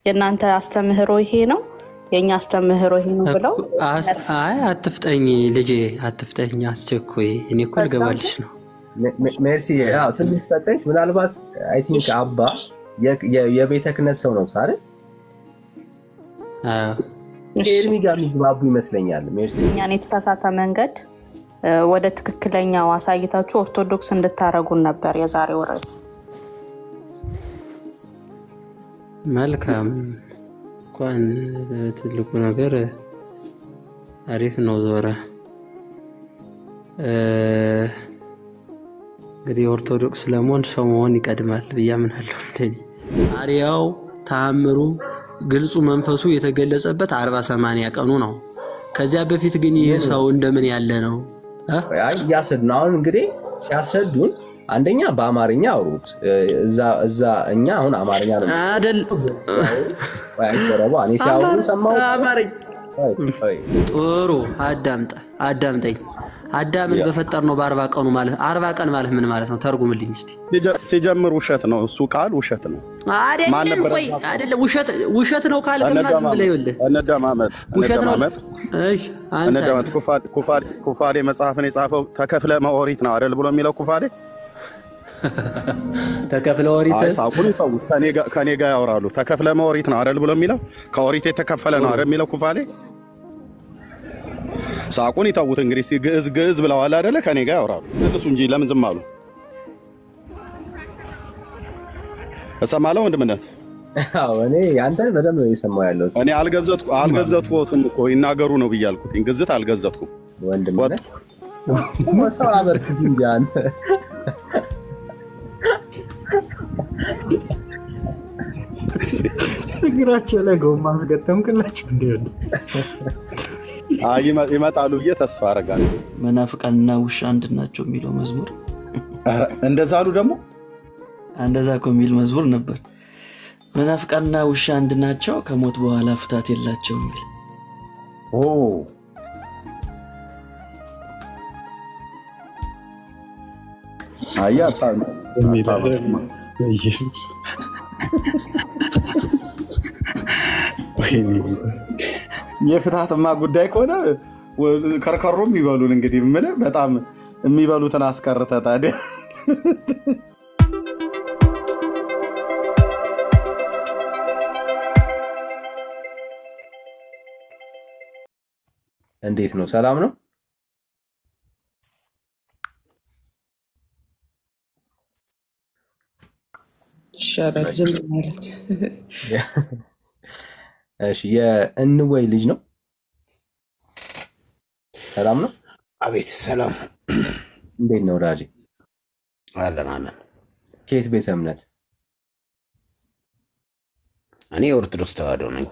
የናንተ አስተምህሮ ይሄ ነው የኛ አስተምህሮ ይሄ ነው ብለው አይ አትፍጠኝ ልጄ አትፍጠኝ አስቸኩይ እኔ እኮ ልገባልሽ ነው ሜርሲ ያው ትንሽ ፈጠንሽ ምናልባት አይ ቲንክ አባ የቤተ ክህነት ሰው ነው አይደል ኤርሚ ጋር የሚግባቡ ይመስለኛል ሜርሲ እኛን የተሳሳተ መንገድ ወደ ትክክለኛው አሳይታችሁ ኦርቶዶክስ እንድታረጉን ነበር የዛሬው ርዕስ መልካም እንኳን ትልቁ ነገር አሪፍ ነው ዞራ እንግዲህ ኦርቶዶክስ ለመሆን ሰው መሆን ይቀድማል ብያምናለሁ እንደኔ አሪያው ተአምሩ ግልጹ መንፈሱ የተገለጸበት 40-80 ቀኑ ነው ከዚያ በፊት ግን ይሄ ሰው እንደምን ያለ ነው አይ ያሰድናው እንግዲህ ሲያሰዱን አንደኛ በአማርኛ አውሩት እዛ እኛ አሁን አማርኛ ነው አይደል ወይ ቆረባ እኔ ሲያወሩ ሰማው አማርኛ ጥሩ አዳምጠኝ አዳምን በፈጠርነው በ40 ቀኑ ማለት 40 ቀን ማለት ምን ማለት ነው ተርጉምልኝ እስቲ ሲጀምር ውሸት ነው እሱ ቃል ውሸት ነው አይደለም ውሸት ነው ካለ ከማን ብለው ይወለ እንደማመጥ ውሸት ነው እሺ እንደማመጥ ኩፋሌ መጽሐፍን የጻፈው ተከፍለ መኦሪት ነው አይደል ብሎ የሚለው ኩፋሌ ተከፍለ ኦሪት ሳቁን ይፈውት ከኔ ጋር ያወራሉ ተከፍለ መኦሪት ነው አይደል ብሎ የሚለው ከኦሪት የተከፈለ ነው አይደል የሚለው ኩፋሌ ሳቁን ይተውት እንግዲህ ግዕዝ ብለዋል አይደለ ከኔ ጋር ያወራሉ እሱ እንጂ ለምን ዝም አሉ እሰማለሁ ወንድምነት አዎ እኔ ያንተን በደንብ ነው የሰማው ያለው እኔ አልገዘትኩትም እኮ ይናገሩ ነው ብያልኩት ግዝት አልገዘትኩም ወንድምነት ወጣው አበርክት እንጂ አንተ እግራቸው ላይ ጎማ አስገጠምክላቸው እንዴ ይመጣሉ ብዬ ተስፋ አደርጋለሁ መናፍቃንና ውሻ አንድ ናቸው የሚለው መዝሙር እንደዛ አሉ ደግሞ እንደዛ እኮ የሚል መዝሙር ነበር መናፍቃንና ውሻ አንድ ናቸው ከሞት በኋላ ፍታት የላቸውም የሚል አያታ ኢየሱስ የፍታትማ ጉዳይ ከሆነ ከርከሮም ይበሉን እንግዲህ ምን በጣም የሚበሉትን አስቀርተ ታዲያ እንዴት ነው ሰላም ነው ሻራል ዝም ማለት እሺ የእንወይ ልጅ ነው ሰላም ነው አቤት ሰላም እንዴት ነው ራጂ አለን ከየት ቤተ እምነት እኔ ኦርቶዶክስ ተዋህዶ ነኝ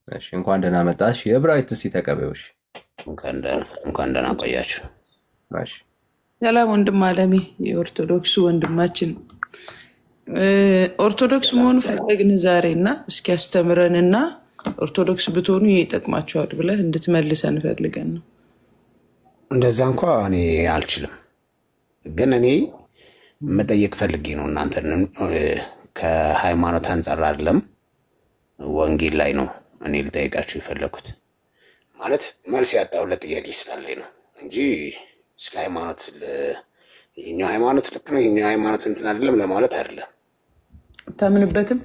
እሺ እንኳን ደህና መጣሽ የብራይት እስቲ ተቀበዩሽ እንኳን ደህና ቆያችሁ እሺ ሰላም ወንድም አለሜ የኦርቶዶክስ ወንድማችን ኦርቶዶክስ መሆን ፈለግን ዛሬና እስኪ አስተምረንና ኦርቶዶክስ ብትሆኑ ይጠቅማችኋል ብለህ እንድትመልሰን ፈልገን ነው እንደዛ እንኳን እኔ አልችልም ግን እኔ መጠየቅ ፈልጌ ነው እናንተ ከሃይማኖት አንፃር አይደለም ወንጌል ላይ ነው እኔ ልጠይቃችሁ የፈለኩት ማለት መልስ ያጣው ለጥያቄ ስላለኝ ነው እንጂ ስለ ሃይማኖት የኛው ሃይማኖት ልክ ነው የኛው ሃይማኖት እንትን አይደለም ለማለት አይደለም ታምንበትም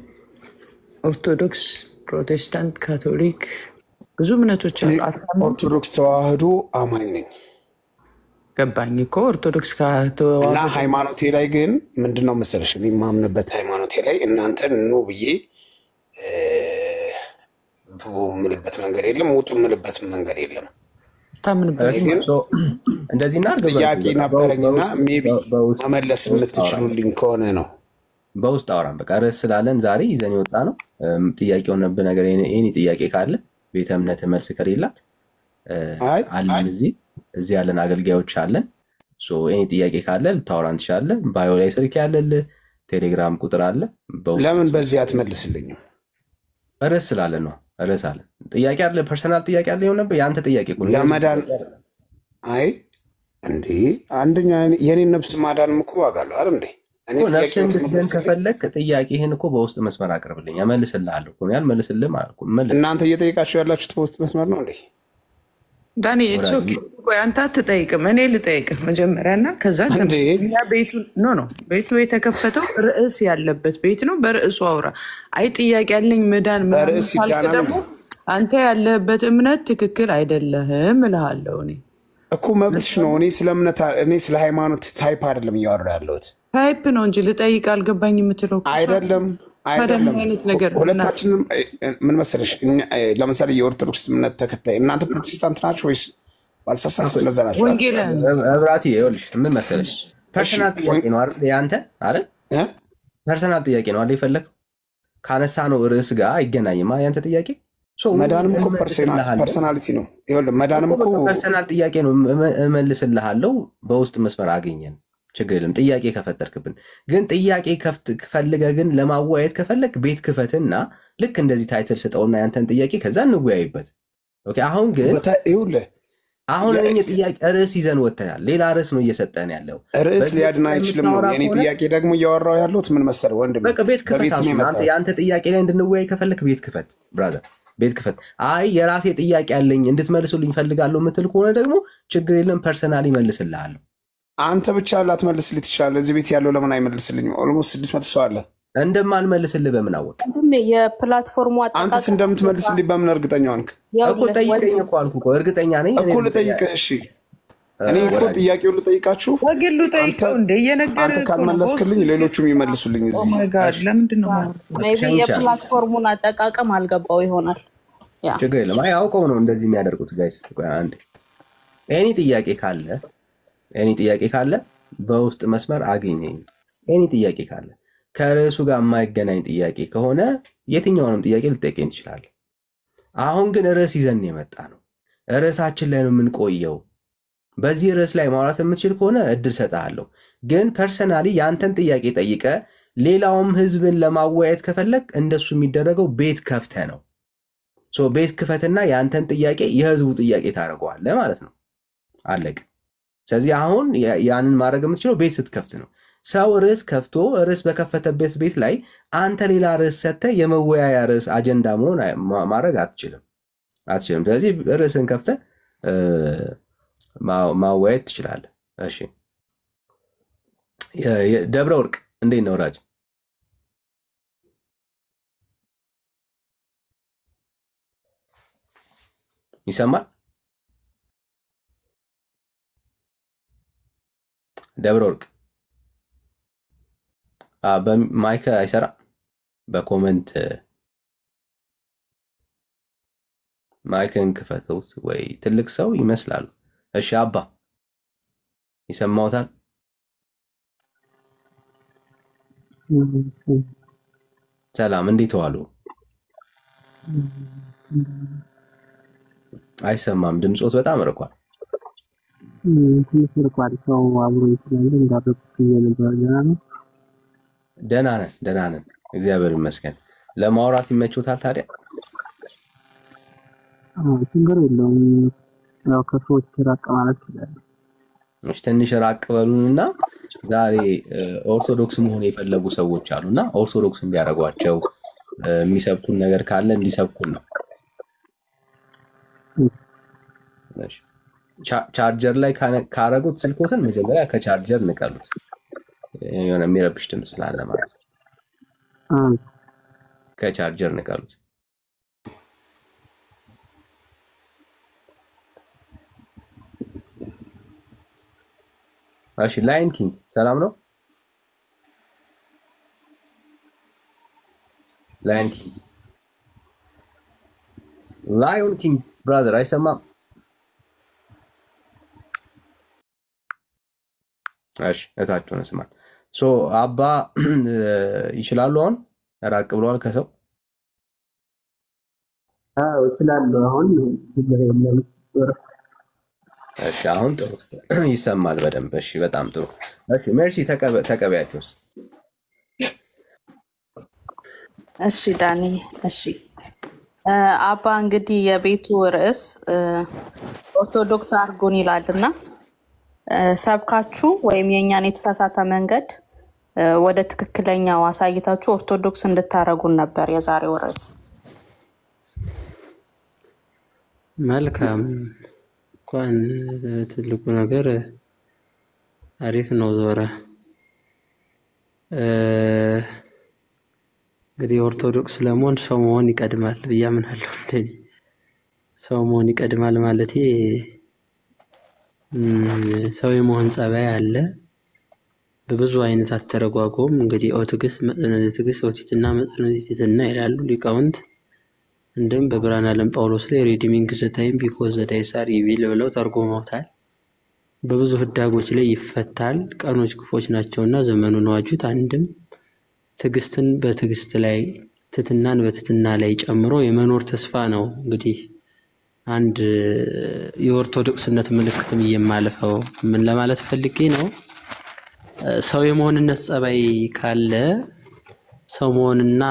ኦርቶዶክስ ፕሮቴስታንት ካቶሊክ ብዙ እምነቶች አሉ ኦርቶዶክስ ተዋህዶ አማኝ ነኝ ገባኝ እኮ ኦርቶዶክስ ከተዋህዶ እና ሃይማኖቴ ላይ ግን ምንድነው መሰለሽ እኔ ማምንበት ሃይማኖቴ ላይ እናንተ ነው ብዬ ምልበት መንገድ የለም ወጡ ምልበት መንገድ የለም ታምንበት እንደዚህ እናርገው ያቂ ነበርና ሜቢ መመለስ የምትችሉልኝ ከሆነ ነው በውስጥ አወራን በቃ ርዕስ ስላለን ዛሬ ይዘን የወጣ ነው ጥያቄው ነበር ነገር የኔ ጥያቄ ካለ ቤተ እምነት መልስ ከሌላት አለን እዚህ ያለን አገልጋዮች አለን ሶ እኔ ጥያቄ ካለ ልታወራን ትችላለህ ባዮ ላይ ስልክ ያለል ቴሌግራም ቁጥር አለ ለምን በዚህ አትመልስልኝ ርዕስ ስላለን ነው ርዕስ አለ ጥያቄ አለ ፐርሰናል ጥያቄ አለ ይሆን ነበር ያንተ ጥያቄ ቁጥር ለማዳን አይ እንዴ አንደኛ የኔ ነፍስ ማዳን ምኩ ዋጋለው አይደል እንዴ ነፍስን እንድትድን ከፈለክ ጥያቄህን እኮ በውስጥ መስመር አቅርብልኝ እመልስልሃለሁ እኮ ያልመልስልህ ማለት እኮ እናንተ እየጠየቃችሁ ያላችሁት በውስጥ መስመር ነው እንዴ? ዳኒ አንተ አትጠይቅም፣ እኔ ልጠይቅህ መጀመሪያና ከዛ ቤቱ የተከፈተው ርዕስ ያለበት ቤት ነው። በርዕሱ አውራ። አይ ጥያቄ ያለኝ መዳን ካልክ ደግሞ አንተ ያለህበት እምነት ትክክል አይደለህም እልሃለሁ። እኔ እኮ መብትሽ ነው። እኔ ስለ ሃይማኖት ታይፕ አይደለም እያወራ ያለሁት። ታይፕ ነው እንጂ ልጠይቅ አልገባኝ የምትለው አይደለም። ሁለታችንም ምን መሰለሽ፣ ለምሳሌ የኦርቶዶክስ እምነት ተከታይ እናንተ ፕሮቴስታንት ናችሁ ወይስ ባልሳሳት ስለዛ ናችሁ? እብራቲ ይኸውልሽ ምን መሰለሽ ፐርሰናል ጥያቄ ነው አይደል? ያንተ አይደል? ፐርሰናል ጥያቄ ነው አይደል? የፈለከው ካነሳ ነው ርዕስ ጋር አይገናኝማ ያንተ ጥያቄ። መዳንም እኮ ፐርሰናሊቲ ነው። ይኸውልህ መዳንም እኮ ፐርሰናል ጥያቄ ነው። እመልስልሃለሁ በውስጥ መስመር አገኘን ችግር የለም። ጥያቄ ከፈጠርክብን ግን ጥያቄ ፈልገህ ግን ለማወያየት ከፈለክ ቤት ክፈትና ልክ እንደዚህ ታይትል ስጠውና ያንተን ጥያቄ ከዛ እንወያይበት። ኦኬ አሁን ግን ይኸውልህ አሁን እኔ ጥያቄ ርዕስ ይዘን ወጥተናል። ሌላ ርዕስ ነው እየሰጠን ያለው። ርዕስ ሊያድና አይችልም ነው የኔ ጥያቄ። ደግሞ እያወራው ያለሁት ምን መሰለህ ወንድም፣ በቃ ቤት ክፈት። ያንተ ጥያቄ ላይ እንድንወያይ ከፈለክ ቤት ክፈት ብራዘር፣ ቤት ክፈት። አይ የራሴ ጥያቄ አለኝ እንድትመልሱልኝ ፈልጋለሁ የምትል ከሆነ ደግሞ ችግር የለም ፐርሰናሊ መልስልሃለሁ። አንተ ብቻ ላትመልስልኝ ትችላለህ። እዚህ ቤት ያለው ለምን አይመልስልኝም? ኦልሞስት 600 ሰው አለ። እንደማልመልስልህ በምን አወቅ? የፕላትፎርሙ አንተስ እንደምትመልስልኝ በምን እርግጠኛ ሆንክ? እኮ ጠይቀኝ እኮ አልኩህ እኮ እርግጠኛ ነኝ እኮ ልጠይቅህ። እሺ እኔ እኮ ጥያቄውን ልጠይቃችሁ ወግሉ ጠይቀው እንደ እየነገርኩህ አንተ ካልመለስክልኝ ሌሎቹም ይመልሱልኝ። እዚህ ኦ ማይ ጋድ ለምንድን ነው ሜቢ የፕላትፎርሙን አጠቃቀም አልገባው ይሆናል። ችግር የለም። አይ አውቀው ነው እንደዚህ የሚያደርጉት ጋይስ። አንዴ ኤኒ ጥያቄ ካለ በውስጥ መስመር አገኘኝ። ኤኒ ጥያቄ ካለ ከርዕሱ ጋር የማይገናኝ ጥያቄ ከሆነ የትኛውንም ጥያቄ ልጠይቀኝ ትችላለህ። አሁን ግን ርዕስ ይዘን የመጣ ነው። ርዕሳችን ላይ ነው የምንቆየው። በዚህ ርዕስ ላይ ማውራት የምትችል ከሆነ እድል ሰጥሃለሁ። ግን ፐርሰናሊ ያንተን ጥያቄ ጠይቀ ሌላውም ህዝብን ለማወያየት ከፈለግ እንደሱ የሚደረገው ቤት ከፍተህ ነው። ቤት ክፈትና ያንተን ጥያቄ የህዝቡ ጥያቄ ታደርገዋለህ ማለት ነው። አለቅ። ስለዚህ አሁን ያንን ማድረግ የምትችለው ቤት ስትከፍት ነው። ሰው ርዕስ ከፍቶ ርዕስ በከፈተበት ቤት ላይ አንተ ሌላ ርዕስ ሰጥተህ የመወያያ ርዕስ አጀንዳ መሆን ማድረግ አትችልም። ስለዚህ ርዕስን ከፍተህ ማወያየት ትችላለህ። እሺ ደብረ ወርቅ እንዴት ነው ራጅ? ይሰማል? ደብረ ወርቅ በማይክ አይሰራ። በኮመንት ማይክን ክፈቱት ወይ ትልቅ ሰው ይመስላሉ። እሺ አባ ይሰማውታል? ሰላም እንዴት ዋሉ? አይሰማም፣ ድምጾት በጣም ርቋል። ትንሽ ርቋል። ሰው አብሮ ይችላል እንዳበቁት የነበረ ደህና ነን እግዚአብሔር ይመስገን። ለማውራት ይመችዎታል ታዲያ? ችግር የለውም። ያው ከሰዎች ራቅ ማለት ይችላል። እሺ ትንሽ ራቅ በሉንና ዛሬ ኦርቶዶክስ መሆን የፈለጉ ሰዎች አሉና ኦርቶዶክስ እንዲያደርጓቸው የሚሰብኩን ነገር ካለ እንዲሰብኩን ነው። እሺ ቻርጀር ላይ ካረጉት ስልኮትን መጀመሪያ ከቻርጀር ንቀሉት። የሆነ የሚረብሽ ድምፅ ስላለ ማለት ነው። ከቻርጀር ንቀሉት። እሺ ላይን ኪንግ ሰላም ነው? ላይን ኪንግ ብራዘር አይሰማም? እሺ እታችሁ ነው ስማት። አባ ይችላሉ? አሁን ራቅ ብለዋል ከሰው? አዎ ይችላሉ። አሁን እሺ አሁን ጥሩ ይሰማል በደንብ። እሺ በጣም ጥሩ። እሺ ሜርሲ ተቀበያቸው። እሺ ዳኒ። እሺ አባ እንግዲህ የቤቱ ርዕስ ኦርቶዶክስ አርጎን ይላልና ሰብካችሁ ወይም የኛን የተሳሳተ መንገድ ወደ ትክክለኛው አሳይታችሁ ኦርቶዶክስ እንድታረጉን ነበር የዛሬው ርዕስ። መልካም እንኳን ትልቁ ነገር አሪፍ ነው ዞረ። እንግዲህ ኦርቶዶክስ ለመሆን ሰው መሆን ይቀድማል ብዬ አምናለሁ። እንደኔ ሰው መሆን ይቀድማል ማለት ሰው የመሆን ጸባይ አለ በብዙ አይነት አተረጓጎም። እንግዲህ ኦትግስ መጽነትግስ ኦቲትና መጽነትትና ይላሉ ሊቃውንት። እንደም በብርሃነ ዓለም ጳውሎስ ላይ ሪዲሚንግ ዘ ታይም ቢኮዝ ዘ ዳይስ አር ኢቪል ብለው ተርጉመውታል። በብዙ ህዳጎች ላይ ይፈታል። ቀኖች ክፎች ናቸውና ዘመኑን ዋጁት። አንድም ትግስትን በትግስት ላይ ትትናን በትትና ላይ ጨምሮ የመኖር ተስፋ ነው። እንግዲህ አንድ የኦርቶዶክስነት ምልክትም የማለፈው ምን ለማለት ፈልጌ ነው፣ ሰው የመሆንነት ጸባይ ካለ ሰው መሆንና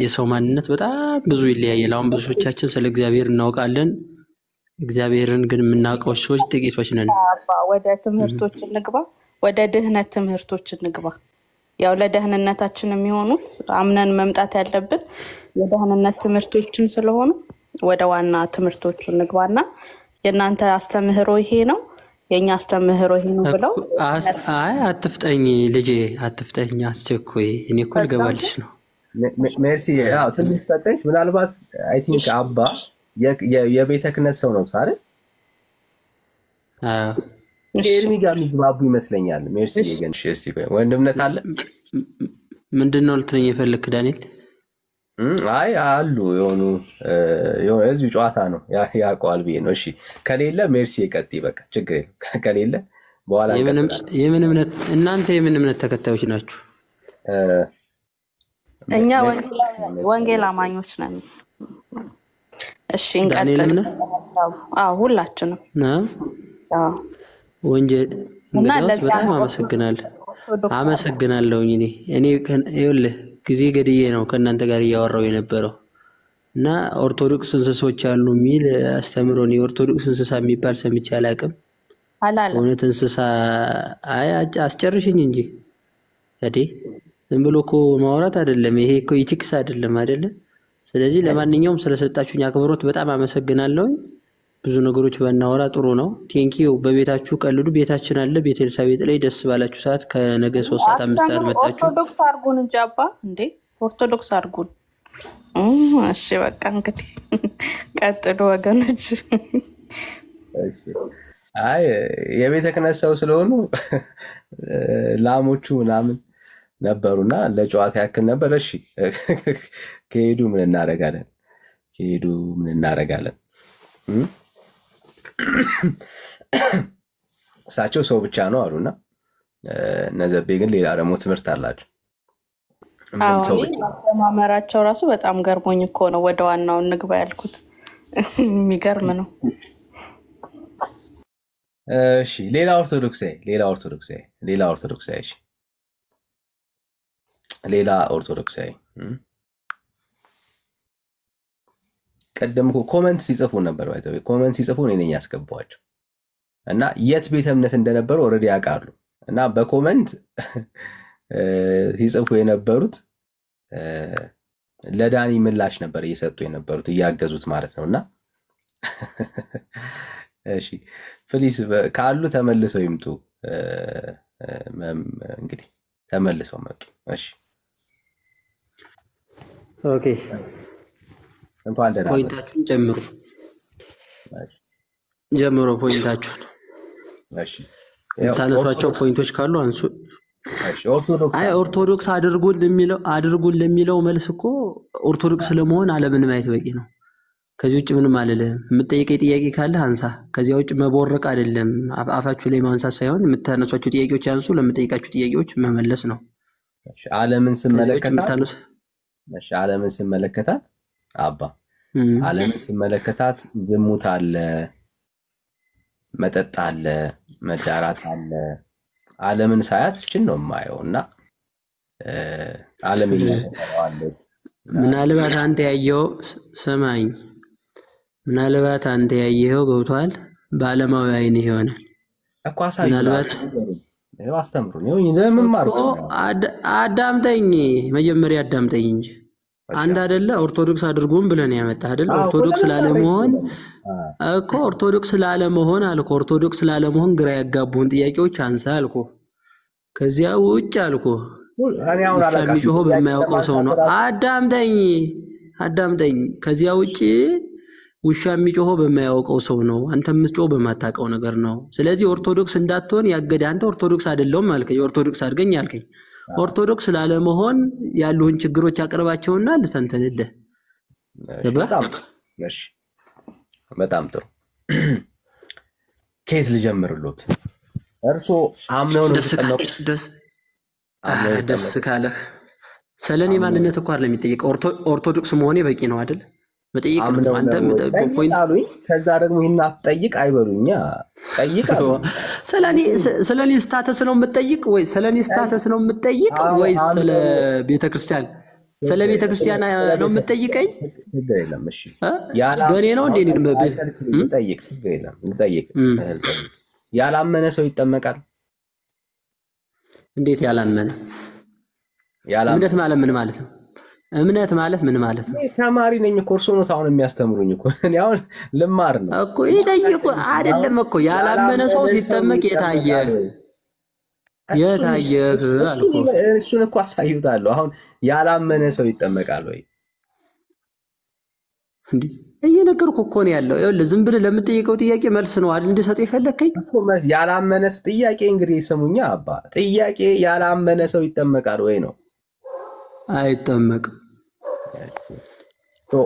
የሰው ማንነት በጣም ብዙ ይለያያል። አሁን ብዙዎቻችን ስለ እግዚአብሔር እናውቃለን፣ እግዚአብሔርን ግን የምናውቀው ሰዎች ጥቂቶች ነን። ወደ ትምህርቶች እንግባ፣ ወደ ድህነት ትምህርቶች እንግባ። ያው ለደህንነታችን የሚሆኑት አምነን መምጣት ያለብን የደህንነት ትምህርቶችን ስለሆኑ ወደ ዋና ትምህርቶቹ እንግባና የእናንተ አስተምህሮ ይሄ ነው የኛ አስተምህሮ ይሄ ነው ብለው አይ አትፍጠኝ ልጄ አትፍጠኝ አስቸኩይ እኔ እኮ ልገባልሽ ነው። ሜርሲ ያው ትንሽ ፈጠንሽ። ምናልባት አይ ቲንክ አባ የቤተ ክህነት ሰው ነው አይደል? አዎ ኤርሚ ጋር የሚግባቡ ይመስለኛል። ሜርሲ ግን እሺ ቆይ ወንድምነት አለ ምንድነው ልትነኝ የፈለክ ዳንኤል? አይ አሉ የሆኑ እዚህ ጨዋታ ነው ያውቀዋል ብዬ ነው። እሺ ከሌለ ሜርሲ ይቀጥይ በቃ ችግር የለም። ከሌለ በኋላ የምን እምነት እናንተ የምን እምነት ተከታዮች ናችሁ? እኛ ወንጌል አማኞች ነን። እሺ እንቀጥል። አዎ ሁላችንም አዎ ወንጌል እንግዲህ በጣም አመሰግናለሁ። እኔ ይኸውልህ ጊዜ ገድዬ ነው ከእናንተ ጋር እያወራው የነበረው እና ኦርቶዶክስ እንስሶች አሉ የሚል አስተምሮን የኦርቶዶክስ እንስሳ የሚባል ሰምቼ አላውቅም። እውነት እንስሳ አይ አስጨርሽኝ እንጂ ዝም ብሎ እኮ ማውራት አይደለም ይሄ እኮ ኢቲክስ አይደለም አይደለ? ስለዚህ ለማንኛውም ስለሰጣችሁኝ አክብሮት በጣም አመሰግናለሁ። ብዙ ነገሮች ባናወራ ጥሩ ነው። ቴንኪው። በቤታችሁ ቀልዱ። ቤታችን አለ ቤተልሳቤጥ ላይ ደስ ባላችሁ ሰዓት ከነገ 3 ሰዓት 5 ሰዓት መጣችሁ ኦርቶዶክስ አርጉን እንጂ አባ እንዴ ኦርቶዶክስ አርጉን። እሺ በቃ እንግዲህ ቀጥሉ ወገኖች። እሺ አይ የቤተ ክህነት ሰው ስለሆኑ ላሞቹ ምናምን ነበሩና ለጨዋታ ያክል ነበር። እሺ ከሄዱ ምን እናደርጋለን? እሳቸው ሰው ብቻ ነው አሉና ነዘቤ ግን ሌላ ደግሞ ትምህርት አላቸው። ምን ሰው ብቻ ማመራቸው ራሱ በጣም ገርሞኝ እኮ ነው ወደ ዋናው እንግባ ያልኩት። የሚገርም ነው። እሺ ሌላ ኦርቶዶክሳዊ ቀደም እኮ ኮሜንት ሲጽፉ ነበር ባይተው ኮሜንት ሲጽፉ እኔ ነኝ ያስገባዋቸው እና የት ቤተ እምነት እንደነበሩ ኦሬዲ ያውቃሉ እና በኮሜንት ሲጽፉ የነበሩት ለዳኒ ምላሽ ነበር እየሰጡ የነበሩት እያገዙት ማለት ነውና እሺ ፕሊስ ካሉ ተመልሰው ይምጡ። እንግዲህ ተመልሰው መጡ። እሺ ኦኬ ፖይንታችሁን ጀምሩ ፖይንታችሁን። እሺ ታነሷቸው ፖይንቶች ካሉ አንሱ። እሺ ኦርቶዶክስ አድርጉን ለሚለው መልስ እኮ ኦርቶዶክስ ለመሆን ዓለምን ማየት በቂ ነው። ከዚህ ውጭ ምንም አልልህም። የምትጠይቀኝ ጥያቄ ካለ አንሳ። ከዚያ ውጭ መቦረቅ አይደለም አፋችሁ ላይ ማንሳት ሳይሆን የምታነሷቸው ጥያቄዎች አንሱ። ለምትጠይቃችሁ ጥያቄዎች መመለስ ነው። እሺ ዓለምን ስመለከታት አባ ዓለምን ስመለከታት ዝሙት አለ፣ መጠጥ አለ፣ መዳራት አለ። ዓለምን ሳያት እችን ነው የማየውና ዓለም ይላል። ምናልባት አንተ ያየው ሰማኝ ምናልባት አንተ ያየው ገብቷል። በዓለማዊ አይን ይሆናል። አቋሳይ ይኸው አስተምሩን። ይኸው ለምን ማርኩ አዳምጠኝ፣ መጀመሪያ አዳምጠኝ እንጂ አንተ አይደለ ኦርቶዶክስ አድርጎም ብለን ያመጣህ አይደለ? ኦርቶዶክስ ላለመሆን እኮ ኦርቶዶክስ ላለመሆን አልኩ። ኦርቶዶክስ ላለመሆን ግራ ያጋቡን ጥያቄዎች አንሳ አልኩ። ከዚያ ውጭ አልኩ የሚጮኸው በማያውቀው ሰው ነው። አዳምጠኝ። ከዚያ ውጭ ውሻ የሚጮኸው በማያውቀው ሰው ነው። አንተ የምትጮኸው በማታውቀው ነገር ነው። ስለዚህ ኦርቶዶክስ እንዳትሆን ያገደ አንተ ኦርቶዶክስ አይደለሁም አልከኝ። ኦርቶዶክስ አድርገኝ አልከኝ። ኦርቶዶክስ ላለመሆን ያሉን ችግሮች አቅርባቸውና ልተንተንልህ። በጣም ጥሩ። ከየት ልጀምርሎት? እርሶ አምነው ነው ደስ ካለህ ስለኔ ማንነት እኮ አይደለም የሚጠይቀው። ኦርቶዶክስ መሆኔ በቂ ነው አይደል? መጠይቅ ነው። አንተ ፖይንት አሉኝ። ከዛ ደግሞ ይሄን አትጠይቅ አይበሉኛ። ጠይቃሉ። ስለኔ ስታተስ ነው የምትጠይቅ ወይ ስለኔ ስታተስ ነው የምትጠይቅ ወይ ስለ ቤተክርስቲያን? ስለ ቤተክርስቲያን ነው የምትጠይቀኝ? ችግር የለም። እሺ በእኔ ነው እንዴ? ልጠይቅ። ችግር የለም። ልጠይቅ። ያላመነ ሰው ይጠመቃል? እንዴት ያላመነ? እምነት ማለት ምን ማለት ነው? እምነት ማለት ምን ማለት ነው? ተማሪ ነኝ እኮ እርሶ ነው አሁን የሚያስተምሩኝ እኮ። እኔ አሁን ልማር ነው እኮ። ይጠይቁ አይደለም እኮ ያላመነ ሰው ሲጠመቅ የታየ አልኩ። እሱን እኮ አሳዩታለሁ። አሁን ያላመነ ሰው ይጠመቃል ወይ? እንዴ እየነገርኩህ እኮ ነው ያለው። ይኸውልህ ዝም ብለህ ለምትጠይቀው ጥያቄ መልስ ነው አይደል እንድሰጥ የፈለከኝ? ያላመነ ጥያቄ እንግዲህ ስሙኛ አባ፣ ጥያቄ ያላመነ ሰው ይጠመቃል ወይ ነው? አይጠመቅም።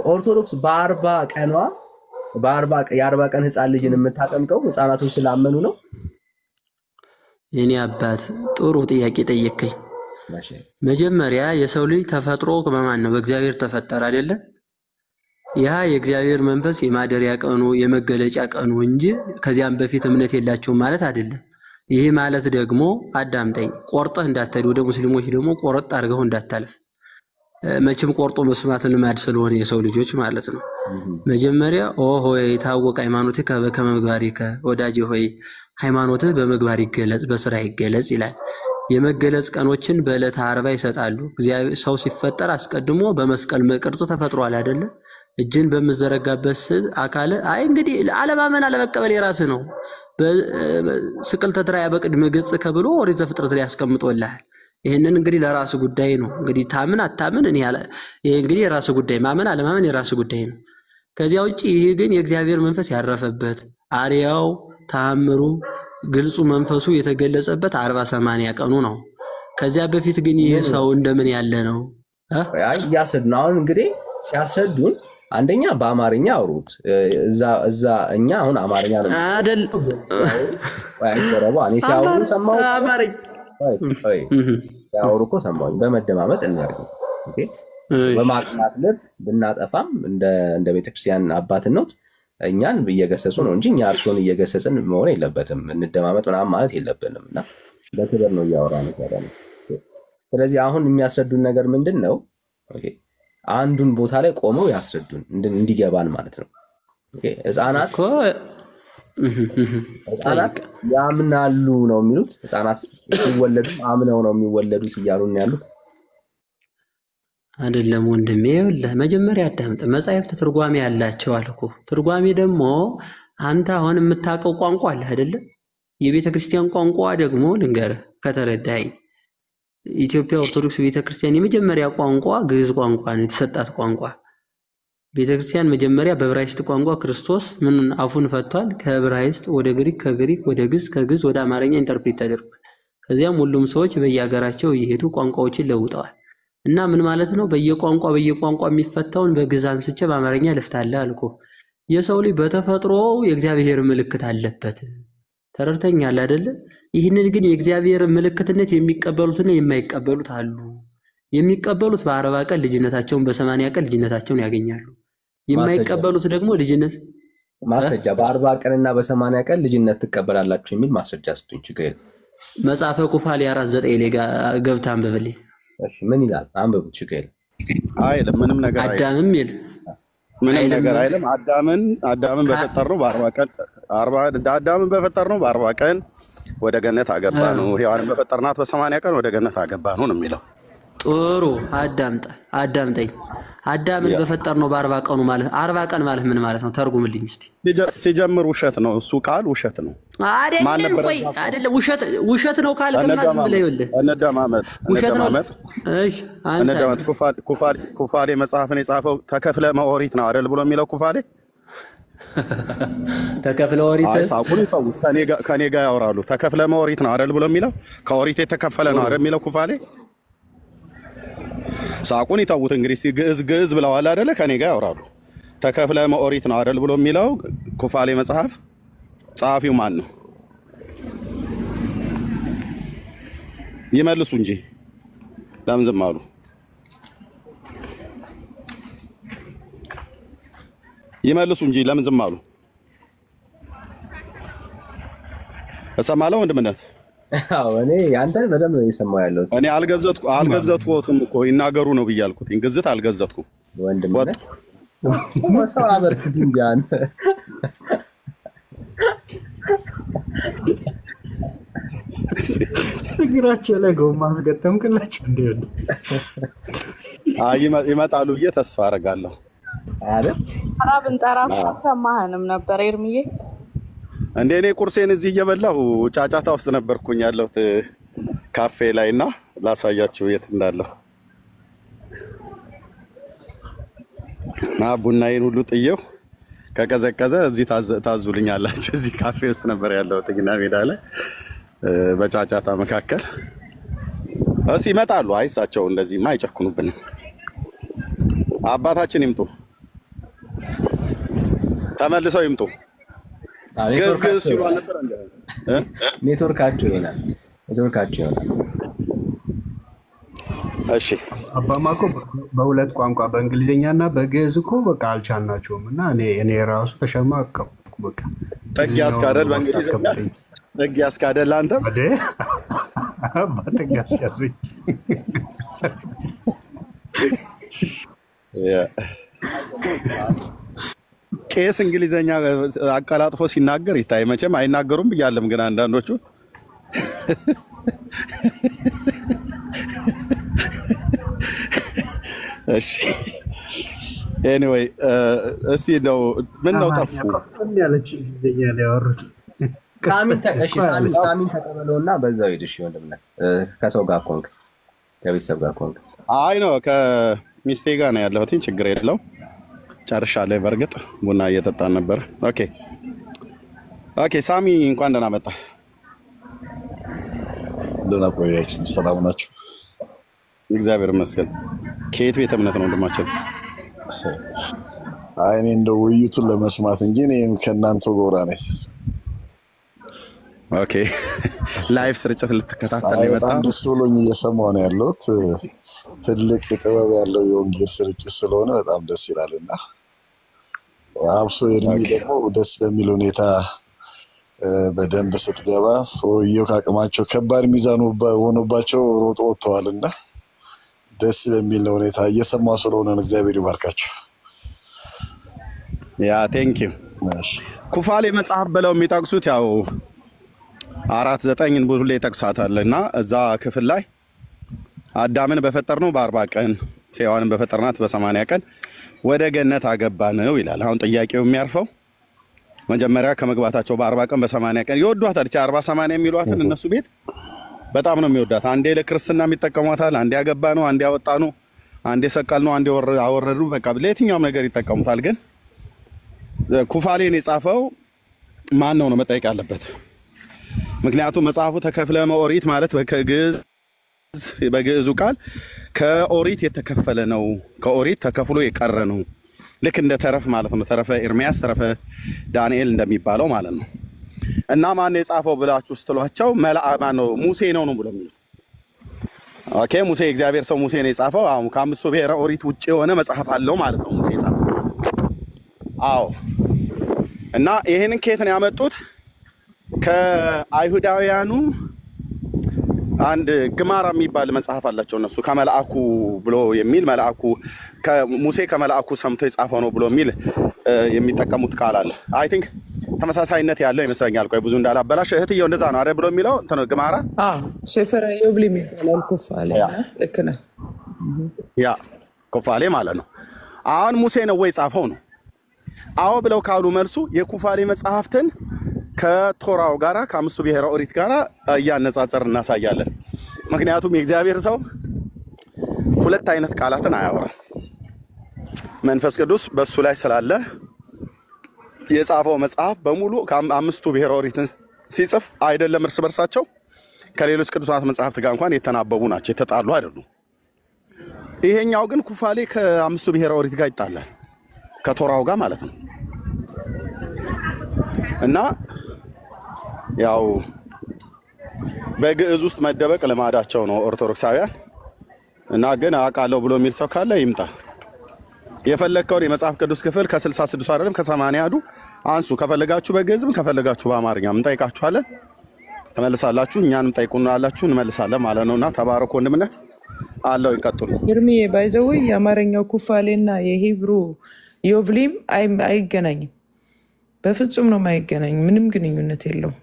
ኦርቶዶክስ የ40 ቀን ህፃን ልጅን የምታጠምቀው ህፃናቶች ስላመኑ ነው? የኔ አባት ጥሩ ጥያቄ ጠየቀኝ። መጀመሪያ የሰው ልጅ ተፈጥሮ በማን ነው? በእግዚአብሔር ተፈጠረ አይደለ? ያ የእግዚአብሔር መንፈስ የማደሪያ ቀኑ የመገለጫ ቀኑ እንጂ ከዚያም በፊት እምነት የላቸውም ማለት አይደለም። ይሄ ማለት ደግሞ አዳምጠኝ፣ ቆርጠህ እንዳትሄድ ወደ ሙስሊሞች ደግሞ ቆርጥ አድርገው እንዳታልፍ። መቼም ቆርጦ መስማትን ልማድ ስለሆነ የሰው ልጆች ማለት ነው። መጀመሪያ ሆይ ታወቀ ሃይማኖትህ በከመ ምግባሪከ፣ ወዳጅ ሆይ ሃይማኖትህ በምግባር ይገለጽ በስራ ይገለጽ ይላል። የመገለጽ ቀኖችን በዕለተ ዓርብ ይሰጣሉ። እግዚአብሔር ሰው ሲፈጠር አስቀድሞ በመስቀል ቅርጽ ተፈጥሯል አይደለ? እጅን በመዘረጋበት አካለ እንግዲህ አለማመን አለመቀበል የራስህ ነው። በስቅል ተትራያ በቅድመ ገጽ ከብሎ ኦሪት ዘፍጥረት ላይ ያስቀምጦልሃል። ይሄንን እንግዲህ ለራስ ጉዳይ ነው። እንግዲህ ታምን አታምን ይሄ እንግዲህ የራስ ጉዳይ፣ ማመን አለማመን የራስ ጉዳይ ነው። ከዚያ ውጪ ይሄ ግን የእግዚአብሔር መንፈስ ያረፈበት አርያው ተአምሩ ግልጹ መንፈሱ የተገለጸበት 40-80 ቀኑ ነው። ከዚያ በፊት ግን ይሄ ሰው እንደምን ያለ ነው? ያሰድነው አሁን እንግዲህ ሲያሰዱን አንደኛ በአማርኛ አውሩት። እዛ እኛ አሁን አማርኛ ነው አይደል? እኔ ሲያወሩ ሰማሁ። ሲያወሩ እኮ ሰማሁኝ። በመደማመጥ እናድርግ። በማቅናት ልብ ብናጠፋም እንደ ቤተክርስቲያን አባትነት እኛን እየገሰጹ ነው እንጂ እኛ እርሶን እየገሰጽን መሆን የለበትም። እንደማመጥ ምናምን ማለት የለብንም እና በክብር ነው እያወራን ያለው። ስለዚህ አሁን የሚያስረዱን ነገር ምንድን ነው? አንዱን ቦታ ላይ ቆመው ያስረዱን እንዲገባን ማለት ነው። ህፃናት ያምናሉ ነው የሚሉት። ህፃናት ሲወለዱ አምነው ነው የሚወለዱት እያሉን ያሉት አይደለም ወንድሜ። ይኸውልህ መጀመሪያ አዳምጥ። መጻሕፍት ትርጓሜ ያላቸው አልኩ። ትርጓሜ ደግሞ አንተ አሁን የምታውቀው ቋንቋ አለ አይደለ? የቤተ ክርስቲያን ቋንቋ ደግሞ ልንገርህ ከተረዳኸኝ፣ ኢትዮጵያ ኦርቶዶክስ ቤተክርስቲያን የመጀመሪያ ቋንቋ ግዕዝ ቋንቋ ነው፣ የተሰጣት ቋንቋ። ቤተክርስቲያን መጀመሪያ በዕብራይስጥ ቋንቋ ክርስቶስ ምን አፉን ፈቷል። ከዕብራይስጥ ወደ ግሪክ፣ ከግሪክ ወደ ግዕዝ፣ ከግዕዝ ወደ አማርኛ ኢንተርፕሬት ተደርጓል። ከዚያም ሁሉም ሰዎች በየሀገራቸው እየሄዱ ቋንቋዎችን ለውጠዋል። እና ምን ማለት ነው? በየቋንቋ የሚፈታውን በግዕዝ አንስቼ በአማርኛ ልፍታለህ አልኩ። የሰው ልጅ በተፈጥሮ የእግዚአብሔር ምልክት አለበት። ተረድተኛል አይደለ? ይህንን ግን የእግዚአብሔር ምልክትነት የሚቀበሉትና የማይቀበሉት አሉ። የሚቀበሉት በ40 ቀን ልጅነታቸውን በ80 ቀን ልጅነታቸውን ያገኛሉ። የማይቀበሉት ደግሞ ልጅነት ማስረጃ በ40 ቀንና በ80 ቀን ልጅነት ትቀበላላችሁ የሚል ማስረጃ ስጡኝ። ችግር የለም። መጽሐፈ ኩፋሌ 4:9 ላይ ገብተህ አንብብልኝ። እሺ ምን ይላል? አንብቡ። ችግር የለም። አይልም ምንም ነገር አዳምም ይል ምንም ነገር አይልም። አዳምን በፈጠርነው በ40 ቀን አዳምን በፈጠርነው በ40 ቀን ወደ ገነት አገባ ነው። ሔዋንን በፈጠርናት በ80 ቀን ወደ ገነት አገባ ነው የሚለው። ጥሩ አዳምጠኝ። አዳምን በፈጠር ነው በ40 ቀኑ ማለት 40 ቀን ማለት ምን ማለት ነው? ተርጉምልኝ እስቲ። ሲጀምር ውሸት ነው እሱ ቃል ውሸት ነው አይደለም። ቆይ አይደለም ውሸት ነው ካልከማ ዝም ብለህ ይኸውልህ እንደማመጥ ውሸት ነው። እሺ እንደማመጥ ኩፋሌ መጽሐፍን የጻፈው ተከፍለ መኦሪት ነው አይደል ብሎ የሚለው ኩፋሌ ተከፍለ ኦሪት ሳቁን ይፈውስ ከኔ ጋር ያወራሉ። ተከፍለ መኦሪት ነው አይደል ብሎ የሚለው ከኦሪት የተከፈለ ነው አይደል የሚለው ኩፋሌ ሳቁን ይተውት እንግዲህ ግዕዝ ብለዋል አይደለ? ከኔ ጋር ያወራሉ። ተከፍለ መኦሪት ነው አይደል ብሎ የሚለው ኩፋሌ መጽሐፍ ጸሐፊው ማን ነው? ይመልሱ እንጂ ለምን ዝም አሉ? ይመልሱ እንጂ ለምን ዝም አሉ? እሰማለሁ ወንድምነት። አዎ እኔ ያንተን በደንብ ነው እየሰማሁ ያለሁት። እኔ አልገዘትኩትም እኮ ይናገሩ ነው ብያልኩት። ግዝት አልገዘትኩም ወንድምነት። ሰው አበርክት እንጂ አንተ እግራቸው ላይ ጎማ አስገጠምክላቸው እንዴ? ይመጣሉ ብዬ ተስፋ አደርጋለሁ። አይደል? አራብን ጠራፍ ሰማህንም ነበር ኤርሚዬ። እንደ እኔ ቁርሴን እዚህ እየበላሁ ጫጫታ ውስጥ ነበርኩኝ ያለሁት ካፌ ላይና ላሳያችሁ የት እንዳለሁ ቡናዬን ሁሉ ጥዬው ከቀዘቀዘ እዚህ ታዙልኛላችሁ። እዚህ ካፌ ውስጥ ነበር ያለሁት ግና ሜዳ ላይ በጫጫታ መካከል። እሺ ይመጣሉ። አይሳቸው እንደዚህማ አይጨክኑብንም። አባታችን ይምጡ፣ ተመልሰው ይምጡ። ግዝ ሲሉ አልነበረ እንዴ? ኔትወርካቸው ይሆናል። እሺ አባማኮ በሁለት ቋንቋ በእንግሊዘኛና በግዕዝ እኮ በቃ አልቻልናቸውም እና እኔ ራሱ ተሸማቀቅኩ። በቃ ጥግ ያስካደል በእንግሊዘኛ ጥግ ያስካደል አንተ ጥግ ያስያዙኝ ቄስ እንግሊዘኛ አቀላጥፎ ሲናገር ይታይ። መቼም አይናገሩም ብያለም ግን አንዳንዶቹ እሺ ኤኒዌይ እስቲ ነው ምን ነው ጠፉ ያለች እንግሊዘኛ ላይ ያወሩት ሳሚን ተቀበለውና በዛው ሄድሽ ወንድምና ከሰው ጋር ኮንክ ከቤተሰብ ጋር ኮንክ። አይ ነው ከሚስቴ ጋር ነው ያለሁት። ችግር የለው ጨርሻለሁ። በርግጥ ቡና እየጠጣን ነበር። ኦኬ ሳሚ እንኳን ደህና መጣ። ደህና ቆያችሁ? ሰላም ናችሁ? እግዚአብሔር ይመስገን። ከየት ቤተ እምነት ነው ወንድማችን? አይ እኔ እንደው ውይይቱን ለመስማት እንጂ እኔም ከእናንተ ጎራ ነኝ። ኦኬ ላይቭ ስርጭት ልትከታተል ነው የመጣው? በጣም ደስ ብሎኝ እየሰማሁ ነው ያለሁት። ትልቅ ጥበብ ያለው የወንጌል ስርጭት ስለሆነ በጣም ደስ ይላልና አብሶ ኤርሚ ደግሞ ደስ በሚል ሁኔታ በደንብ ስትገባ ሰውየው ካቅማቸው ከባድ ሚዛን ሆኖባቸው ሮጦ ወጥተዋልና ደስ በሚል ሁኔታ እየሰማሁ ስለሆነ እግዚአብሔር ይባርካችሁ። ያ ቴንክ ዩ። ኩፋሌ መጽሐፍ ብለው የሚጠቅሱት ያው 4:9 ብዙ ላይ ተጠቅሳታልና እዛ ክፍል ላይ አዳምን በፈጠርነው በ40 ቀን ሔዋንን በፈጠርናት በ80 ቀን ወደ ገነት አገባነው ይላል። አሁን ጥያቄው የሚያርፈው መጀመሪያ ከመግባታቸው በ40 ቀን በ80 ቀን ይወዷታል። 40-80 የሚሏትን እነሱ ቤት በጣም ነው የሚወዳት። አንዴ ለክርስትና የሚጠቀሟታል፣ አንዴ ያገባ ነው፣ አንዴ ያወጣ ነው፣ አንዴ ሰቀል ነው፣ አንዴ አወረዱ። በቃ ለየትኛውም ነገር ይጠቀሙታል። ግን ኩፋሌን የጻፈው ማን ነው መጠየቅ ያለበት። ምክንያቱም መጽሐፉ ተከፍለ መኦሪት ማለት በግዕዙ ቃል ከኦሪት የተከፈለ ነው። ከኦሪት ተከፍሎ የቀረ ነው። ልክ እንደ ተረፍ ማለት ነው። ተረፈ ኤርሚያስ፣ ተረፈ ዳንኤል እንደሚባለው ማለት ነው። እና ማን የጻፈው ብላችሁ ስትሏቸው ማን ነው? ሙሴ ነው ብለው የሚሉት። ኦኬ ሙሴ እግዚአብሔር ሰው ሙሴ ነው የጻፈው። አሁን ከአምስቱ ብሔረ ኦሪት ውጪ የሆነ መጽሐፍ አለው ማለት ነው ሙሴ የጻፈው። አዎ። እና ይሄንን ከየት ነው ያመጡት? ከአይሁዳውያኑ አንድ ግማራ የሚባል መጽሐፍ አላቸው እነሱ። ከመልአኩ ብሎ የሚል መልአኩ ሙሴ ከመልአኩ ሰምቶ የጻፈው ነው ብሎ የሚል የሚጠቀሙት ቃል አለ። አይ ቲንክ ተመሳሳይነት ያለው ይመስለኛል። ቆይ ብዙ እንዳላበላሽ እህትየው እንደዛ ነው አይደል ብሎ የሚለው እንትን ግማራ ሴፈረ ኢዮብሊም ይባላል ኩፋሌ። ልክ ነህ። ያ ኩፋሌ ማለት ነው። አሁን ሙሴ ነው ወይ ጻፈው ነው? አዎ ብለው ካሉ መልሱ የኩፋሌ መጽሐፍትን ከቶራው ጋራ ከአምስቱ ብሔረ ኦሪት ጋራ እያነጻጸር እናሳያለን። ምክንያቱም የእግዚአብሔር ሰው ሁለት አይነት ቃላትን አያወራም። መንፈስ ቅዱስ በሱ ላይ ስላለ የጻፈው መጽሐፍ በሙሉ ከአምስቱ ብሔረ ኦሪትን ሲጽፍ አይደለም እርስ በርሳቸው ከሌሎች ቅዱሳት መጽሐፍት ጋር እንኳን የተናበቡ ናቸው፣ የተጣሉ አይደሉም። ይሄኛው ግን ኩፋሌ ከአምስቱ ብሔረ ኦሪት ጋር ይጣላል፣ ከቶራው ጋር ማለት ነው። እና ያው በግዕዝ ውስጥ መደበቅ ልማዳቸው ነው ኦርቶዶክሳውያን። እና ግን አውቃለሁ ብሎ የሚል ሰው ካለ ይምጣ። የፈለከውን የመጽሐፍ ቅዱስ ክፍል ከ66 አይደለም ከ80 አንሱ። ከፈለጋችሁ በግዕዝም ከፈለጋችሁ በአማርኛም እንጠይቃችኋለን፣ ተመልሳላችሁ። እኛንም ጠይቁናላችሁ እንመልሳለን ማለት ነውና ተባረኩ። ወንድምነት አለው ይቀጥሉ። እርሚዬ ባይዘው የአማርኛው ኩፋሌና የሂብሩ ኢዮብሊም አይገናኝም። በፍጹም ነው የማይገናኝ። ምንም ግንኙነት የለውም።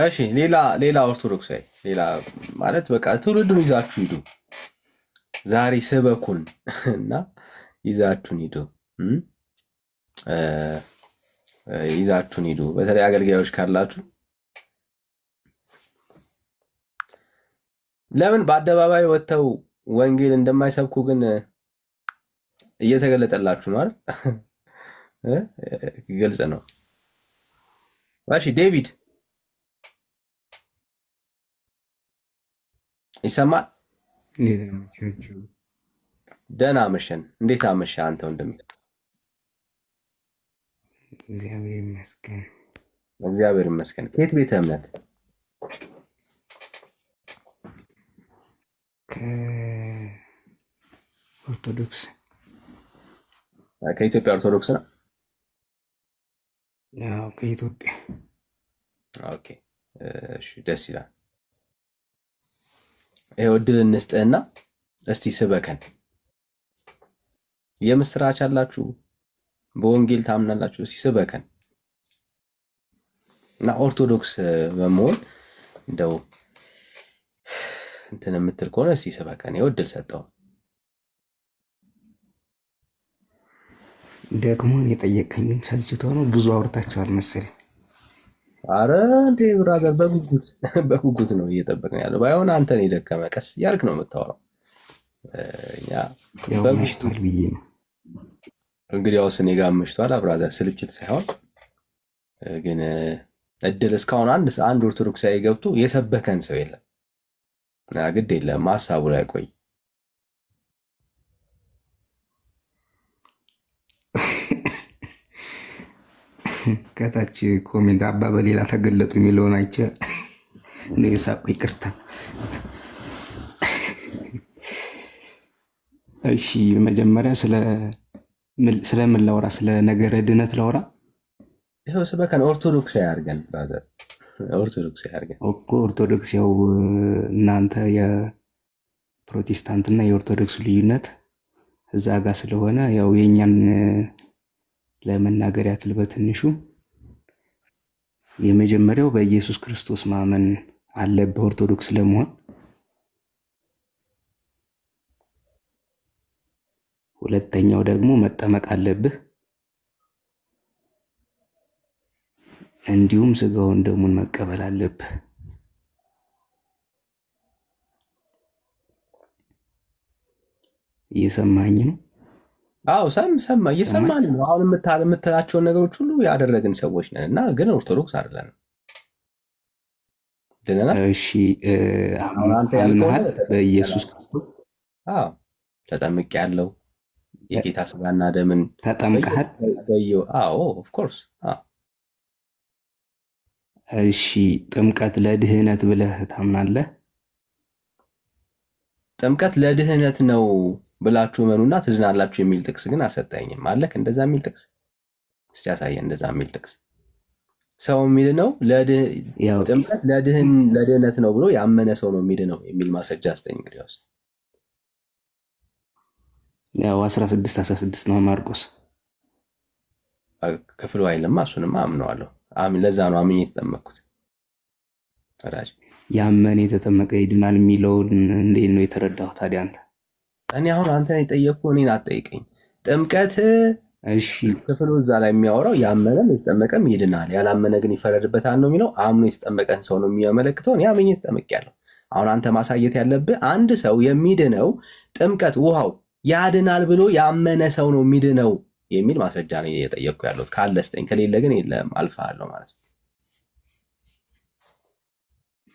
እሺ ሌላ ኦርቶዶክሳዊ ሌላ ማለት በቃ ትውልዱን ይዛችሁ ሂዱ። ዛሬ ስበኩን እና ይዛችሁን ሂዱ። ይዛችሁን ሂዱ። በተለይ አገልጋዮች ካላችሁ ለምን በአደባባይ ወጥተው ወንጌል እንደማይሰብኩ ግን እየተገለጠላችሁ ነው አይደል? ግልጽ ነው። እሺ ዴቪድ ይሰማል? ደህና አመሸን። እንዴት አመሸህ አንተ ወንድሜ? እግዚአብሔር ይመስገን። እግዚአብሔር ይመስገን። ከየት ቤተ እምነት? ከኦርቶዶክስ። ከኢትዮጵያ ኦርቶዶክስ ነው? አዎ ከኢትዮጵያ። ኦኬ እሺ ደስ ይላል። ይሄው እድል እንስጥህና እስቲ ስበከን። የምስራች አላችሁ፣ በወንጌል ታምናላችሁ፣ እስቲ ስበከን እና ኦርቶዶክስ በመሆን እንደው እንትን የምትል ከሆነ እስቲ ስበከን። ይሄው እድል ሰጠው። ደግሞን የጠየቀኝን ሰልችቶ ነው ብዙ አውርታችኋል መሰለኝ። አረ እንዴ ብራዘር በጉጉት ነው እየጠበቅን ያለው። ባይሆን አንተን የደከመ ቀስ ያልክ ነው የምታወራው። እኛ መሽቷል ብዬ ነው እንግዲህ ያው እኔ ጋር መሽቷል ብራዘር፣ ስልችት ሳይሆን ግን እድል እስካሁን አንድ ኦርቶዶክሳዊ ገብቶ የሰበከን ሰው የለም። ግድ የለም ሀሳቡ ላይ ቆይ። ከታች ኮሜንት አባ በሌላ ተገለጡ የሚለውን አይቼ ነው የሳቁ። ይቅርታ። እሺ መጀመሪያ ስለምን ላውራ? ስለ ነገረ ድነት ላውራ? ይሄው ስበከን ኦርቶዶክስ ያርገን ብራዘር፣ ኦርቶዶክስ ያርገን እኮ። ኦርቶዶክስ ያው እናንተ የፕሮቴስታንትና የኦርቶዶክስ ልዩነት እዛ ጋር ስለሆነ ያው የኛን ለመናገር ያክል በትንሹ የመጀመሪያው በኢየሱስ ክርስቶስ ማመን አለብህ ኦርቶዶክስ ለመሆን። ሁለተኛው ደግሞ መጠመቅ አለብህ፣ እንዲሁም ስጋውን ደሙን መቀበል አለብህ። እየሰማኝ ነው? አዎ ሰማ እየሰማን ነው። አሁን የምታላቸውን ነገሮች ሁሉ ያደረግን ሰዎች ነን እና ግን ኦርቶዶክስ አይደለንም። ደህና እሺ አሁን አንተ ያልከው በኢየሱስ ክርስቶስ ተጠምቅ ያለው የጌታ ስጋና ደምን ተጠምቀሃል? አዎ ኦፍ ኮርስ። እሺ ጥምቀት ለድህነት ብለህ ታምናለህ? ጥምቀት ለድህነት ነው ብላችሁ መኑና ትድናላችሁ የሚል ጥቅስ ግን አልሰጠኝም። አለክ እንደዛ የሚል ጥቅስ? እስቲ ያሳየን እንደዛ የሚል ጥቅስ። ሰው የሚድነው ጥምቀት ለድህነት ነው ብሎ ያመነ ሰው ነው የሚድነው የሚል ማስረጃ አስጠኝ። እንግዲያውስ ያው 16 ነው ማርቆስ ክፍሉ አይልማ። እሱንማ አምነዋለሁ። ለዛ ነው አምኜ የተጠመቅኩት። ታዲያ ያመነ የተጠመቀ ይድናል የሚለውን እንዴት ነው የተረዳው ታዲያ አንተ? እኔ አሁን አንተ የጠየቅኩህ እኔን አትጠይቀኝ። ጥምቀት እሺ ክፍሉ እዛ ላይ የሚያወራው ያመነም የተጠመቀም ይድናል፣ ያላመነ ግን ይፈረድበታል ነው የሚለው። አምኖ የተጠመቀን ሰው ነው የሚያመለክተው። እኔ አምኜ ተጠምቄያለሁ። አሁን አንተ ማሳየት ያለብህ አንድ ሰው የሚድነው ጥምቀት ውሃው ያድናል ብሎ ያመነ ሰው ነው የሚድነው የሚል ማስረጃ ነው እየጠየቅኩ ያለሁት። ካለ ስጠኝ፣ ከሌለ ግን የለም አልፋለሁ ማለት ነው።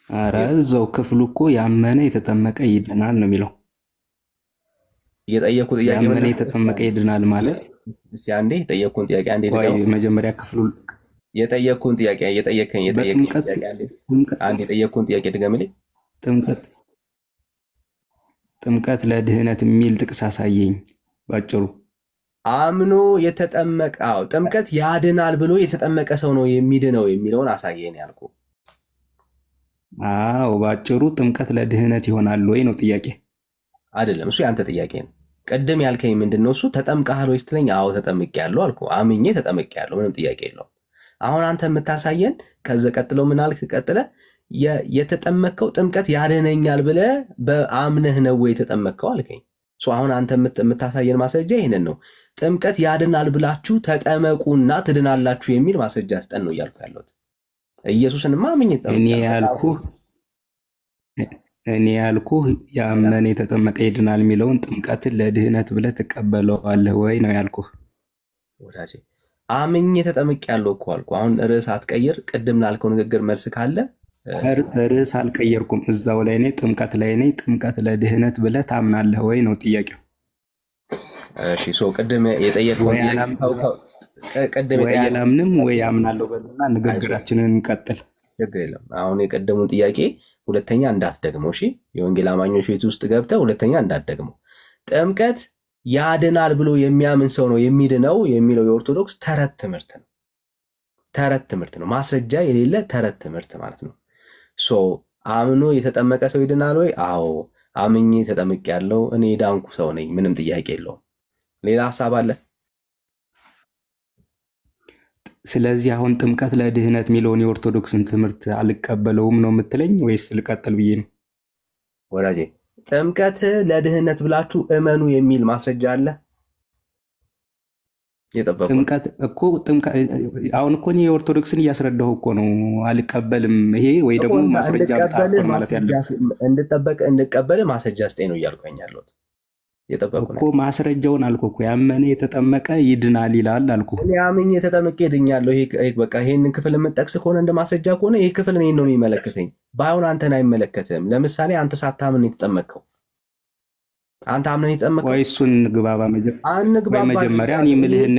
ኧረ እዛው ክፍሉ እኮ ያመነ የተጠመቀ ይድናል ነው የሚለው። የጠየቅኩ ጥያቄ ያመነ የተጠመቀ ይድናል ማለት እስኪ አንዴ የጠየቅኩን ጥያቄ አንዴ ድገመው። መጀመሪያ ክፍሉ የጠየቅኩን ጥያቄ አንዴ የጠየቅኩን ጥያቄ ድገምልኝ። ጥምቀት ለድህነት የሚል ጥቅስ አሳየኝ ባጭሩ። አምኖ የተጠመቀው ጥምቀት ያድናል ብሎ የተጠመቀ ሰው ነው የሚድነው የሚለውን አሳየኝ ያልኩ። አዎ ባጭሩ ጥምቀት ለድህነት ይሆናል ወይ ነው ጥያቄ አይደለም። እሱ ያንተ ጥያቄ ነው። ቀደም ያልከኝ ምንድነው? እሱ ተጠምቀሃል ወይ ስትለኝ አዎ ተጠምቄያለሁ አልኩ። አምኜ ተጠምቄያለሁ፣ ምንም ጥያቄ የለውም። አሁን አንተ የምታሳየን ከዛ ቀጥሎ ምን አልክ? ቀጥለ የተጠመቀው ጥምቀት ያድነኛል ብለህ በአምነህ ነው ወይ የተጠመቀው አልከኝ። አሁን አንተ የምታሳየን ማስረጃ ይሄንን ነው። ጥምቀት ያድናል ብላችሁ ተጠመቁና ትድናላችሁ የሚል ማስረጃ አስጠን ነው እያልኩ ያለሁት። ኢየሱስንማ አምኜ ተጠምቄያለሁ። እኔ ያልኩህ ያመነ የተጠመቀ ይድናል የሚለውን ጥምቀትን ለድህነት ብለህ ትቀበለዋለህ ወይ ነው ያልኩህ። ወዳጄ አምኜ ተጠምቄያለሁ እኮ አልኩ። አሁን ርዕስ አትቀይር። ቅድም ላልከው ንግግር መልስ ካለ ርዕስ አልቀየርኩም። እዛው ላይ ነኝ፣ ጥምቀት ላይ ነኝ። ጥምቀት ለድህነት ብለህ ታምናለህ ወይ ነው ጥያቄው። እሺ ቅድም የጠየቀው ወይ አላምንም ወይ አምናለሁ በልና ንግግራችንን እንቀጥል። ችግር የለም። አሁን የቀደሙን ጥያቄ ሁለተኛ እንዳትደግመው። እሺ የወንጌል አማኞች ቤት ውስጥ ገብተህ ሁለተኛ እንዳትደግመው። ጥምቀት ያድናል ብሎ የሚያምን ሰው ነው የሚድነው የሚለው የኦርቶዶክስ ተረት ትምህርት ነው። ተረት ትምህርት ነው፣ ማስረጃ የሌለ ተረት ትምህርት ማለት ነው። አምኖ የተጠመቀ ሰው ይድናል ወይ? አዎ አምኜ ተጠምቄያለሁ፣ እኔ ዳንኩ ሰው ነኝ፣ ምንም ጥያቄ የለውም። ሌላ ሐሳብ አለ? ስለዚህ አሁን ጥምቀት ለድህነት የሚለውን የኦርቶዶክስን ትምህርት አልቀበለውም ነው የምትለኝ ወይስ ልቀጥል ብዬ ነው? ወዳጄ ጥምቀት ለድህነት ብላችሁ እመኑ የሚል ማስረጃ አለ? ጥምቀት እኮ አሁን እኮ እኔ የኦርቶዶክስን እያስረዳሁ እኮ ነው። አልቀበልም ይሄ ወይ ደግሞ ማስረጃ ታቆር ማለት ያለበት እንድቀበል ማስረጃ ስጠኝ ነው እያልኩኝ ያለሁት። እኮ ማስረጃውን አልኩ እኮ ያመነ የተጠመቀ ይድናል ይላል አልኩ። እኔ አምኜ ተጠምቄ ድኛለሁ። ይሄ በቃ ይሄንን ክፍል የምጠቅስ ከሆነ እንደ ማስረጃ ከሆነ ይሄ ክፍል እኔን ነው የሚመለከተኝ። ባይሆን አንተን አይመለከትም። ለምሳሌ አንተ ሳታምን የተጠመቀው አንተ አምነህ የተጠመቀው ወይ እሱን ግባባ መጀመሪያ እኔ የምልህን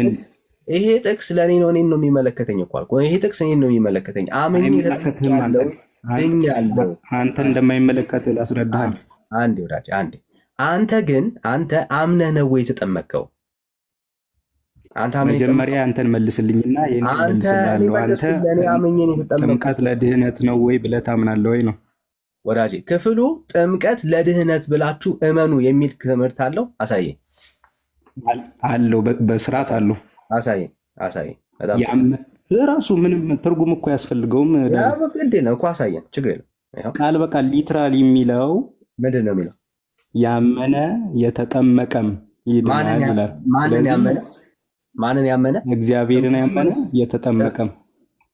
ይሄ ጥቅስ ለኔ ነው እኔን ነው የሚመለከተኝ እኮ አልኩ። ይሄ ጥቅስ እኔን ነው የሚመለከተኝ። አምኜ ተጠምቄያለሁ ድኛለሁ። አንተ እንደማይመለከትህ ላስረዳህ። አንዴ ወዳጅ አንዴ አንተ አምነህ ነው ወይ የተጠመቀው? መጀመሪያ አንተን መልስልኝና የኔን መልስልሃለሁ። አንተ ጥምቀት ለድህነት ነው ወይ ብለህ ታምናለህ ወይ ነው? ወዳጄ ክፍሉ ጥምቀት ለድህነት ብላችሁ እመኑ የሚል ትምህርት አለው? አሳየኝ። አለው፣ በስርዓት አለው። አሳየኝ። ራሱ ምንም ትርጉም እኮ ያስፈልገውም ግድ ነው እኮ አሳየን። ችግር የለም። ቃል በቃል ሊትራሊ የሚለው ምንድን ነው የሚለው? ያመነ የተጠመቀም ይድናል ይላል። ማንን ያመነ? እግዚአብሔርን ያመነ የተጠመቀም።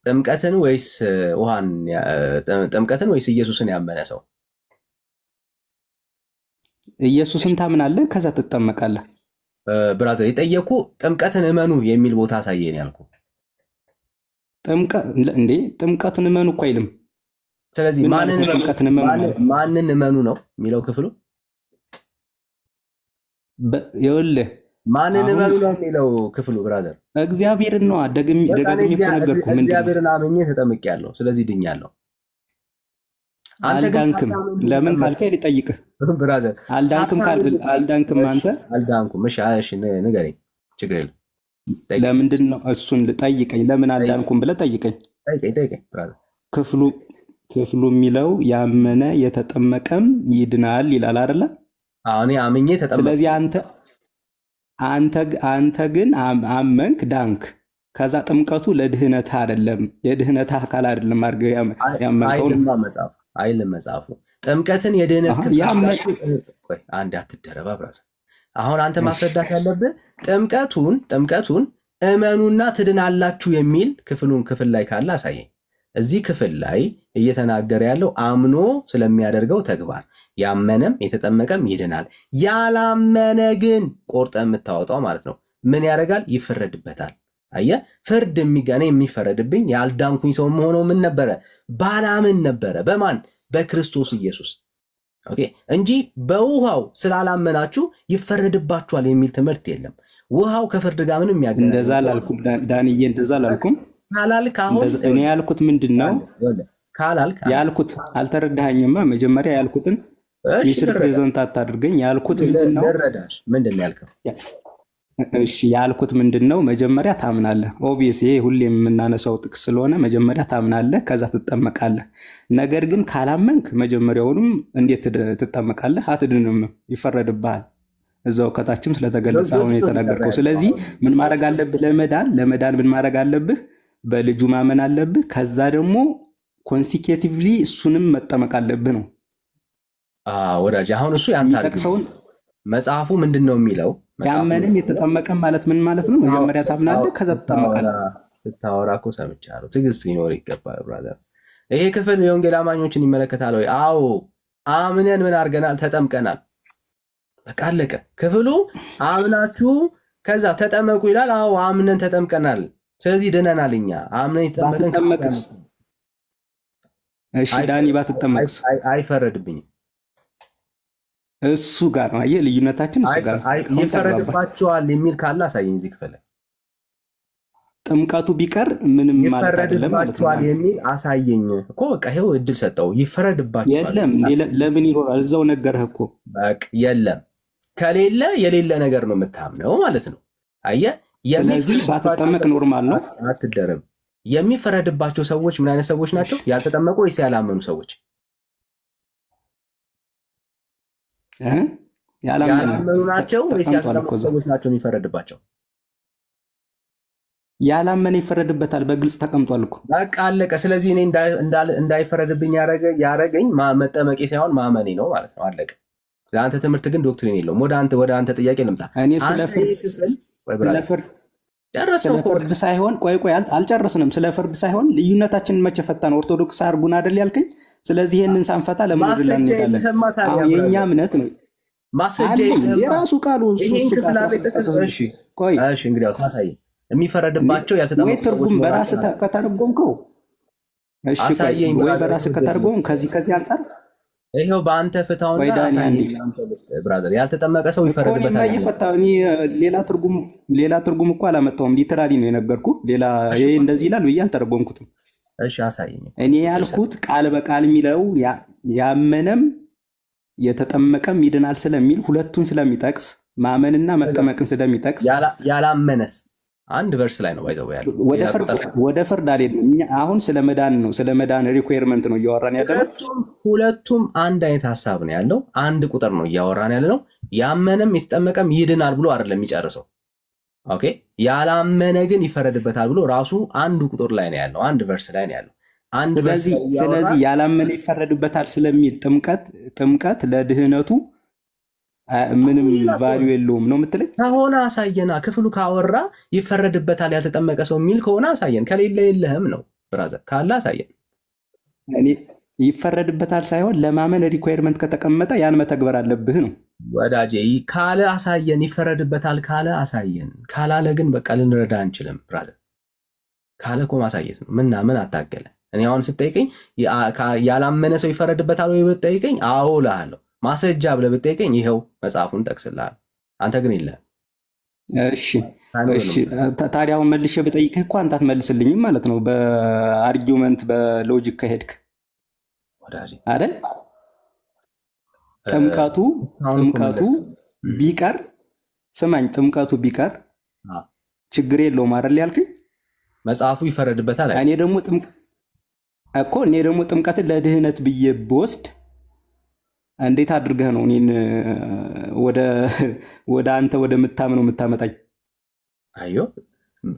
ጥምቀትን ወይስ ውሃን? ጥምቀትን ወይስ ኢየሱስን ያመነ ሰው? ኢየሱስን ታምናለህ፣ ከዛ ትጠመቃለህ። ብራዘር የጠየኩ ጥምቀትን እመኑ የሚል ቦታ አሳየን ያልኩ። ጥምቀትን እመኑ እኮ አይልም። ስለዚህ ማንን እመኑ ነው የሚለው ክፍሉ። ይኸውልህ ማንን እመኑ ነው የሚለው ክፍሉ ብራዘር። እግዚአብሔርን ነው። ደጋግሜ እኮ ነገርኩህ። እግዚአብሔርን አምኜ ተጠምቄያለሁ፣ ስለዚህ ድኛለሁ። አልዳንክም። ለምን ካልከኝ ልጠይቅህ ብራዘር። አልዳንክም። አንተ አልዳንኩም። እሺ ንገረኝ፣ ችግር የለም። ለምንድን ነው እሱን ልጠይቀኝ? ለምን አልዳንኩም ብለህ ጠይቀኝ። ክፍሉ የሚለው ያመነ የተጠመቀም ይድናል ይላል አይደለ? እኔ አምኜ ተጠመቅኩ። ስለዚህ አንተ ግን አመንክ ዳንክ። ከዛ ጥምቀቱ ለድህነት አይደለም፣ የድህነት አካል አይደለም አድርገህ ያመንከው ነው። አይልም መጽሐፉ። ጥምቀትን የድህነት ክፍል አንድ አትደረባ ብራዘር። አሁን አንተ ማስረዳት ያለብህ ጥምቀቱን እመኑና ትድናላችሁ የሚል ክፍል ላይ ካለ አሳየኝ። እዚህ ክፍል ላይ እየተናገረ ያለው አምኖ ስለሚያደርገው ተግባር ያመነም የተጠመቀም ይድናል፣ ያላመነ ግን ቆርጠ የምታወጣው ማለት ነው ምን ያደርጋል? ይፈረድበታል። አየህ፣ ፍርድ የሚፈረድብኝ ያልዳንኩኝ ሰው መሆነው ምን ነበረ? ባላምን ነበረ። በማን? በክርስቶስ ኢየሱስ። ኦኬ፣ እንጂ በውሃው ስላላመናችሁ ይፈረድባችኋል የሚል ትምህርት የለም። ውሃው ከፍርድ ጋር ምንም የሚያገናኝ እንደዛ አላልኩም ዳንዬ፣ እንደዛ አላልኩም። ካላልክ አሁን እኔ ያልኩት ምንድነው? ካላልክ ያልኩት አልተረዳኸኝማ። መጀመሪያ ያልኩትን ሚስር ፕሬዘንት አታድርገኝ። ያልኩት ምንድነው? ምንድነው ያልከው? እሺ ያልኩት ምንድነው? መጀመሪያ ታምናለህ። ኦብቪየስ ይሄ ሁሌም የምናነሳው ጥቅስ ስለሆነ መጀመሪያ ታምናለህ፣ ከዛ ትጠመቃለህ። ነገር ግን ካላመንክ መጀመሪያውንም እንዴት ትጠመቃለህ? አትድንም፣ ይፈረድብሃል። እዛው ከታችም ስለተገለጸ አሁን የተናገርከው። ስለዚህ ምን ማድረግ አለብህ? ለመዳን ምን ማድረግ አለብህ? በልጁ ማመን አለብህ። ከዛ ደግሞ ኮንሲኬቲቭሊ እሱንም መጠመቅ አለብህ ነው። ወዳጅ አሁን እሱ ያንታርክሰውን መጽሐፉ ምንድነው የሚለው? ያመንም የተጠመቀም ማለት ምን ማለት ነው? መጀመሪያ ታምናለህ፣ ከዛ ትጠመቃለህ። ስታወራ እኮ ሰምቻለሁ። ትዕግስት ሊኖር ይገባል ብራዘር። ይሄ ክፍል የወንጌል አማኞችን ይመለከታል ወይ? አዎ፣ አምነን ምን አድርገናል? ተጠምቀናል። በቃ አለቀ። ክፍሉ አምናችሁ ከዛ ተጠመቁ ይላል። አዎ አምነን ተጠምቀናል፣ ስለዚህ ድነናል። እኛ አምነን ተጠመቅን። እሺ ዳኒ ባትጠመቅስ? አይፈረድብኝም። እሱ ጋር ነው አየህ፣ ልዩነታችን እሱ ጋር ነው። ይፈረድባቸዋል የሚል ካለ አሳየኝ። እዚህ ክፍል ጥምቀቱ ቢቀር ምንም ማለት አይደለም ማለት ነው። ይፈረድባቸዋል የሚል አሳየኝ እኮ። በቃ ይሄው እድል ሰጠው። ይፈረድባቸዋል የለም፣ ለምን ይኖራል? እዛው ነገርህ እኮ። በቃ የለም፣ ከሌለ የሌለ ነገር ነው የምታምነው ማለት ነው። አየህ፣ ስለዚህ ባትጠመቅ ኖርማል ነው። አትደረብ። የሚፈረድባቸው ሰዎች ምን አይነት ሰዎች ናቸው? ያልተጠመቁ ወይስ ያላመኑ ሰዎች? ያላመኑ ናቸው ወይስ ያልተጠመቁ ሰዎች ናቸው የሚፈረድባቸው? ያላመነ ይፈረድበታል፣ በግልጽ ተቀምጧል እኮ። በቃ አለቀ። ስለዚህ እኔ እንዳይፈረድብኝ ያረገኝ መጠመቄ ሳይሆን ማመኔ ነው ማለት ነው። አለቀ። ለአንተ ትምህርት ግን ዶክትሪን የለውም። ወደ አንተ ጥያቄ ልምጣ። እኔ ስለ ፍርድ ሳይሆን ቆይ አልጨርስንም። ስለ ፍርድ ሳይሆን ልዩነታችንን መቼ ፈታን? ኦርቶዶክስ አርጉን አይደል ያልከኝ? ስለዚህ ይሄንን ሳንፈታ ለምን ወደ ላይ እንሄዳለን? የኛ እምነት ነው። ማስረጃ የራሱ ቃሉ እሱ ቆይ እሺ፣ እንግዲህ ታሳይ የሚፈረድባቸው ያልተጠመቁ ወይ ትርጉም በራስህ ከተረጎምከው እሺ፣ ወይ በራስህ ከተረጎም ከዚህ አንፃር ይሄው በአንተ ፍታውን ብራዘር። ያልተጠመቀ ሰው ይፈረድበታል። ሌላ ትርጉም እኮ አላመጣሁም። ሊትራሊ ነው የነገርኩህ። ሌላ ይሄ እንደዚህ ይላል ብዬ አልተረጎምኩትም። እሺ አሳየኝ። እኔ ያልኩት ቃል በቃል የሚለው ያመነም የተጠመቀም ይድናል ስለሚል ሁለቱን ስለሚጠቅስ ማመንና መጠመቅን ስለሚጠቅስ ያላመነስ አንድ ቨርስ ላይ ነው ባይዘው ያለው። ወደ ፍርድ አይደለም። አሁን ስለመዳን ነው፣ ስለመዳን ሪኳየርመንት ነው እያወራን ያለው። ሁለቱም አንድ አይነት ሐሳብ ነው ያለው። አንድ ቁጥር ነው እያወራን ያለው። ያመነም የተጠመቀም ይድናል ብሎ አይደለም የሚጨርሰው። ኦኬ፣ ያላመነ ግን ይፈረድበታል ብሎ ራሱ አንድ ቁጥር ላይ ነው ያለው። አንድ ቨርስ ላይ ነው ያለው። ስለዚህ ያላመነ ይፈረድበታል ስለሚል ጥምቀት ለድህነቱ ምንም ቫልዩ የለውም ነው የምትለኝ? ከሆነ አሳየና። ክፍሉ ካወራ ይፈረድበታል ያልተጠመቀ ሰው የሚል ከሆነ አሳየን። ከሌለ የለህም ነው ብራዘር። ካለ አሳየን። እኔ ይፈረድበታል ሳይሆን ለማመን ሪኳየርመንት ከተቀመጠ ያን መተግበር አለብህ ነው ወዳጄ። ካለ አሳየን። ይፈረድበታል ካለ አሳየን። ካላለ ግን በቃ ልንረዳ አንችልም ብራዘር። ካለ እኮ ማሳየት ነው። ምን አታገለ። እኔ አሁን ስጠይቀኝ ያላመነ ሰው ይፈረድበታል ወይ ብትጠይቀኝ አዎ እልሃለሁ። ማስረጃ ብለህ ብትጠይቀኝ ይኸው መጽሐፉን ጠቅስልሃለሁ። አንተ ግን የለህም። እሺ ታዲያ አሁን መልሼ ብጠይቅህ እኮ አንተ አትመልስልኝም ማለት ነው። በአርጊውመንት በሎጂክ ከሄድክ አይደል? ጥምቀቱ ቢቀር ስማኝ፣ ጥምቀቱ ቢቀር ችግር የለውም አይደል ያልከኝ? መጽሐፉ ይፈረድበታል። እኔ ደግሞ እኮ እኔ ደግሞ ጥምቀትን ለድህነት ብዬ ብወስድ እንዴት አድርገህ ነው እኔን ወደ አንተ ወደምታምነው የምታመጣኝ? አዮ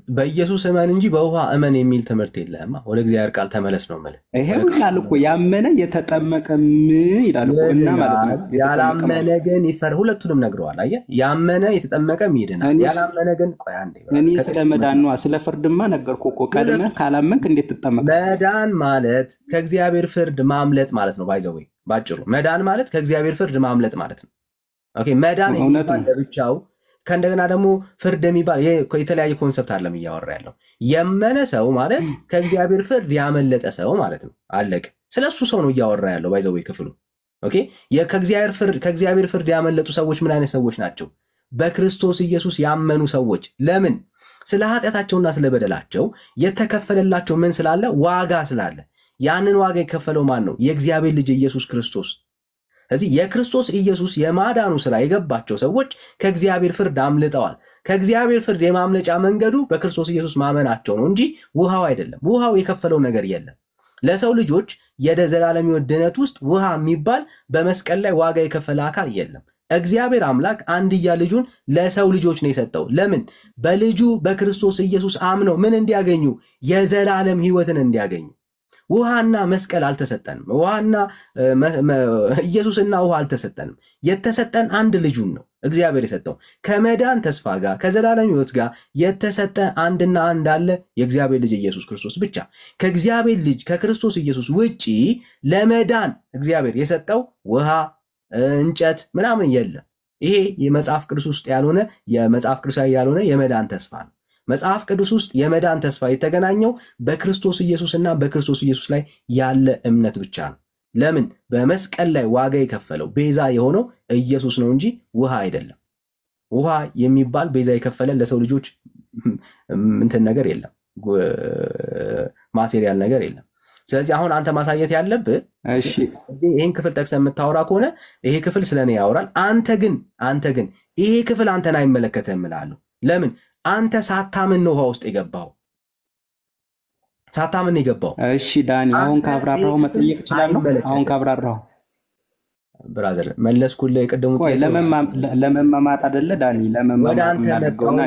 በኢየሱስ እመን እንጂ በውሃ እመን የሚል ትምህርት የለህማ። ወደ እግዚአብሔር ቃል ተመለስ ነው የምልህ። ይሄው ይላል እኮ ያመነ የተጠመቀም ይላል እኮ እና ማለት ነው። ያላመነ ግን ይፈር። ሁለቱንም ነግረዋል። አየህ፣ ያመነ የተጠመቀም ይድናል። ያላመነ ግን ቆይ አንዴ፣ እኔ ስለ መዳን ነው ስለ ፍርድማ ነገርኩህ እኮ። ቀድመህ ካላመንክ እንዴት ትጠመቃለህ? መዳን ማለት ከእግዚአብሔር ፍርድ ማምለጥ ማለት ነው። ባይዘው ባጭሩ መዳን ማለት ከእግዚአብሔር ፍርድ ማምለጥ ማለት ነው። ኦኬ፣ መዳን የሚባል ለብቻው ከእንደገና ደግሞ ፍርድ የሚባል የተለያየ ኮንሰፕት አለም እያወራ ያለው። የመነ ሰው ማለት ከእግዚአብሔር ፍርድ ያመለጠ ሰው ማለት ነው። አለቀ። ስለሱ ሰው ነው እያወራ ያለው ባይዘው ክፍሉ። ኦኬ፣ ከእግዚአብሔር ፍርድ ያመለጡ ሰዎች ምን አይነት ሰዎች ናቸው? በክርስቶስ ኢየሱስ ያመኑ ሰዎች። ለምን? ስለ ኃጢአታቸውና ስለ በደላቸው የተከፈለላቸው ምን ስላለ? ዋጋ ስላለ። ያንን ዋጋ የከፈለው ማን ነው? የእግዚአብሔር ልጅ ኢየሱስ ክርስቶስ። ስለዚህ የክርስቶስ ኢየሱስ የማዳኑ ስራ የገባቸው ሰዎች ከእግዚአብሔር ፍርድ አምልጠዋል። ከእግዚአብሔር ፍርድ የማምለጫ መንገዱ በክርስቶስ ኢየሱስ ማመናቸው ነው እንጂ ውሃው አይደለም። ውሃው የከፈለው ነገር የለም። ለሰው ልጆች የዘላለም ሕይወት ድነት ውስጥ ውሃ የሚባል በመስቀል ላይ ዋጋ የከፈለ አካል የለም። እግዚአብሔር አምላክ አንድያ ልጁን ለሰው ልጆች ነው የሰጠው። ለምን? በልጁ በክርስቶስ ኢየሱስ አምነው ምን እንዲያገኙ? የዘላለም ሕይወትን እንዲያገኙ። ውሃና መስቀል አልተሰጠንም። ውሃና ኢየሱስና ውሃ አልተሰጠንም። የተሰጠን አንድ ልጁን ነው እግዚአብሔር የሰጠው። ከመዳን ተስፋ ጋር ከዘላለም ሕይወት ጋር የተሰጠ አንድና አንድ አለ፣ የእግዚአብሔር ልጅ ኢየሱስ ክርስቶስ ብቻ። ከእግዚአብሔር ልጅ ከክርስቶስ ኢየሱስ ውጪ ለመዳን እግዚአብሔር የሰጠው ውሃ፣ እንጨት ምናምን የለም። ይሄ የመጽሐፍ ቅዱስ ውስጥ ያልሆነ የመጽሐፍ ቅዱሳዊ ያልሆነ የመዳን ተስፋ ነው። መጽሐፍ ቅዱስ ውስጥ የመዳን ተስፋ የተገናኘው በክርስቶስ ኢየሱስና በክርስቶስ ኢየሱስ ላይ ያለ እምነት ብቻ ነው። ለምን? በመስቀል ላይ ዋጋ የከፈለው ቤዛ የሆነው ኢየሱስ ነው እንጂ ውሃ አይደለም። ውሃ የሚባል ቤዛ የከፈለ ለሰው ልጆች እንትን ነገር የለም፣ ማቴሪያል ነገር የለም። ስለዚህ አሁን አንተ ማሳየት ያለብህ ይህን ክፍል ጠቅሰህ የምታወራ ከሆነ ይሄ ክፍል ስለኔ ያወራል። አንተ ግን ይሄ ክፍል አንተን አይመለከትህም እላለሁ። ለምን? አንተ ሳታምን ነው ውሃ ውስጥ የገባው። ሳታምን ነው የገባው። እሺ ዳኒ፣ አሁን ካብራራው መጠየቅ እችላለሁ? አሁን ካብራራው ብራዘር መለስኩልህ። የቀደሙ ለመማማት አይደለ ዳኒ? ወደ አንተ መጣሁና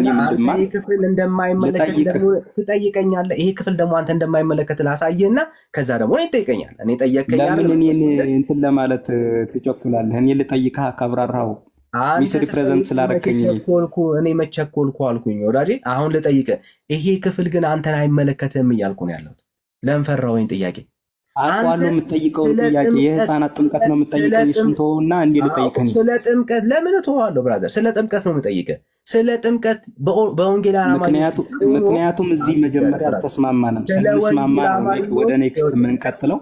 ይሄ ክፍል እንደማይመለከት ደግሞ ትጠይቀኛለህ። ይሄ ክፍል ደግሞ አንተ እንደማይመለከት ላሳየህና ከዛ ደግሞ እኔ ትጠይቀኛለህ። እኔ ጠየቀኛለህ። ለምን እኔ እንትን ለማለት ትቸኩላለህ? እኔ ልጠይቅህ ካብራራው ሚስ ሪፕሬዘንት ስላደረከኝ እኔ መቸኮልኩ አልኩኝ ወዳጄ። አሁን ልጠይቅህ፣ ይሄ ክፍል ግን አንተን አይመለከትም እያልኩ ነው ያለሁት። ለምን ፈራኸኝ? ጥያቄ አቋሉ የምትጠይቀውን ጥያቄ የህፃናት ጥምቀት ነው የምትጠይቀኝ። እሱን ተወውና እንዴ ልጠይቅህ። ስለ ጥምቀት ለምን ተዋለሁ ብራዘር? ስለ ጥምቀት ነው የምጠይቅህ። ስለ ጥምቀት በወንጌል ምክንያቱም እዚህ መጀመሪያ አልተስማማንም። ስንስማማ ነው ወደ ኔክስት የምንቀጥለው።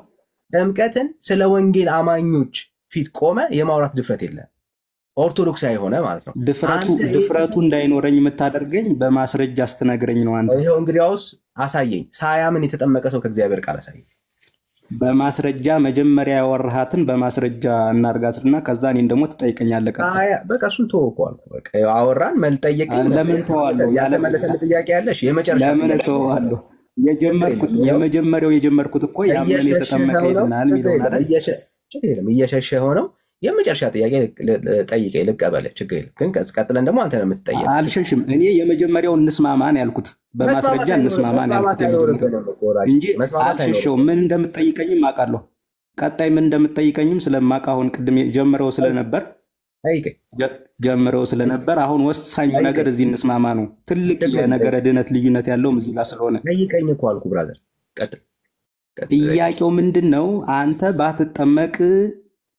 ጥምቀትን ስለ ወንጌል አማኞች ፊት ቆመ የማውራት ድፍረት የለም። ኦርቶዶክሳዊ የሆነ ማለት ነው። ድፍረቱ እንዳይኖረኝ የምታደርገኝ በማስረጃ ስትነግረኝ ነው አንተ። ይሄው እንግዲያውስ አሳየኝ። ሳያምን የተጠመቀ ሰው ከእግዚአብሔር ቃል አሳየኝ። በማስረጃ መጀመሪያ ያወራሃትን በማስረጃ እናርጋትና ከዛ እኔን ደግሞ ትጠይቀኛለህ። በቃ እሱን ተወው እኮ አልኩህ። በቃ አወራን መልጠየቀኝ። ለምን ተዋለሁ? ያልተመለሰልህ ጥያቄ ያለሽ የመጨረሻ ለምን ተዋለሁ? የጀመርኩት እኮ ያመነ የተጠመቀ ይልናል የሚለው አይደል? እየሸሸ ሆነው የመጨረሻ ጥያቄ ጠይቀኝ ልቀበልህ፣ ችግር የለም። ግን ቀጥለን ደግሞ አንተ ነው የምትጠየቅ። አልሸሽም። እኔ የመጀመሪያው እንስማማን ያልኩት በማስረጃ እንስማማን ያልኩት እንጂ አልሸሸውም። ምን እንደምትጠይቀኝም አውቃለሁ። ቀጣይ ምን እንደምትጠይቀኝም ስለማውቅ አሁን ቅድም ጀምረው ስለነበር አሁን ወሳኙ ነገር እዚህ እንስማማ ነው። ትልቅ የነገረ ድነት ልዩነት ያለውም እዚህ ጋር ስለሆነ ጠይቀኝ እኮ አልኩህ ብራዘር። ቀጥል። ጥያቄው ምንድን ነው? አንተ ባትጠመቅ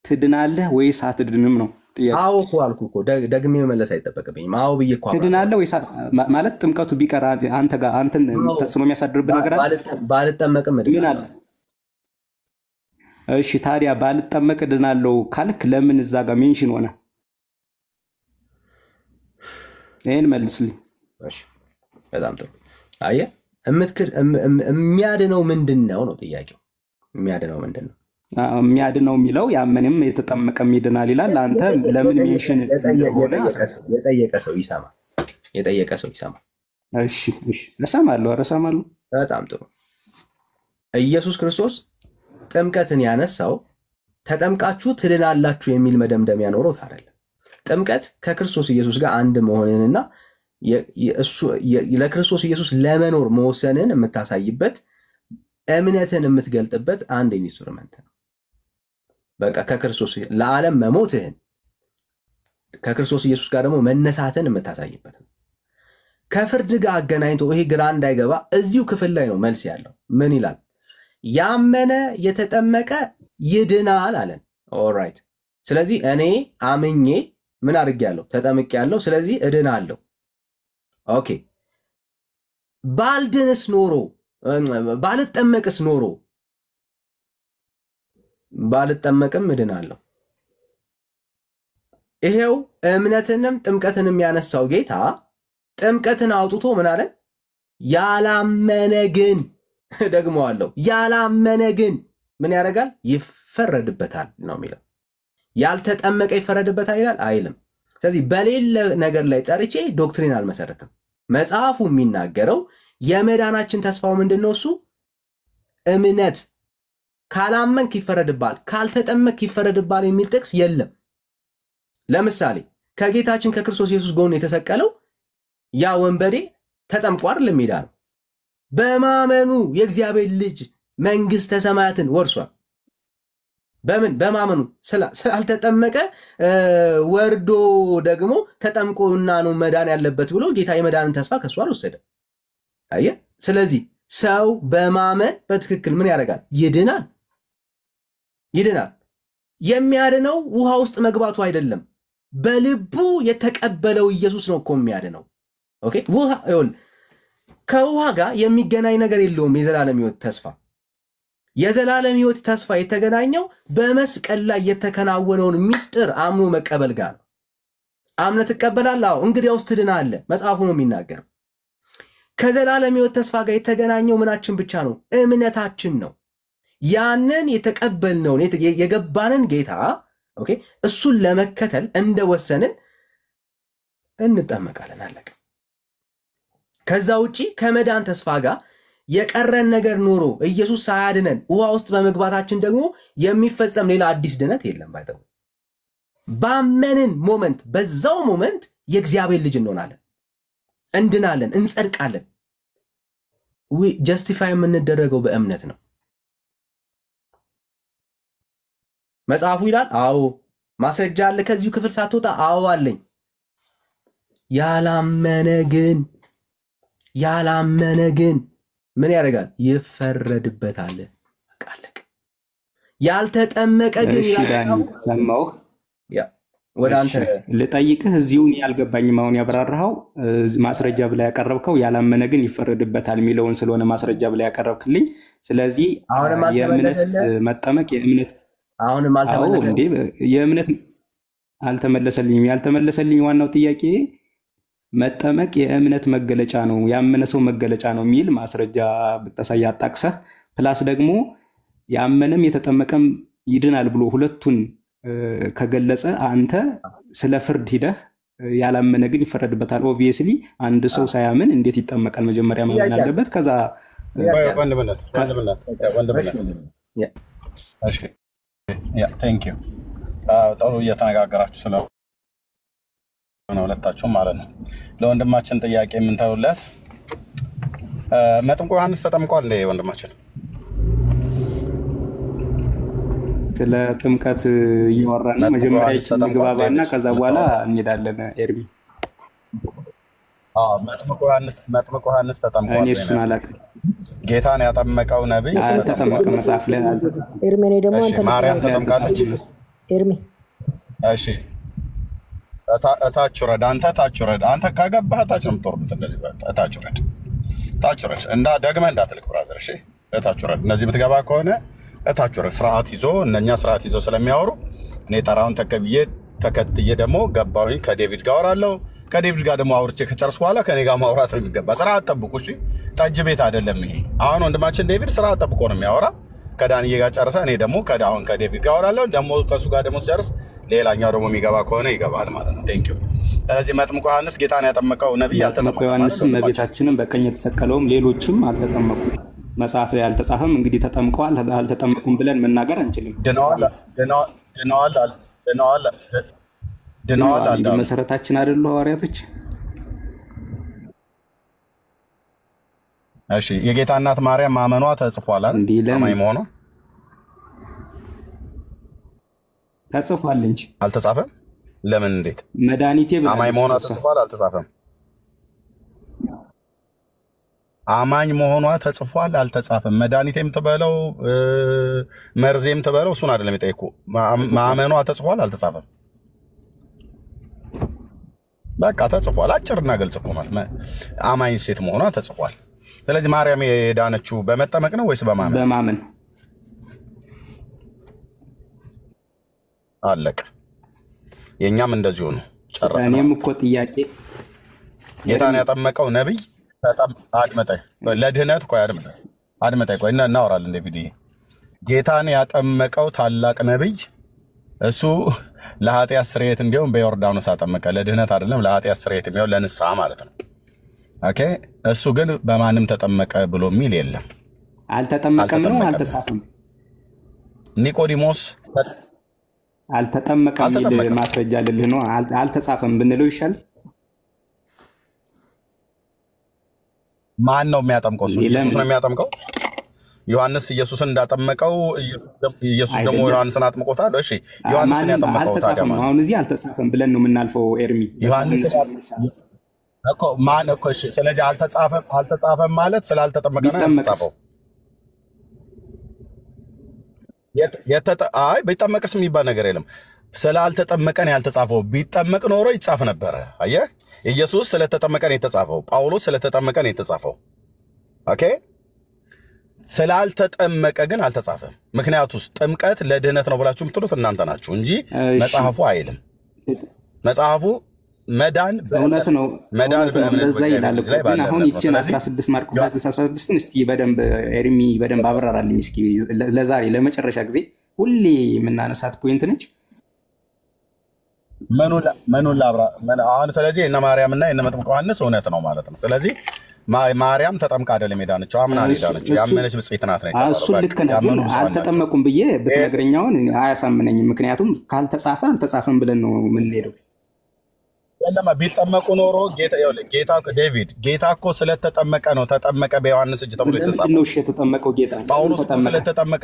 ትድናለህ ወይስ አትድንም ነው ጥያቄ። አዎ እኮ አልኩህ እኮ ደግሜ መመለስ አይጠበቅብኝም። አዎ ብዬ እኮ ትድናለህ ወይስ ማለት ጥምቀቱ ቢቀር አንተን ተጽዕኖ የሚያሳድርብህ ነገር አለ? ባልጠመቅም ምን አለ? እሺ ታዲያ ባልጠመቅ እድናለሁ ካልክ ለምን እዛ ጋር ሜንሽን ሆነ? ይሄን መልስልኝ። እሺ በጣም ጥሩ። አየህ የሚያድነው ምንድን ነው ነው ጥያቄው። የሚያድነው ምንድን ነው? የሚያድነው የሚለው ያመንም የተጠመቀም ይድናል ይላል። አንተ ለምን ሜንሽን ሆነ? የጠየቀ ሰው ይሰማል። እሺ እሰማለሁ። በጣም ጥሩ። ኢየሱስ ክርስቶስ ጥምቀትን ያነሳው ተጠምቃችሁ ትድናላችሁ የሚል መደምደሚያ ኖሮት አይደለም። ጥምቀት ከክርስቶስ ኢየሱስ ጋር አንድ መሆንንና ለክርስቶስ ኢየሱስ ለመኖር መወሰንን የምታሳይበት እምነትን የምትገልጥበት አንድ ኢንስትሩመንት ነው። በቃ ከክርስቶስ ለዓለም መሞትህን ከክርስቶስ ኢየሱስ ጋር ደግሞ መነሳትን የምታሳይበት ነው። ከፍርድ ጋር አገናኝቶ ይሄ ግራ እንዳይገባ እዚሁ ክፍል ላይ ነው መልስ ያለው። ምን ይላል? ያመነ የተጠመቀ ይድናል አለን። ኦልራይት። ስለዚህ እኔ አምኜ ምን አድርጌያለሁ? ተጠምቄያለሁ። ስለዚህ እድናለሁ። ኦኬ። ባልድንስ ኖሮ ባልጠመቅስ ኖሮ ባልጠመቅም እድናለሁ። ይሄው እምነትንም ጥምቀትንም ያነሳው ጌታ ጥምቀትን አውጥቶ ምን አለ? ያላመነ ግን ደግመዋለሁ፣ ያላመነ ግን ምን ያደርጋል? ይፈረድበታል ነው የሚለው። ያልተጠመቀ ይፈረድበታል ይላል አይልም። ስለዚህ በሌለ ነገር ላይ ጠርቼ ዶክትሪን አልመሰረትም። መጽሐፉ የሚናገረው የመዳናችን ተስፋው ምንድነው? እሱ እምነት። ካላመንክ ይፈረድባል፣ ካልተጠመቅ ይፈረድባል የሚል ጥቅስ የለም። ለምሳሌ ከጌታችን ከክርስቶስ ኢየሱስ ጎን የተሰቀለው ያ ወንበዴ ተጠምቆ አይደለም ይላል። በማመኑ የእግዚአብሔር ልጅ መንግስተ ሰማያትን ወርሷል። በምን? በማመኑ። ስላልተጠመቀ ወርዶ ደግሞ ተጠምቆና ነው መዳን ያለበት ብሎ ጌታ የመዳንን ተስፋ ከሱ አልወሰደም። አየህ? ስለዚህ ሰው በማመን በትክክል ምን ያደርጋል? ይድናል። ይድናል። የሚያድነው ውሃ ውስጥ መግባቱ አይደለም፣ በልቡ የተቀበለው ኢየሱስ ነው እኮ የሚያድነው። ኦኬ። ውሃ ይሁን ከውሃ ጋር የሚገናኝ ነገር የለውም። የዘላለም ሕይወት ተስፋ የዘላለም ሕይወት ተስፋ የተገናኘው በመስቀል ላይ የተከናወነውን ሚስጥር አምኖ መቀበል ጋር ነው። አምነህ ትቀበላለህ? አዎ። እንግዲያውስ ትድናለህ። መጽሐፉ ነው የሚናገረው። ከዘላለም ሕይወት ተስፋ ጋር የተገናኘው ምናችን ብቻ ነው? እምነታችን ነው። ያንን የተቀበልነውን የገባንን ጌታ ኦኬ እሱን ለመከተል እንደወሰንን እንጠመቃለን። አለቀ። ከዛ ውጪ ከመዳን ተስፋ ጋር የቀረን ነገር ኖሮ ኢየሱስ ሳያድነን ውሃ ውስጥ በመግባታችን ደግሞ የሚፈጸም ሌላ አዲስ ድነት የለም። ባይተው ባመንን ሞመንት በዛው ሞመንት የእግዚአብሔር ልጅ እንሆናለን፣ እንድናለን፣ እንጸድቃለን። ጀስቲፋይ የምንደረገው በእምነት ነው። መጽሐፉ ይላል። አዎ። ማስረጃ አለ ከዚሁ ክፍል ሳትወጣ? አዎ አለኝ። ያላመነ ግን ምን ያደርጋል? ይፈረድበታል። አለቀ። ያልተጠመቀ ግን ሰማው። ወደ አንተ ልጠይቅህ፣ እዚሁን ያልገባኝም አሁን ያብራራኸው ማስረጃ ብላ ያቀረብከው ያላመነ ግን ይፈረድበታል የሚለውን ስለሆነ ማስረጃ ብላ ያቀረብክልኝ። ስለዚህ የእምነት መጠመቅ የእምነት አሁንም የእምነት አልተመለሰልኝም። ያልተመለሰልኝ ዋናው ጥያቄ መጠመቅ የእምነት መገለጫ ነው፣ ያመነ ሰው መገለጫ ነው የሚል ማስረጃ ብታሳይ አጣቅሰህ፣ ፕላስ ደግሞ ያመነም የተጠመቀም ይድናል ብሎ ሁለቱን ከገለጸ አንተ ስለ ፍርድ ሂደህ ያላመነ ግን ይፈረድበታል። ኦብቪየስሊ አንድ ሰው ሳያምን እንዴት ይጠመቃል? መጀመሪያ ማመን አለበት። ከዛ ጥሩ እየተነጋገራችሁ ስለሆነ ሁለታችሁም ማለት ነው። ለወንድማችን ጥያቄ የምንተውለት መጥምቁ ዮሐንስ ተጠምቋል እንዴ? ወንድማችን ስለ ጥምቀት እያወራን መጀመሪያ ግባባና ከዛ በኋላ እንሄዳለን። ኤርሚ መጥምቁ ዮሐንስ ተጠምቋል? እኔ እሱን አላውቅም። ጌታን ያጠመቀው ነብይ አልተጠመቀም። መጽሐፍ ላይ ኤርሚ እኔ ደግሞ አንተ ማርያም ተጠምቃለች? ኤርሚ እሺ፣ እታች ውረድ። አንተ ታች ውረድ። አንተ ካገባህ ታች ነው የምትወርዱት። እንደዚህ እታች ውረድ፣ ታች ውረድ። ደግመህ እንዳትልቅ ብራዘር። እሺ፣ እታች ውረድ። እነዚህ የምትገባ ከሆነ እታች ውረድ። ስርዓት ይዞ እነኛ ስርዓት ይዞ ስለሚያወሩ እኔ ተራውን ተከትዬ ደግሞ ገባሁኝ። ከዴቪድ ጋር አወራለሁ። ከዴቪድ ጋር ደግሞ አውርቼ ከጨረስኩ በኋላ ከኔ ጋር ማውራት ነው የሚገባ። ስርዓት ጠብቁ። እሺ፣ ጠጅ ቤት አይደለም ይሄ። አሁን ወንድማችን ዴቪድ ስርዓት ጠብቆ ነው የሚያወራ። ከዳንዬ ጋር ጨርሰ እኔ ደግሞ አሁን ከዴቪድ ጋር አወራለሁ። ደግሞ ከእሱ ጋር ደግሞ ሲጨርስ ሌላኛው ደግሞ የሚገባ ከሆነ ይገባል ማለት ነው። ቴንክ ዩ። ስለዚህ መጥምቁ ዮሐንስ ጌታን ያጠመቀው ነቢይ አልተጠመቀም። ዮሐንስም እመቤታችንም በቀኝ የተሰቀለውም ሌሎችም አልተጠመቁም። መጽሐፍ ያልተጻፈም እንግዲህ ተጠምቀዋል አልተጠመቁም ብለን መናገር አንችልም። ድነዋል መሰረታችን አይደሉ ሐዋርያቶች? እሺ የጌታ እናት ማርያም ማመኗ ተጽፏል አይደል? አማኝ መሆኗ ተጽፏል እንጂ አልተጻፈም። ለምን እንዴት? መድኃኒቴ አማኝ መሆኗ ተጽፏል አልተጻፈም? አማኝ መሆኗ ተጽፏል አልተጻፈም? መድኃኒቴም ትበለው መርዜም ትበለው እሱን አይደለም የጠየኩ። ማመኗ ተጽፏል አልተጻፈም? በቃ ተጽፏል። አጭርና ግልጽ እኮ ማለት አማኝ ሴት መሆኗ ተጽፏል። ስለዚህ ማርያም የዳነችው በመጠመቅ ነው ወይስ በማመን? በማመን። አለቀ። የኛም እንደዚሁ ነው። ጨረስን። እኔም እኮ ጥያቄ ጌታን ያጠመቀው ነብይ አድመጣይ ለድህነት ቆይ አድመጣይ ቆይ እናወራለን። እንደ ቪዲዮ ጌታን ያጠመቀው ታላቅ ነብይ እሱ ለኃጢአት ስርየት እንዲሆን በዮርዳኖስ አጠመቀ። ለድህነት አይደለም፣ ለኃጢአት ስርየት እንዲሆን ለንስሐ ማለት ነው። ኦኬ። እሱ ግን በማንም ተጠመቀ ብሎ የሚል የለም። አልተጠመቀም ነው አልተጻፈም? ኒቆዲሞስ አልተጠመቀም የሚል ማስረጃ ልልህ ነው። አልተጻፈም ብንለው ይሻል። ማን ነው የሚያጠምቀው? እሱ ኢየሱስ ነው የሚያጠምቀው። ዮሐንስ ኢየሱስን እንዳጠመቀው ኢየሱስ ደግሞ ዮሐንስን አጥምቆታል። እሺ ዮሐንስን ያጠመቀው ታዲያ ማን? አሁን እዚህ አልተጻፈም ብለን ነው የምናልፈው። ኤርሚ ዮሐንስ እኮ ማን እኮ? እሺ ስለዚህ አልተጻፈም ማለት ስላልተጠመቀ ነው ያልተጻፈው። አይ ቢጠመቅስ የሚባል ነገር የለም። ስላልተጠመቀ ነው ያልተጻፈው። ቢጠመቅ ኖሮ ይጻፍ ነበረ። አየህ፣ ኢየሱስ ስለተጠመቀ ነው የተጻፈው። ጳውሎስ ስለተጠመቀ ነው የተጻፈው። ኦኬ። ስላልተጠመቀ ግን አልተጻፈም። ምክንያቱስ ጥምቀት ለድህነት ነው ብላችሁ የምትሉት እናንተ ናችሁ እንጂ መጽሐፉ አይልም። መጽሐፉ መዳን በእውነት ነው። መዳን በዛ ይላል እኮ። ግን አሁን ይችን 16 ማርቆስ 16ን እስቲ በደንብ ኤርሚ በደንብ አብራራልኝ እስኪ። ለዛሬ ለመጨረሻ ጊዜ ሁሌ የምናነሳት ፖይንት ነች። መኑን ላብራ አሁን። ስለዚህ እነ ማርያምና እነ መጥምቁ ዮሐንስ እውነት ነው ማለት ነው። ስለዚህ ማርያም ተጠምቃ አይደለም የዳነችው፣ አምና ነው የዳነችው። ያመነች ብጽዕት ናት ነው የተባለው። እሱ ልክ ነው። ግን አልተጠመቁም ብዬ ብትነግረኛውን አያሳምነኝም። ምክንያቱም ካልተጻፈ አልተጻፈም ብለን ነው የምንሄደው። ለማ ቢጠመቁ ኖሮ ጌታ ዴቪድ ጌታ እኮ ስለተጠመቀ ነው ተጠመቀ በዮሐንስ እጅ ተብሎ የተጻፈው። ነው እሺ የተጠመቀው ጌታ ጳውሎስ ስለተጠመቀ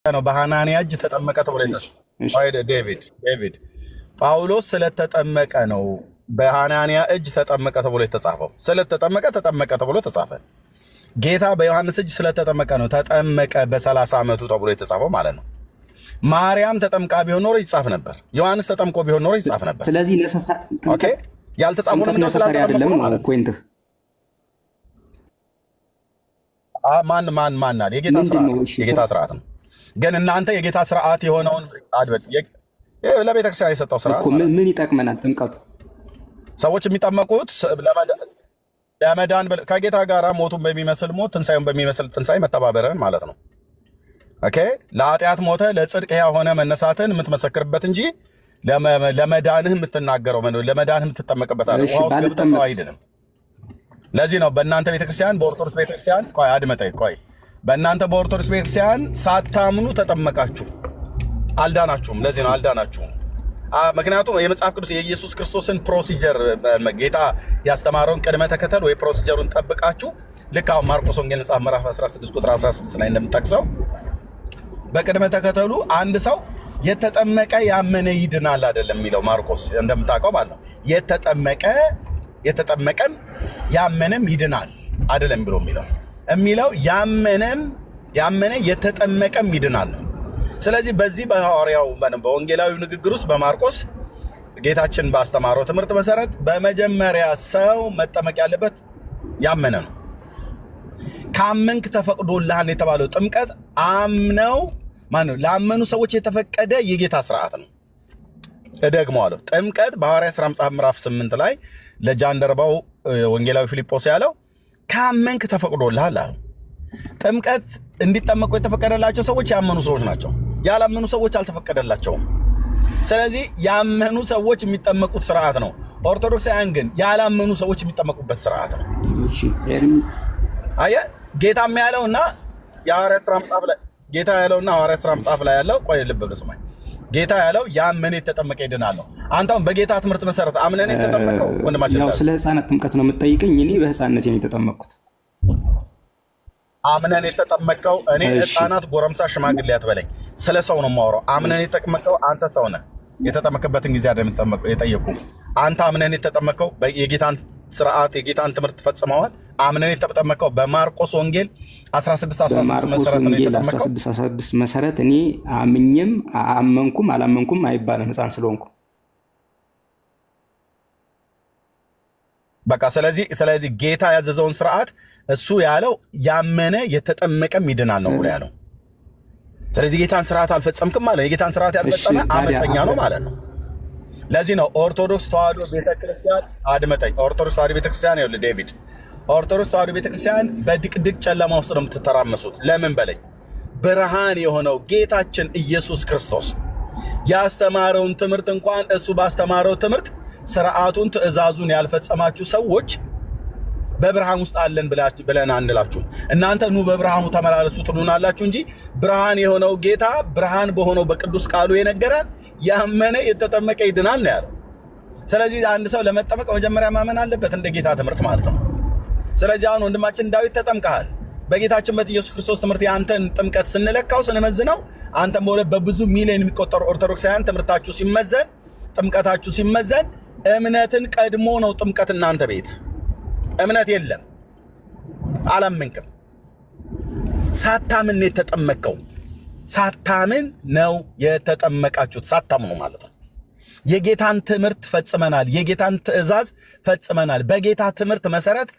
ነው በሐናንያ እጅ ተጠመቀ ተብሎ የተጻፈው። ዴቪድ ጳውሎስ ስለተጠመቀ ነው በሐናንያ እጅ ተጠመቀ ተብሎ የተጻፈው። ስለተጠመቀ ተጠመቀ ተብሎ ተጻፈ። ጌታ በዮሐንስ እጅ ስለተጠመቀ ነው ተጠመቀ በ30 ዓመቱ ተብሎ የተጻፈው ማለት ነው። ማርያም ተጠምቃ ቢሆን ኖሮ ይጻፍ ነበር። ዮሐንስ ተጠምቆ ቢሆን ኖሮ ይጻፍ ነበር። ስለዚህ ኦኬ። ያልተጻፈው ነው ነሰሳሪ አይደለም ማለት ፖይንት። ማን አለ? የጌታ ስርዓት ነው። ግን እናንተ የጌታ ስርዓት የሆነውን ለቤተክርስቲያን የሰጠው ስርዓት ምን ይጠቅመናል? ጥምቀቱ ሰዎች የሚጠመቁት ለመዳን ከጌታ ጋር ሞቱን በሚመስል ሞት ትንሣኤውን በሚመስል ትንሣኤ መተባበርን ማለት ነው። ኦኬ። ለኃጢአት ሞተ ለጽድቅ ሕያው ሆነ መነሳትን የምትመሰክርበት እንጂ ለመዳንህ የምትናገረው ለመዳንህ የምትጠመቅበት አለ። ውሃ ውስጥ ገብተህ ሰው አይድንም። ለዚህ ነው በእናንተ ቤተክርስቲያን በኦርቶዶክስ ቤተክርስቲያን ቆይ አድመጠኝ ቆይ በእናንተ በኦርቶዶክስ ቤተክርስቲያን ሳታምኑ ተጠመቃችሁ አልዳናችሁም። ለዚህ ነው አልዳናችሁም። ምክንያቱም የመጽሐፍ ቅዱስ የኢየሱስ ክርስቶስን ፕሮሲጀር ጌታ ያስተማረውን ቅድመ ተከተል ወይ ፕሮሲጀሩን ጠብቃችሁ ልክ አሁን ማርቆስ ወንጌል መጽሐፍ ምዕራፍ 16 ቁጥር 16 ላይ እንደምጠቅሰው በቅድመ ተከተሉ አንድ ሰው የተጠመቀ ያመነ ይድናል አይደለም የሚለው ማርቆስ እንደምታውቀው ማለት ነው። የተጠመቀም ያመነም ይድናል አይደለም ብሎ የሚለው ያመነ የተጠመቀም ይድናል ነው። ስለዚህ በዚህ በሐዋርያው በወንጌላዊ ንግግር ውስጥ በማርቆስ ጌታችን ባስተማረው ትምህርት መሰረት በመጀመሪያ ሰው መጠመቅ ያለበት ያመነ ነው። ካመንክ ተፈቅዶልሃል የተባለው ጥምቀት አምነው ላመኑ ሰዎች የተፈቀደ የጌታ ስርዓት ነው። እደግመዋለሁ። ጥምቀት በሐዋርያ ሥራ መጽሐፍ ምዕራፍ 8 ላይ ለጃንደረባው ወንጌላዊ ፊልጶስ ያለው ካመንክ ተፈቅዶልሃል አለው። ጥምቀት እንዲጠመቁ የተፈቀደላቸው ሰዎች ያመኑ ሰዎች ናቸው። ያላመኑ ሰዎች አልተፈቀደላቸውም። ስለዚህ ያመኑ ሰዎች የሚጠመቁት ስርዓት ነው። ኦርቶዶክሳውያን ግን ያላመኑ ሰዎች የሚጠመቁበት ስርዓት ነው። እሺ ጌታም ያለውና የሐዋርያት ሥራ መጽሐፍ ላይ ጌታ ያለውና ሐዋርያት ሥራ መጽሐፍ ላይ ያለው ቆይ ልብ ብለህ ስማኝ። ጌታ ያለው ያመነ የተጠመቀ ይድናል ነው። አንተም በጌታ ትምህርት መሰረት አምነን የተጠመቀው ወንድማችን ያው ስለ ህፃናት ጥምቀት ነው የምትጠይቀኝ። እኔ በህፃንነቴ ነው የተጠመቅኩት። አምነን የተጠመቀው እኔ ህፃናት፣ ጎረምሳ፣ ሽማግሌ አትበለኝ። ስለ ሰው ነው የማወራው። አምነን የተጠመቀው አንተ ሰው ነህ። የተጠመቀበትን ጊዜ አይደለም የጠየቁ። አንተ አምነን የተጠመቀው የጌታን ስርዓት የጌታን ትምህርት ፈጽመዋል። አምነን የተጠመቀው በማርቆስ ወንጌል 16:16 መሰረት ነው የተጠመቀው። 16:16 መሰረት እኔ አምኜም አመንኩም አላመንኩም አይባልም ህፃን ስለሆንኩ። በቃ ስለዚህ ጌታ ያዘዘውን ስርዓት እሱ ያለው ያመነ የተጠመቀም ይድናል ነው ያለው። ስለዚህ ጌታን ስርዓት አልፈጸምክም ማለት የጌታን ስርዓት ያልፈጸመ አመፀኛ ነው ማለት ነው። ለዚህ ነው ኦርቶዶክስ ተዋሕዶ ቤተክርስቲያን አድመጠኝ። ኦርቶዶክስ ተዋሕዶ ቤተክርስቲያን ይኸውልህ ዴቪድ፣ ኦርቶዶክስ ተዋሕዶ ቤተክርስቲያን በድቅድቅ ጨለማ ውስጥ ነው የምትተራመሱት። ለምን በለኝ። ብርሃን የሆነው ጌታችን ኢየሱስ ክርስቶስ ያስተማረውን ትምህርት እንኳን እሱ ባስተማረው ትምህርት ስርዓቱን ትእዛዙን ያልፈጸማችሁ ሰዎች በብርሃን ውስጥ አለን ብለን አንላችሁ። እናንተ ኑ በብርሃኑ ተመላለሱ ትሉናላችሁ እንጂ ብርሃን የሆነው ጌታ ብርሃን በሆነው በቅዱስ ቃሉ የነገረን ያመነ የተጠመቀ ይድናል ነው ያለው። ስለዚህ አንድ ሰው ለመጠመቅ መጀመሪያ ማመን አለበት እንደ ጌታ ትምህርት ማለት ነው። ስለዚህ አሁን ወንድማችን ዳዊት ተጠምቀሃል። በጌታችን በኢየሱስ ክርስቶስ ትምህርት ያንተን ጥምቀት ስንለካው ስንመዝነው አንተም በብዙ ሚሊዮን የሚቆጠሩ ኦርቶዶክሳውያን ትምህርታችሁ ሲመዘን ጥምቀታችሁ ሲመዘን እምነትን ቀድሞ ነው ጥምቀት። እናንተ ቤት እምነት የለም፣ አላመንክም። ሳታምን የተጠመቀው ሳታምን ነው የተጠመቃችሁት። ሳታምኑ ማለት ነው። የጌታን ትምህርት ፈጽመናል፣ የጌታን ትእዛዝ ፈጽመናል፣ በጌታ ትምህርት መሰረት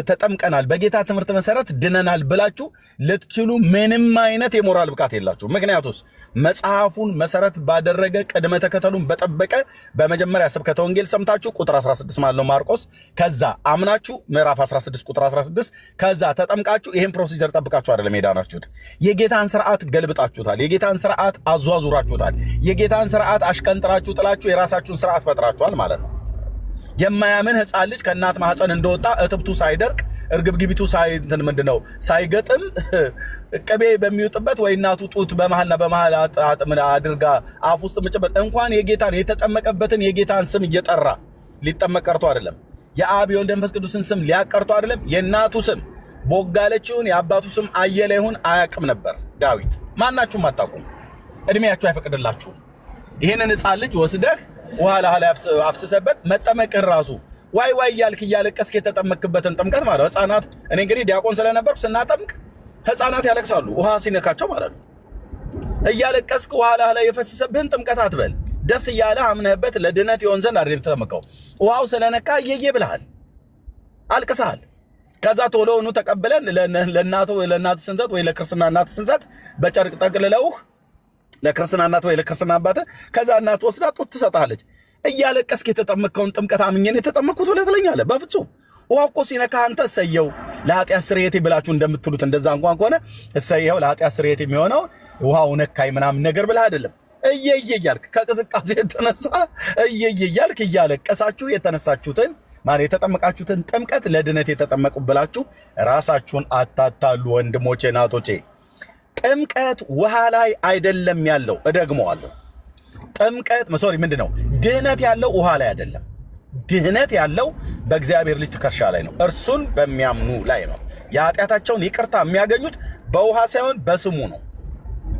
ተጠምቀናል፣ በጌታ ትምህርት መሰረት ድነናል ብላችሁ ልትችሉ ምንም አይነት የሞራል ብቃት የላችሁ። ምክንያቱስ መጽሐፉን መሰረት ባደረገ ቅድመ ተከተሉን በጠበቀ በመጀመሪያ ስብከተ ወንጌል ሰምታችሁ ቁጥር 16 ማለት ነው ማርቆስ፣ ከዛ አምናችሁ ምዕራፍ 16 ቁጥር 16 ከዛ ተጠምቃችሁ ይሄን ፕሮሲጀር ጠብቃችሁ አይደለም ሄዳናችሁት። የጌታን ስርዓት ገልብጣችሁታል፣ የጌታን ስርዓት አዟዙራችሁታል፣ የጌታን ስርዓት አሽቀንጥራችሁ ጥላችሁ የራሳችሁን ስርዓት ፈጥራችኋል ማለት ነው። የማያምን ህፃን ልጅ ከእናት ማህፀን እንደወጣ እትብቱ ሳይደርቅ እርግብግቢቱ ሳይገጥም ቅቤ በሚወጥበት ወይ እናቱ ጡት በመሐልና በመሐል አድርጋ አፍ ውስጥ ምጭበት እንኳን የጌታን የተጠመቀበትን የጌታን ስም እየጠራ ሊጠመቅ ቀርቶ አይደለም። የአብ የወልድ መንፈስ ቅዱስን ስም ሊያቀርቶ አይደለም። የእናቱ ስም ቦጋለችውን የአባቱ ስም አየለ ይሁን አያቅም ነበር ዳዊት። ማናችሁም አታውቁም፣ እድሜያችሁ አይፈቅድላችሁም። ይሄንን ህፃን ልጅ ወስደህ ውሃ ላይ አፍስሰበት መጠመቅን ራሱ ዋይ ዋይ ያልክ ያለቀስክ የተጠመቅበትን ጥምቀት ማለት ህፃናት እኔ እንግዲህ ዲያቆን ስለነበርኩ ስናጠምቅ ህፃናት ያለቅሳሉ ውሃ ሲነካቸው ማለት ነው። እያለቀስክ ውሃ ላይ የፈሰሰብህን ጥምቀት አትበል። ደስ እያለህ አምነህበት ለድነት ይሆን ዘንድ አይደል ተጠመቀው። ውሃው ስለነካ እየየ ብለሃል፣ አልቅሰሃል። ከዛ ቶሎውኑ ተቀበለን ለእናቱ ስንሰጥ ወይ ለክርስትና እናት ስንሰጥ በጨርቅ ጠቅልለውህ ለክርስትና እናት ወይ ለክርስትና አባት ከዛ እናት ወስዳ ጡት ትሰጣለች። እያለቀስክ የተጠመቀውን ጥምቀት አምኜን የተጠመቅኩት ወለትለኛለ። በፍጹም ውሃው እኮ ሲነካ አንተ እሰየው ለኃጢአት ስርየት ብላችሁ እንደምትሉት እንደዛ እንኳን ከሆነ እሰየው ለኃጢአት ስርየት የሚሆነው ውሃው ነካይ ምናምን ነገር ብለህ አይደለም። እየየ እያልክ ከቅዝቃዜ የተነሳ እየየ እያልክ እያለቀሳችሁ የተነሳችሁትን ማለት የተጠመቃችሁትን ጥምቀት ለድነት የተጠመቁ ብላችሁ ራሳችሁን አታታሉ ወንድሞቼ ናቶቼ። ጥምቀት ውሃ ላይ አይደለም ያለው። እደግመዋለሁ። ጥምቀት ምንድነው? ድህነት ያለው ውሃ ላይ አይደለም። ድህነት ያለው በእግዚአብሔር ልጅ ትከሻ ላይ ነው። እርሱን በሚያምኑ ላይ ነው። የኃጢአታቸውን ይቅርታ የሚያገኙት በውሃ ሳይሆን በስሙ ነው።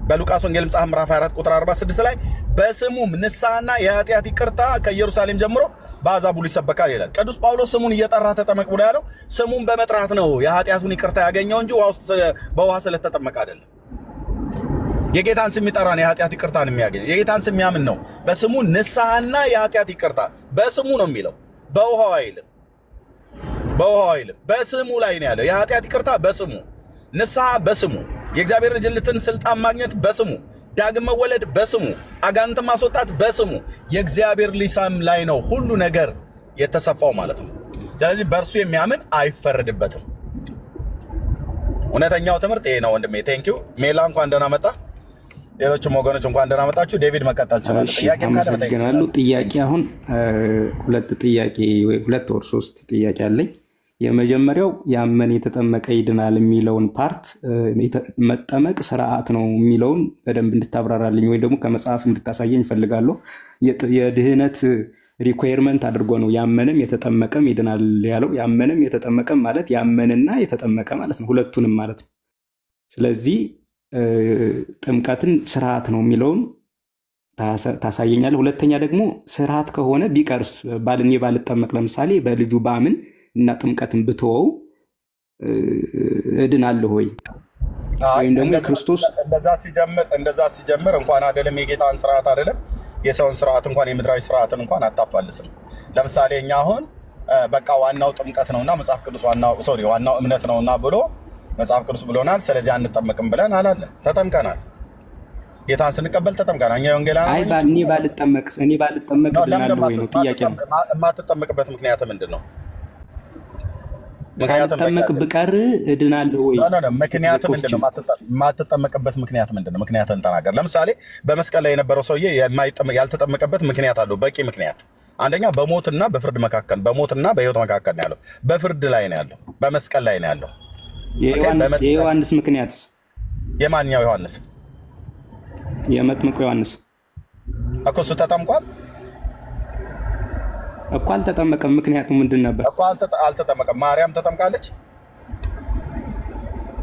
በሉቃስ ወንጌል መጽሐፍ ምዕራፍ 24 ቁጥር 46 ላይ በስሙም ንስሐና የኃጢአት ይቅርታ ከኢየሩሳሌም ጀምሮ በአሕዛብ ሁሉ ይሰበካል ይላል። ቅዱስ ጳውሎስ ስሙን እየጠራ ተጠመቅ ብሎ ያለው ስሙን በመጥራት ነው የኃጢአቱን ይቅርታ ያገኘው እንጂ በውሃ ስለተጠመቀ አይደለም። የጌታን ስም ይጠራን የኃጢአት ይቅርታን የሚያገኝ የጌታን ስም ያምን ነው። በስሙ ንስሐና የኃጢአት ይቅርታ በስሙ ነው የሚለው፣ በውሃው አይልም። በስሙ ላይ ነው ያለው። የኃጢአት ይቅርታ በስሙ፣ ንስሐ በስሙ፣ የእግዚአብሔር ልጅነትን ስልጣን ማግኘት በስሙ፣ ዳግም መወለድ በስሙ፣ አጋንንት ማስወጣት በስሙ። የእግዚአብሔር ልጅ ስም ላይ ነው ሁሉ ነገር የተሰፋው ማለት ነው። ስለዚህ በእርሱ የሚያምን አይፈረድበትም። እውነተኛው ትምህርት ይሄ ነው ወንድሜ። ቴንኪው ሜላ፣ እንኳን ደህና መጣ። ሌሎችም ወገኖች እንኳን ደህና መጣችሁ። ዴቪድ መቀጠል ይችላል። ጥያቄ አመሰግናለሁ። ጥያቄ አሁን ሁለት ጥያቄ ወይ ሁለት ወር ሶስት ጥያቄ አለኝ። የመጀመሪያው ያመነ የተጠመቀ ይድናል የሚለውን ፓርት መጠመቅ ስርዓት ነው የሚለውን በደንብ እንድታብራራልኝ ወይ ደግሞ ከመጽሐፍ እንድታሳየኝ እፈልጋለሁ። የድህነት ሪኳየርመንት አድርጎ ነው ያመነም የተጠመቀም ይድናል ያለው። ያመነም የተጠመቀም ማለት ያመነና የተጠመቀ ማለት ነው፣ ሁለቱንም ማለት ነው። ስለዚህ ጥምቀትን ስርዓት ነው የሚለውን ታሳየኛለህ። ሁለተኛ ደግሞ ስርዓት ከሆነ ቢቀርስ ባልኔ ባልጠመቅ ለምሳሌ በልጁ ባምን እና ጥምቀትን ብትወው እድናለሁ ወይ? ወይም ደግሞ ክርስቶስ እንደዛ ሲጀምር እንኳን አይደለም የጌታን ስርዓት አይደለም የሰውን ስርዓት እንኳን የምድራዊ ስርዓትን እንኳን አታፋልስም። ለምሳሌ እኛ አሁን በቃ ዋናው ጥምቀት ነውና መጽሐፍ ቅዱስ ዋናው እምነት ነውና ብሎ መጽሐፍ ቅዱስ ብሎናል። ስለዚህ አንጠመቅም ብለን አላለ። ተጠምቀናል። ጌታን ስንቀበል ተጠምቀናል። እኛ ወንጌላውያን እኔ ባልጠመቅ እድናለሁ ወይ ነው ጥያቄ። የማትጠመቅበት ምክንያት ምንድን ነው? ሳልጠመቅ ብቀር እድናለሁ ወይ? ምክንያት ምንድን ነው? የማትጠመቅበት ምክንያት ምንድን ነው? ምክንያትን ተናገር። ለምሳሌ በመስቀል ላይ የነበረው ሰውዬ ያልተጠመቀበት ምክንያት አለው፣ በቂ ምክንያት። አንደኛ በሞትና በፍርድ መካከል፣ በሞትና በህይወት መካከል ነው ያለው። በፍርድ ላይ ነው ያለው፣ በመስቀል ላይ ነው ያለው። የዮሐንስ ምክንያት የማንኛው ዮሐንስ? የመጥምቁ ዮሐንስ እኮ እሱ ተጠምቋል እኮ አልተጠመቀም። ምክንያቱ ምንድን ነበር? እኮ አልተጠመቀም። ማርያም ተጠምቃለች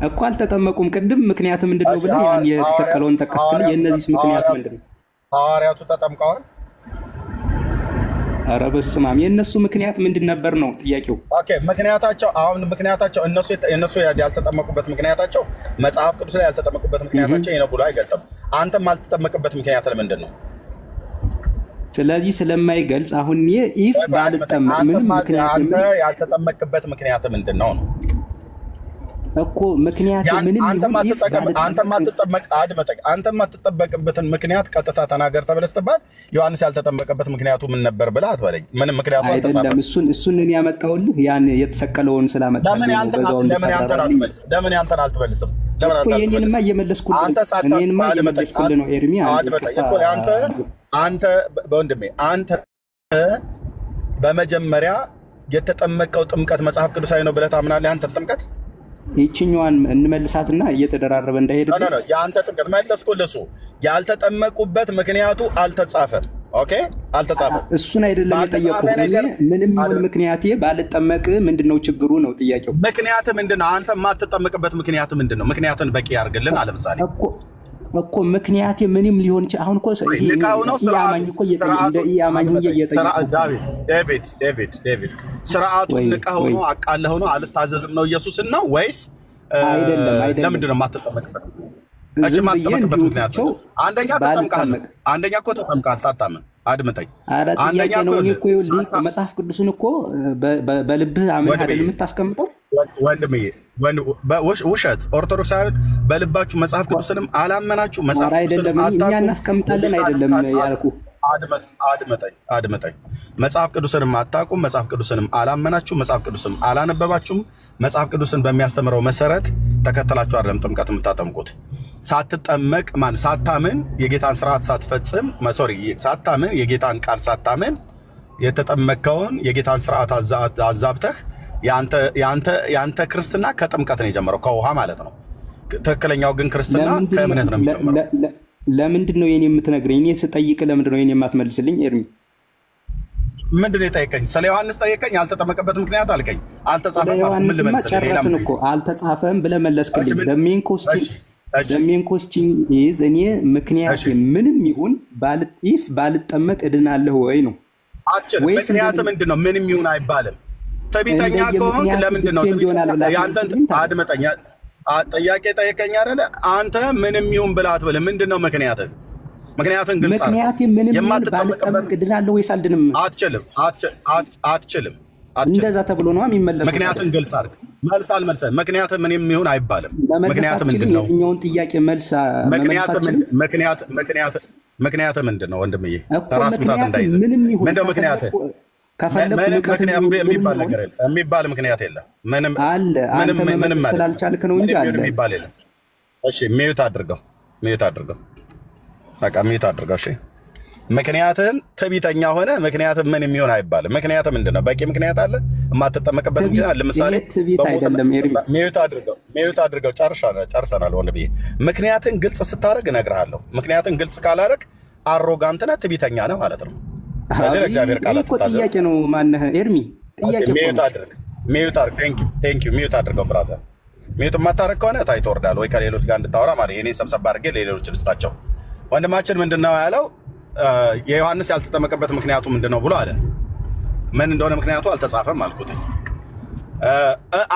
እኮ አልተጠመቁም። ቅድም ምክንያቱ ምንድነው ብለህ ያን የተሰቀለውን ጠቀስክልኝ። የእነዚህ ምክንያት ምንድነው? ሐዋርያቱ ተጠምቀዋል። ኧረ በስመ አብ። የእነሱ ምክንያት ምንድን ነበር ነው ጥያቄው። ኦኬ ምክንያታቸው እነሱ ያልተጠመቁበት ምክንያታቸው መጽሐፍ ቅዱስ ላይ ያልተጠመቁበት ምክንያታቸው ይሄ ነው ብሎ አይገልጥም። አንተም አልተጠመቅበት ምክንያት ለምንድን ነው? ስለዚህ ስለማይገልጽ አሁን ኢፍ ባልጠመቅ ምንም ምክንያት አንተ ያልተጠመቅበት ምክንያት ምንድን ነው እኮ ምክንያት ምንም አንተ ማትጠበቅበትን ምክንያት ቀጥታ ተናገር ተብለህ ስትባል ዮሐንስ ያልተጠመቀበት ምክንያቱ ምን ነበር ብለህ አትበለኝ። ምንም ምክንያቱ አይደለም። እሱን እኔ ያመጣሁልህ ያን የተሰቀለውን ስላመጣልህ ነው። ለምን ያንተን አልትመልስም? የእኔንማ እየመለስኩልህ ነው ኤርሚ። አንተ በወንድሜ አንተ በመጀመሪያ የተጠመቀው ጥምቀት መጽሐፍ ቅዱሳዊ ነው ብለህ ታምናለህ? አንተ ጥምቀት ይችኛዋን እንመልሳትና እየተደራረበ እንዳይሄድ የአንተ ጥምቀት መለስኩልህ። እሱ ያልተጠመቁበት ምክንያቱ አልተጻፈም። ኦኬ አልተጻፈም። እሱን አይደለም የጠየቁት። ምንም ይሁን ምክንያቴ ባልጠመቅ ምንድነው ችግሩ ነው ጥያቄው። ምክንያት ምንድነው? አንተ የማትጠመቅበት ምክንያት ምንድነው? ምክንያትን በቂ ያርግልን። ለምሳሌ እኮ ምክንያቴ ምንም ሊሆን ይችላል። አሁን እኮ ያማኝ እኮ ያማኝ ዴቪድ ስርዓቱን ንቀህ ሆኖ አቃለህ ሆኖ አልታዘዝም ነው ኢየሱስን ነው ወይስ ለምንድን ነው የማትጠመቅበት? የማትጠመቅበት ምክንያት አንደኛ ተጠምቃል። አንደኛ እኮ ተጠምቃል ሳታምን። አድምጠኝ። አንደኛ እኮ መጽሐፍ ቅዱስን እኮ በልብህ አምነህ አይደል የምታስቀምጠው? ወንድምዬ ውሸት ኦርቶዶክሳውያን በልባችሁ መጽሐፍ ቅዱስንም አላመናችሁ መጽሐፍ ቅዱስንም እኛ እናስቀምጣለን አይደለም ያልኩህ። አድምጠኝ። መጽሐፍ ቅዱስንም አታውቁም፣ መጽሐፍ ቅዱስንም አላመናችሁ፣ መጽሐፍ ቅዱስንም አላነበባችሁም። መጽሐፍ ቅዱስን በሚያስተምረው መሰረት ተከተላችሁ አይደለም ጥምቀት የምታጠምቁት። ሳትጠመቅ ሳታምን የጌታን ስርዓት ሳትፈጽም ሳታምን የጌታን ቃል ሳታምን የተጠመቀውን የጌታን ስርዓት አዛብተህ ያንተ ክርስትና ከጥምቀት ነው የጀመረው፣ ከውሃ ማለት ነው። ትክክለኛው ግን ክርስትና ከእምነት ነው የሚጀምረው። ለምንድን ነው የኔ የምትነግረኝ? እኔ ስጠይቅ ለምንድን ነው የኔ የማትመልስልኝ? ኤርሚ ምንድን ነው የጠየቀኝ? ስለ ዮሐንስ ጠየቀኝ። ያልተጠመቀበት ምክንያት አልከኝ። አልተጻፈም። ምን ልመልስ? ጨረስን እኮ አልተጻፈም ብለህ መለስክልኝ። ደሜን ኮስቲንግ ኢዝ እኔ ምክንያት ምንም ይሁን ባልጠመቅ እድናለሁ ወይ ነው። ምክንያት ምንድን ነው? ምንም ይሁን አይባልም። ትዕቢተኛ ከሆንክ ለምንድን ነው ያንተን? አድምጠኝ። ጥያቄ ጠየቀኝ አይደለ? አንተ ምንም ይሁን ብለህ አትበልም። ምንድን ነው ምክንያትህ? ምክንያትን ግልጽ አድርግ። ምክንያት ምንም ባልጠመቅ እድናለሁ ወይስ አልድንም? አትችልም። እንደዛ ተብሎ ነው የሚመለሰው። ምክንያትን ግልጽ አድርግ። መልስ አልመልሰህ። ምክንያት ምንም ይሁን አይባልም። ምክንያት ምንድን ነው? የትኛውን ጥያቄ መልስ ምክንያት ምንድን ነው ወንድምዬ? ራስ ምታት እንዳይዝህ። ምንድን ነው ምክንያትህ? የሚባል ምክንያት የለም። ምንም ስላልቻልክ ነው እንጂ አለ የሚባል የለም። እሺ ሚዩት አድርገው። በቃ ሚዩት አድርገው። እሺ ምክንያትህን ትዕቢተኛ ሆነ ምክንያትህ ምን የሚሆን አይባልም። ምክንያትህ ምንድነው? በቂ ምክንያት አለ የማትጠመቅበት ምክንያት። ለምሳሌ ትዕቢት አይደለም ኤርሚ። ሚዩት አድርገው ጨርሰናል ወንድሜ። ምክንያትህን ግልጽ ስታደርግ እነግርሃለሁ። ምክንያትህን ግልጽ ካላደረግ አሮጋንት ነህ፣ ትዕቢተኛ ነህ ማለት ነው። ስለዚህ ለእግዚአብሔር ቃል አትታዘዝ። ጥያቄ ነው ማነህ ኤርሚ? ጥያቄ ሚዩት አድርግ። ቴንክ ዩ ሚዩት አድርገው ብራዘር። ሚዩት የማታደርግ ከሆነ ታይ ትወርዳለህ ወይ ከሌሎች ጋር እንድታወራ ማለት የኔ ሰብሰብ አድርጌ ለሌሎች ልስጣቸው። ወንድማችን ምንድነው ያለው? የዮሐንስ ያልተጠመቀበት ምክንያቱ ምንድነው ብሎ አለ። ምን እንደሆነ ምክንያቱ አልተጻፈም አልኩት።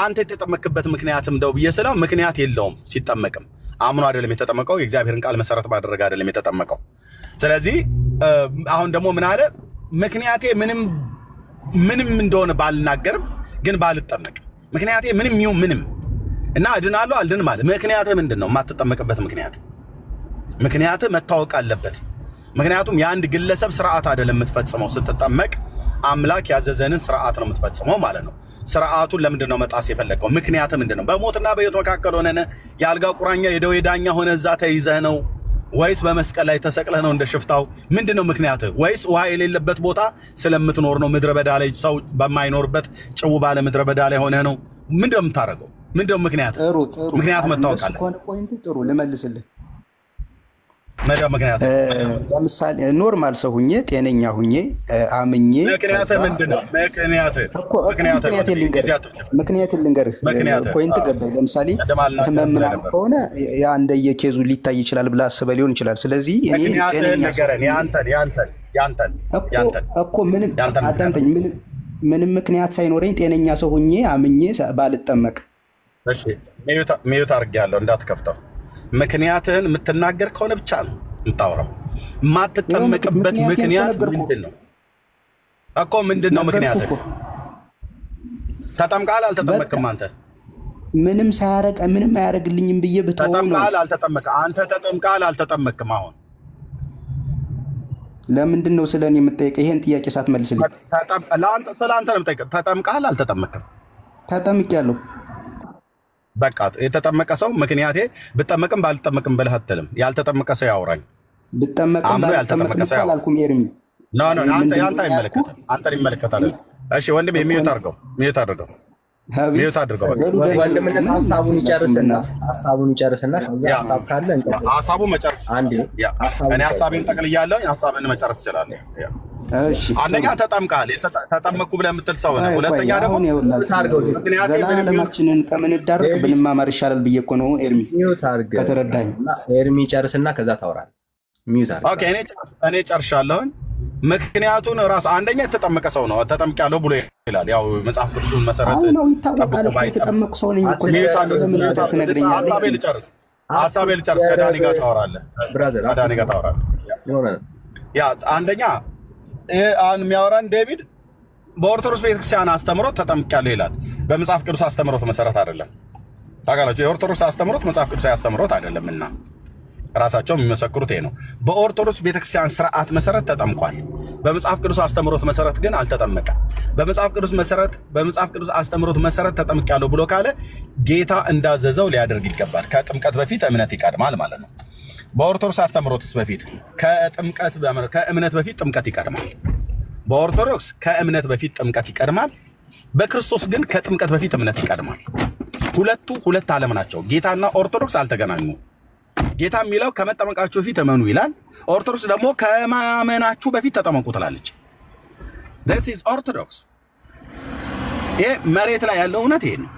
አንተ የተጠመቅበት ምክንያትም እንደው ብዬ ስለው ምክንያት የለውም። ሲጠመቅም አምኖ አይደለም የተጠመቀው፣ የእግዚአብሔርን ቃል መሰረት ባደረገ አይደለም የተጠመቀው። ስለዚህ አሁን ደግሞ ምን አለ? ምክንያቴ ምንም እንደሆነ ባልናገርም ግን ባልጠመቅ ምክንያቴ ምንም ይሁን ምንም እና እድናለሁ አልድንም ማለት ምክንያትህ ምንድነው? የማትጠመቅበት ምክንያት መታወቅ አለበት። ምክንያቱም የአንድ ግለሰብ ስርዓት አይደለም የምትፈጽመው። ስትጠመቅ አምላክ ያዘዘንን ስርዓት ነው የምትፈጽመው ማለት ነው። ስርዓቱን ለምንድነው መጣስ የፈለከው? ምክንያትህ ምንድነው? በሞትና በሕይወት መካከል ሆነህ የአልጋ ቁራኛ የደዌ ዳኛ ሆነህ እዛ ተይዘህ ነው ወይስ በመስቀል ላይ ተሰቅለህ ነው እንደሽፍታው? ምንድነው ምክንያትህ? ወይስ ውሃ የሌለበት ቦታ ስለምትኖር ነው? ምድረ በዳ ላይ ሰው በማይኖርበት ጭው ባለ ምድረ በዳ ላይ ሆነህ ነው? ምንድነው የምታደርገው? ምንድነው ምክንያት? ምክንያት መታወቅ አለ። ጥሩ ልመልስልህ። ምክንያት ለምሳሌ ኖርማል ሰው ሁኜ ጤነኛ ሁኜ አምኜ ምክንያት ምንድነው? ምክንያት ልንገርህ። ፖይንት ገባኝ። ለምሳሌ ህመም ምናምን ከሆነ ያ እንደየኬዙ ሊታይ ይችላል ብለህ አስበህ ሊሆን ይችላል። ስለዚህ እኔ ጤነኛ እኮ ምንም አዳምጠኝ፣ ምንም ምክንያት ሳይኖረኝ ጤነኛ ሰው ሁኜ አምኜ ባልጠመቅ ሚዩት አድርጌያለሁ እንዳትከፍተው። ምክንያትህን የምትናገር ከሆነ ብቻ ነው የምታወራው። የማትጠመቅበት ምክንያት ምንድነው እኮ? ምንድነው ምክንያትህ? ተጠምቀሃል አልተጠመቅም? አንተ ምንም አያደርግልኝም ብዬ ብትሆን ነው። ተጠምቀሃል አልተጠመቅም? አንተ ተጠምቀሃል አልተጠመቅም? አሁን ለምንድን ነው ስለኔ የምትጠይቀው? ይሄን ጥያቄ ሳትመልስልኝ ስለአንተ ነው የምጠይቀው። ተጠምቀሃል አልተጠመቅም? ተጠምቄያለሁ። በቃ የተጠመቀ ሰው ምክንያቴ ብጠመቅም ባልጠመቅም ብለህ አትልም። ያልተጠመቀ ሰው ያወራኝ። ብጠመቅም ባልጠመቅም አላልኩም ኤርሚ። አንተ አይመለከትም። አንተን ይመለከታል። እሺ ወንድም ሚዩት አድርገው። ወንድምነት ሀሳቡን ይጨርስና ሀሳብ ካለ ሀሳቡ መጨረስ እኔ ሀሳቤን ጠቅልያለሁ። ሀሳብን መጨረስ እችላለሁ። አንደኛ ተጠምቀሃል፣ ተጠመቅኩ ብለህ የምትል ሰው ነህ። ሁለተኛ ደግሞ ዘላለማችንን ከምንዳረቅ ብንማማር ይሻላል ብዬ እኮ ነው ኤርሚ። ከተረዳኝ ኤርሚ ጨርስና ከዛ ታወራለህ። ኦኬ እኔ ጨርሻለሁ። ምክንያቱን ራስ አንደኛ የተጠመቀ ሰው ነው ተጠምቄያለሁ ብሎ ይላል። ያው መጽሐፍ ቅዱስን መሰረት ነው ይታወቃል። የተጠመቁ ሰው ነኝ እኮ ለምን ትነግረኛለህ? ሀሳቤ ልጨርስ። ከዳኒ ጋር ታወራለህ ብራዘር፣ ከዳኒ ጋር ታወራለህ። ያ አንደኛ አሁን የሚያወራን ዴቪድ በኦርቶዶክስ ቤተክርስቲያን አስተምሮት ተጠምቄያለሁ ይላል። በመጽሐፍ ቅዱስ አስተምሮት መሰረት አይደለም። ታውቃላችሁ፣ የኦርቶዶክስ አስተምሮት መጽሐፍ ቅዱሳዊ አስተምሮት አይደለምና ራሳቸው የሚመሰክሩት ነው። በኦርቶዶክስ ቤተክርስቲያን ስርዓት መሰረት ተጠምቋል። በመጽሐፍ ቅዱስ አስተምሮት መሰረት ግን አልተጠመቀም። በመጽሐፍ ቅዱስ አስተምሮት መሰረት ተጠምቄያለሁ ብሎ ካለ ጌታ እንዳዘዘው ሊያደርግ ይገባል። ከጥምቀት በፊት እምነት ይቀድማል ማለት ነው። በኦርቶዶክስ አስተምሮትስ በፊት ከእምነት በፊት ጥምቀት ይቀድማል። በኦርቶዶክስ ከእምነት በፊት ጥምቀት ይቀድማል። በክርስቶስ ግን ከጥምቀት በፊት እምነት ይቀድማል። ሁለት ዓለም ናቸው። ጌታና ኦርቶዶክስ አልተገናኙም። ጌታ የሚለው ከመጠመቃችሁ በፊት እመኑ ይላል። ኦርቶዶክስ ደግሞ ከማመናችሁ በፊት ተጠመቁ ትላለች። this is orthodox። ይሄ መሬት ላይ ያለው እውነት ይሄ ነው።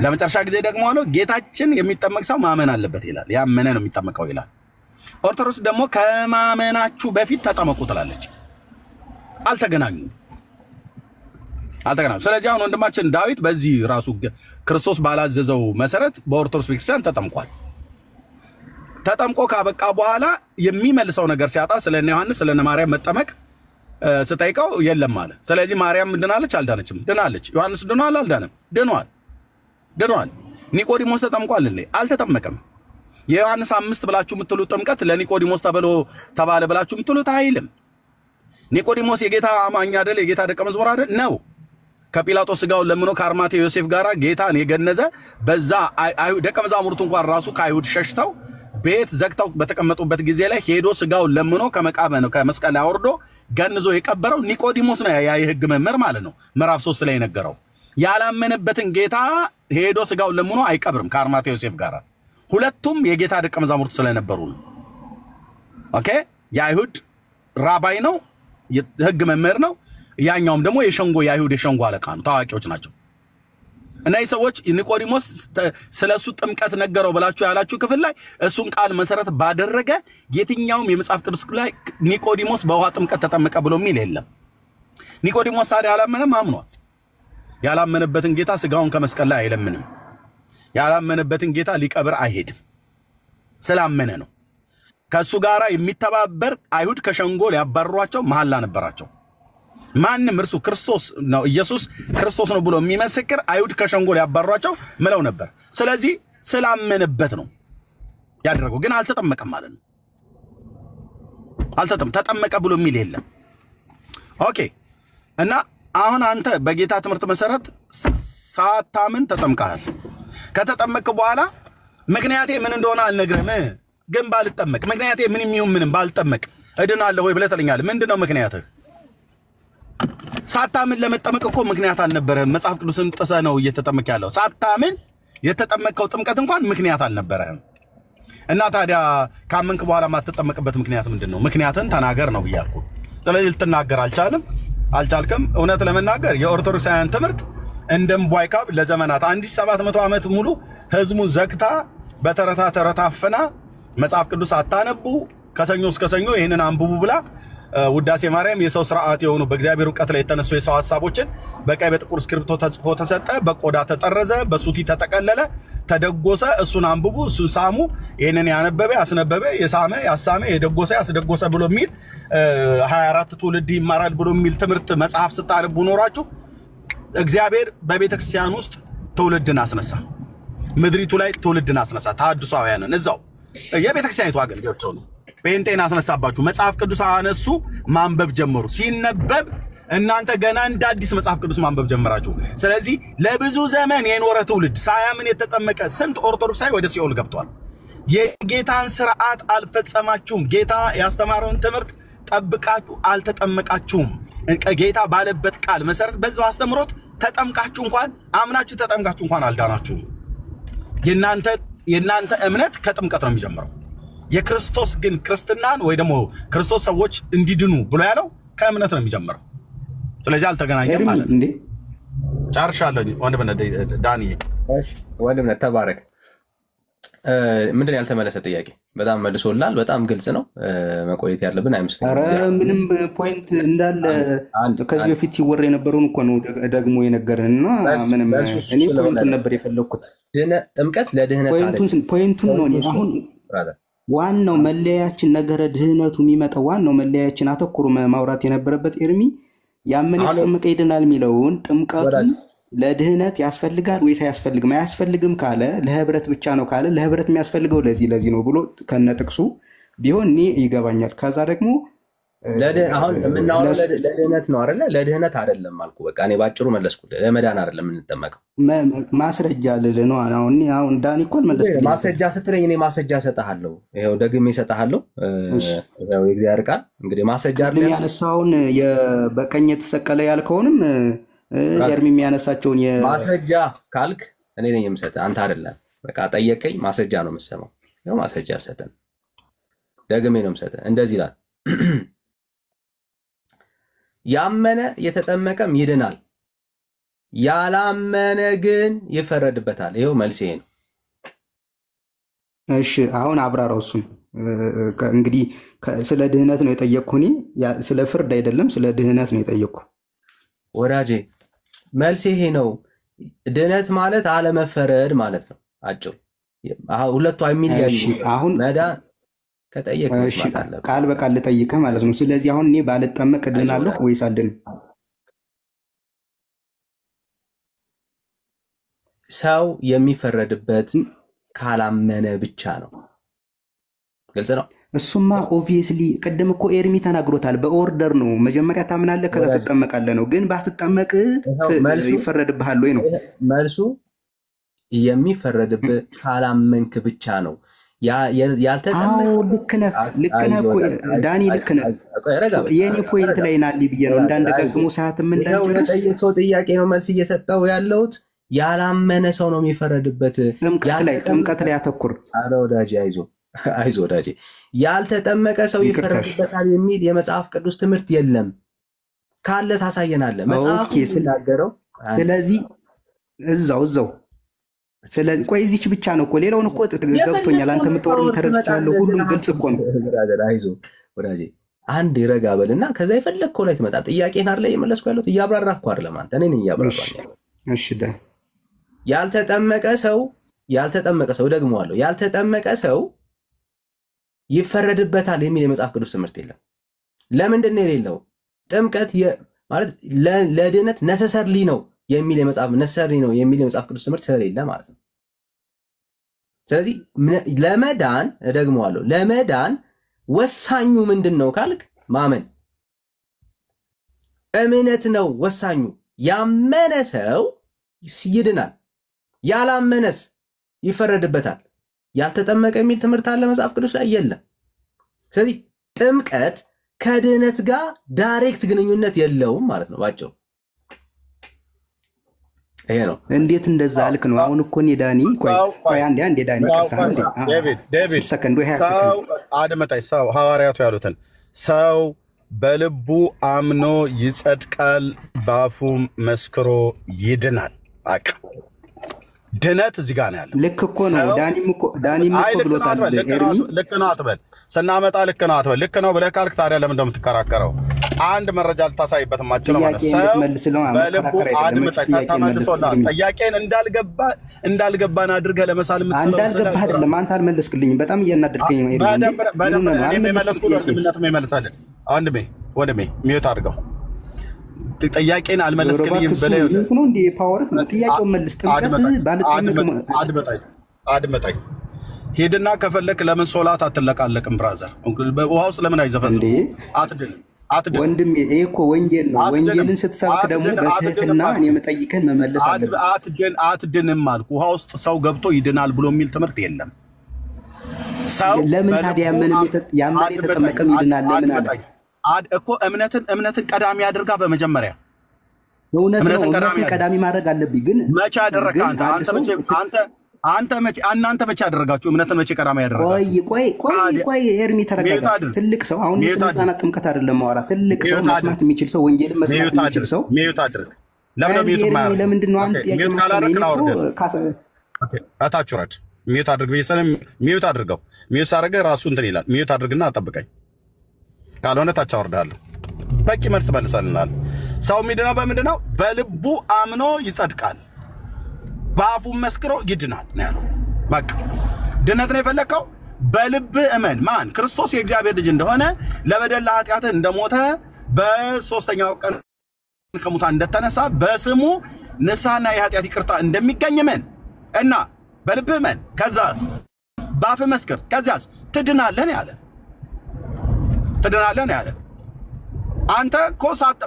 ለመጨረሻ ጊዜ ደግሞ አለው ጌታችን የሚጠመቅ ሰው ማመን አለበት ይላል። ያመነ ነው የሚጠመቀው ይላል። ኦርቶዶክስ ደግሞ ከማመናችሁ በፊት ተጠመቁ ትላለች። አልተገናኙም። ስለዚህ አሁን ወንድማችን ዳዊት በዚህ ራሱ ክርስቶስ ባላዘዘው መሰረት በኦርቶዶክስ ቤተክርስቲያን ተጠምቋል። ተጠምቆ ካበቃ በኋላ የሚመልሰው ነገር ሲያጣ ስለነ ዮሐንስ ስለነ ማርያም መጠመቅ ስጠይቀው የለም አለ። ስለዚህ ማርያም ድናለች አልዳነችም? ድናለች። ዮሐንስ ድኗል አልዳነም? ድኗል። ኒቆዲሞስ ተጠምቋል እንዴ? አልተጠመቀም። የዮሐንስ 5 ብላችሁ የምትሉት ጥምቀት ለኒቆዲሞስ ተባለ ብላችሁ የምትሉት አይልም። ኒቆዲሞስ የጌታ አማኝ አይደል? የጌታ ደቀ መዝሙር አይደል? ነው። ከጲላጦስ ስጋውን ለምኖ ከአርማቴ ዮሴፍ ጋራ ጌታን የገነዘ በዛ ደቀ መዛሙርቱ እንኳን ራሱ ከአይሁድ ሸሽተው ቤት ዘግተው በተቀመጡበት ጊዜ ላይ ሄዶ ስጋውን ለምኖ ከመስቀል ላይ አውርዶ ገንዞ የቀበረው ኒቆዲሞስ ነው። ያ የሕግ መምህር ማለት ነው። ምዕራፍ 3 ላይ ነገረው። ያላመነበትን ጌታ ሄዶ ስጋውን ለምኖ አይቀብርም ከአርማቴ ዮሴፍ ጋር። ሁለቱም የጌታ ደቀ መዛሙርት ስለነበሩ ነው። ኦኬ የአይሁድ ራባይ ነው፣ የሕግ መምህር ነው። ያኛውም ደግሞ የአይሁድ የሸንጎ አለቃ ነው። ታዋቂዎች ናቸው። እነዚህ ሰዎች ኒቆዲሞስ ስለሱ ጥምቀት ነገረው ብላችሁ ያላችሁ ክፍል ላይ እሱን ቃል መሰረት ባደረገ የትኛውም የመጽሐፍ ቅዱስ ላይ ኒቆዲሞስ በውሃ ጥምቀት ተጠመቀ ብሎ የሚል የለም። ኒቆዲሞስ ታዲያ ያላመነም አምኗል። ያላመነበትን ጌታ ስጋውን ከመስቀል ላይ አይለምንም። ያላመነበትን ጌታ ሊቀብር አይሄድም። ስላመነ ነው። ከሱ ጋራ የሚተባበር አይሁድ ከሸንጎ ሊያባርሯቸው መሐላ ነበራቸው። ማንም እርሱ ክርስቶስ ነው ኢየሱስ ክርስቶስ ነው ብሎ የሚመሰክር አይሁድ ከሸንጎ ሊያባርሯቸው ምለው ነበር። ስለዚህ ስላመነበት ነው ያደረገው። ግን አልተጠመቀም ማለት ነው። ተጠመቀ ብሎ የሚል የለም። ኦኬ እና አሁን አንተ በጌታ ትምህርት መሰረት ሳታምን ተጠምቀሃል። ከተጠመቅክ በኋላ ምክንያቴ ምን እንደሆነ አልነግርህም፣ ግን ባልጠመቅ ምክንያቴ ምንም ይሁን ምንም ባልጠመቅ እድናለሁ ወይ ብለህ ትለኛለህ። ምንድነው ምክንያትህ? ሳታምን ለመጠመቅ እኮ ምክንያት አልነበረህም። መጽሐፍ ቅዱስን ጥሰህ ነው እየተጠመቅ ያለው። ሳታምን የተጠመቅከው ጥምቀት እንኳን ምክንያት አልነበረህም። እና ታዲያ ካመንክ በኋላ ማትጠመቅበት ምክንያት ምንድነው? ምክንያትን ተናገር ነው ብያለሁ። ስለዚህ ልትናገር አልቻልክም። እውነት ለመናገር የኦርቶዶክሳውያን ትምህርት እንደምቧይ ካብ ለዘመናት 1700 ዓመት ሙሉ ህዝቡን ዘግታ በተረታ አፍና መጽሐፍ ቅዱስ አታነቡ ከሰኞ እስከ ሰኞ ይሄንን አንብቡ ብላ ውዳሴ ማርያም የሰው ስርዓት የሆኑ በእግዚአብሔር ዕውቀት ላይ የተነሱ የሰው ሐሳቦችን በቀይ በጥቁር እስክሪብቶ ተጽፎ ተሰጠ፣ በቆዳ ተጠረዘ፣ በሱቲ ተጠቀለለ፣ ተደጎሰ። እሱን አንብቡ፣ እሱን ሳሙ። ይሄንን ያነበበ ያስነበበ የሳመ ያሳመ የደጎሰ ያስደጎሰ ብሎ የሚል 24 ትውልድ ይማራል ብሎ የሚል ትምህርት መጽሐፍ ስታነቡ ኖራችሁ እግዚአብሔር በቤተ ክርስቲያን ውስጥ ትውልድን አስነሳ። ምድሪቱ ላይ ትውልድን አስነሳ። ተሐድሶአውያንን እዛው የቤተ ክርስቲያኒቱ አገልጋዮች ሆኑ። ጴንጤን አስነሳባችሁ። መጽሐፍ ቅዱስ አነሱ፣ ማንበብ ጀመሩ። ሲነበብ እናንተ ገና እንደ አዲስ መጽሐፍ ቅዱስ ማንበብ ጀመራችሁ። ስለዚህ ለብዙ ዘመን የኖረ ትውልድ ሳያምን የተጠመቀ ስንት ኦርቶዶክሳዊ ወደ ሲኦል ገብቷል። የጌታን ስርዓት አልፈጸማችሁም። ጌታ ያስተማረውን ትምህርት ጠብቃችሁ አልተጠመቃችሁም። ጌታ ባለበት ቃል መሰረት በዛው አስተምሮት ተጠምቃችሁ እንኳን አምናችሁ ተጠምቃችሁ እንኳን አልዳናችሁም። የናንተ እምነት ከጥምቀት ነው የሚጀምረው። የክርስቶስ ግን ክርስትናን ወይ ደግሞ ክርስቶስ ሰዎች እንዲድኑ ብሎ ያለው ከእምነት ነው የሚጀምረው። ስለዚህ አልተገናኘም ማለት እንዴ? ጨርሻለሁ ወንድምና ዳንኤል። እሺ ወንድምና ተባረክ። ምንድን ያልተመለሰ ጥያቄ በጣም መልሶላል። በጣም ግልጽ ነው። መቆየት ያለብን አይመስልም። ኧረ ምንም ፖይንት እንዳለ ከዚህ በፊት ሲወራ የነበረውን እኮ ነው ደግሞ የነገረንና ምንም እኔ ፖይንቱን ነበር የፈለኩት። ጥምቀት ለድህነት ፖይንቱን ነው አሁን ዋናው መለያችን ነገረ ድህነቱ የሚመጣው ዋናው መለያችን አተኩሮ ማውራት የነበረበት ኤርሚ ያመነ ጥምቀት ይድናል የሚለውን ጥምቀቱን ለድህነት ያስፈልጋል ወይስ አያስፈልግም? አያስፈልግም ካለ ለህብረት ብቻ ነው ካለ ለህብረት የሚያስፈልገው ለዚህ ነው ብሎ ከነጥቅሱ ቢሆን እኔ ይገባኛል። ከዛ ደግሞ አሁን የምናወራው ለድህነት ነው አይደለ? ለድህነት አይደለም አልኩ። በቃ እኔ ባጭሩ መለስኩልህ። ለመዳን አይደለም የምንጠመቀው። ማስረጃ አለ ነው አሁን ዳኒ እኮ መለስኩልህ። ማስረጃ ስትለኝ እኔ ማስረጃ እሰጥሃለሁ። ይሄው ደግሜ እሰጥሃለሁ። ይሄው የእግዚአብሔር ቃል እንግዲህ ማስረጃ አይደለም ያነሳውን በቀኝ የተሰቀለ ያልከውንም ኤርሚ የሚያነሳቸውን ማስረጃ ካልክ እኔ ነኝ የምሰጥህ አንተ አይደለም። በቃ ጠየቀኝ፣ ማስረጃ ነው የምሰማው። ነው ማስረጃ አልሰጠም፣ ደግሜ ነው የምሰጥህ። እንደዚህ ይላል ያመነ የተጠመቀም ይድናል፣ ያላመነ ግን ይፈረድበታል። ይሄው መልስ ይሄ ነው። እሺ አሁን አብራራው እሱን። እንግዲህ ስለ ድህነት ነው የጠየቅኩህ እኔ፣ ስለ ፍርድ አይደለም፣ ስለ ድህነት ነው የጠየቅኩህ ወዳጄ። መልስ ይሄ ነው። ድህነት ማለት አለመፈረድ ማለት ነው አጭሩ። ሁለቱ የሚለያዩ አሁን መዳን ከጠየቅህ ቃል በቃል ልጠይቅህ ማለት ነው። ስለዚህ አሁን እኔ ባልጠመቅ እድናለሁ ወይስ አልድንም? ሰው የሚፈረድበት ካላመነ ብቻ ነው። ግልጽ ነው። እሱማ ኦብቪየስሊ ቅድም እኮ ኤርሚ ተናግሮታል። በኦርደር ነው። መጀመሪያ ታምናለህ፣ ከዛ ትጠመቃለህ ነው። ግን ባትጠመቅ ይፈረድብሃል ወይ ነው መልሱ። የሚፈረድብህ ካላመንክ ብቻ ነው። ያልተጠመቀ ልክ ነህ እኮ ዳኒ ልክ ነህ። የኔ ፖይንት ላይ ናሊ ብዬ ነው እንዳንደጋግሙ ሰዓትም እንዳንጨርስ የጠየቀው ጥያቄ ነው መልስ እየሰጠው ያለሁት። ያላመነ ሰው ነው የሚፈረድበት። ጥምቀት ላይ አተኩር። አረ ወዳጄ አይዞህ ወዳጄ፣ ያልተጠመቀ ሰው ይፈረድበታል የሚል የመጽሐፍ ቅዱስ ትምህርት የለም። ካለ ታሳየናለህ መጽሐፍ ሲናገረው። ስለዚህ እዛው ስለዚህ ቆይ እዚች ብቻ ነው እኮ ሌላውን እኮ ገብቶኛል። አንተ የምትወረው ተረድቻለሁ። ሁሉም ግልጽ እኮ ነው። አይዞህ ወዳጄ አንድ ይረጋ በልና ከዛ የፈለግከው ላይ ትመጣ። ጥያቄን አይደል የመለስኩ ያለሁት እያብራራህ እኮ አይደለም አንተ እኔ ነኝ እያብራራህ ያለሁት። እሺ ያልተጠመቀ ሰው ደግሞዋለሁ፣ ያልተጠመቀ ሰው ይፈረድበታል የሚል የመጽሐፍ ቅዱስ ትምህርት የለም። ለምንድን ነው የሌለው? ጥምቀት ማለት ለድነት ነሰሰርሊ ነው የሚል የመጽሐፍ ቅዱስ ትምህርት ስለሌለ ማለት ነው። ስለዚህ ለመዳን ደግሞዋለሁ፣ ለመዳን ወሳኙ ምንድን ነው ካልክ ማመን እምነት ነው ወሳኙ። ያመነ ሰው ይድናል፣ ያላመነስ ይፈረድበታል። ያልተጠመቀ የሚል ትምህርት አለ መጽሐፍ ቅዱስ ላይ የለም። ስለዚህ ጥምቀት ከድህነት ጋር ዳይሬክት ግንኙነት የለውም ማለት ነው ባጭሩ። ይሄ ነው። እንዴት እንደዛ አልክ ነው? አሁን እኮ እኔ ዳኒ ቆይ አንዴ ዳኒ ዴቪድ ሰከንድ ወይ 20 ሰከንድ አድመጣይ። ሰው ሐዋርያቱ ያሉትን ሰው በልቡ አምኖ ይጸድቃል፣ በአፉም መስክሮ ይድናል። በቃ ድነት እዚህ ጋር ነው ያለው። ልክ እኮ ነው። ዳኒም እኮ ብሎታል። ኤርሚ ልክ ነው አትበል፣ ስናመጣ ልክ ነው አትበል። ልክ ነው ብለህ ካልክ ታዲያ ለምን እንደምትከራከረው አንድ መረጃ ልታሳይበት ማችለው ማለት ሰው በልቡ ተመልሶላል። ጥያቄን እንዳልገባን አድርገህ ለመሳል የምትሰለው እንዳልገባህ አይደለም። አንተ አልመለስክልኝም። በጣም እያናደድከኝ ነው ኤርሚ። እኔ መለስኩት ለምንድነው የመለሰልህ? ወንድሜ ሚዩት አድርገው። ጥያቄን አልመለስክልኝም ብለህ ነው እንዴ? ፓወር ነው ጥያቄውን መልስ። ጥምቀት አድመጣኝ። ሄድና ከፈለክ ለምን ሶላት አትለቃለቅም? ብራዘር ውሃ ውስጥ ለምን አይዘፈዝም? አትድን ወንድሜ። ይሄ እኮ ወንጌል ነው። ወንጌልን ስትሰብክ ደግሞ በትህትና እኔ የምጠይቅህን መመለስ አለብህ። አትድንም አልኩ። ውሃ ውስጥ ሰው ገብቶ ይድናል ብሎ የሚል ትምህርት የለም። ሰው ለምን ታዲያ ያመነ የተጠመቀም ይድናል ለምን አለ እኮ? እምነትን ቀዳሚ አድርጋ በመጀመሪያ እውነትን ቀዳሚ ማድረግ አለብኝ። ግን መቼ አደረግህ እናንተ መቼ አደረጋችሁ? እምነትን መቼ ቀዳሚ ያደረጋችሁ? ቆይ ኤርሚ ተረጋጋ። ትልቅ ሰው አሁን ስለ ህፃናት ጥምቀት አይደለም ማውራ። ትልቅ ሰው መስማት የሚችል ሰው ወንጌልን መስማት የሚችል ሰው ሚዩት አድርግ። ለምንድን ነው አንድ ጥያቄ እታች ውረድ። ሚዩት አድርግ ብዬ ሚዩት አድርገው። ሚዩት ሳደርገህ ራሱ እንትን ይላል። ሚዩት አድርግና አጠብቀኝ፣ ካልሆነ ታች አወርድሃለሁ። በቂ መልስ መልሰልናል። ሰው የሚድነው በምንድን ነው? በልቡ አምኖ ይጸድቃል፣ በአፉ መስክሮ ይድናል ነው ያለው። በቃ ድነት ነው የፈለከው። በልብ እመን። ማን? ክርስቶስ የእግዚአብሔር ልጅ እንደሆነ፣ ለበደል ለኃጢአት እንደሞተ፣ በሶስተኛው ቀን ከሙታን እንደተነሳ፣ በስሙ ንስሐና የኃጢአት ይቅርታ እንደሚገኝ እመን እና በልብ እመን። ከዛስ በአፍ መስክር። ከዛስ ትድናለህ ያለ አንተ ኮሳት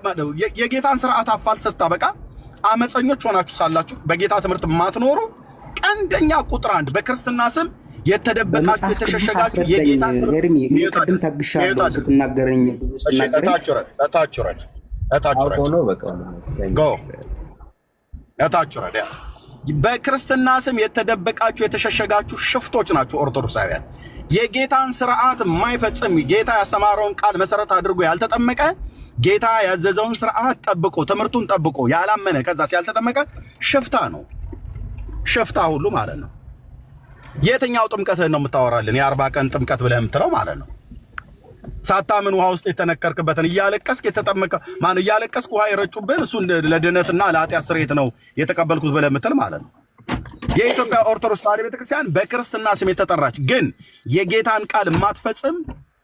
የጌታን ስርዓት አፋልሰህ ስታበቃ አመፀኞች ሆናችሁ ሳላችሁ በጌታ ትምህርት ማትኖሩ ቀንደኛ ቁጥር 1 በክርስትና ስም የተደበቃችሁ የተሸሸጋችሁ የጌታ ኤርሚ ቅድም ታግሻለሁ ስትናገረኝ ብዙ ስትናገረኝ እታችሁረድ በክርስትና ስም የተደበቃችሁ የተሸሸጋችሁ ሽፍቶች ናችሁ ኦርቶዶክሳውያን። የጌታን ስርዓት የማይፈጽም ጌታ ያስተማረውን ቃል መሰረት አድርጎ ያልተጠመቀ ጌታ ያዘዘውን ስርዓት ጠብቆ ትምህርቱን ጠብቆ ያላመነ ከዛስ ያልተጠመቀ ሽፍታ ነው። ሽፍታ ሁሉ ማለት ነው። የትኛው ጥምቀትህን ነው የምታወራልን? የ40 ቀን ጥምቀት ብለህ የምትለው ማለት ነው። ሳታምን ውሃ ውስጥ የተነከርክበትን እያለቀስክ የተጠመቀ ማን እያለቀስክ ውሃ የረጩብህ እሱ ለድነትና ለኃጢአት ስርየት ነው የተቀበልኩት ብለህ የምትል ማለት ነው። የኢትዮጵያ ኦርቶዶክስ ተዋሕዶ ቤተክርስቲያን በክርስትና ስም የተጠራች ግን የጌታን ቃል የማትፈጽም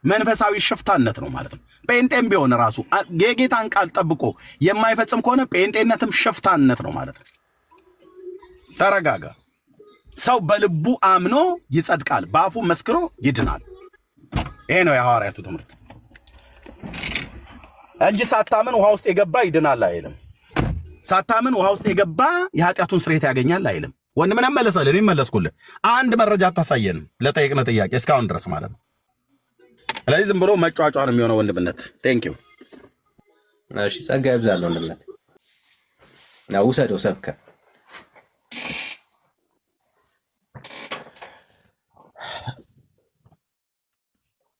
መንፈሳዊ ሽፍታነት ነው ማለት ነው። ጴንጤም ቢሆን ራሱ የጌታን ቃል ጠብቆ የማይፈጽም ከሆነ ጴንጤነትም ሽፍታነት ነው ማለት ነው። ተረጋጋ። ሰው በልቡ አምኖ ይጸድቃል፣ በአፉ መስክሮ ይድናል። ይሄ ነው የሐዋርያቱ ትምህርት እንጂ ሳታምን ውሃ ውስጥ የገባ ይድናል አይልም። ሳታምን ውሃ ውስጥ የገባ የኃጢአቱን ስርየት ያገኛል አይልም። ወንድምን መለሰልህ እኔ መለስኩልህ አንድ መረጃ አታሳየንም ለጠየቅነ ጥያቄ እስካሁን ድረስ ማለት ነው ስለዚህ ዝም ብሎ መጫጫ ነው የሚሆነው ወንድምነት ቴንክ ዩ እሺ ጸጋ ይብዛል ወንድምነት ነው ውሰደው ሰብከ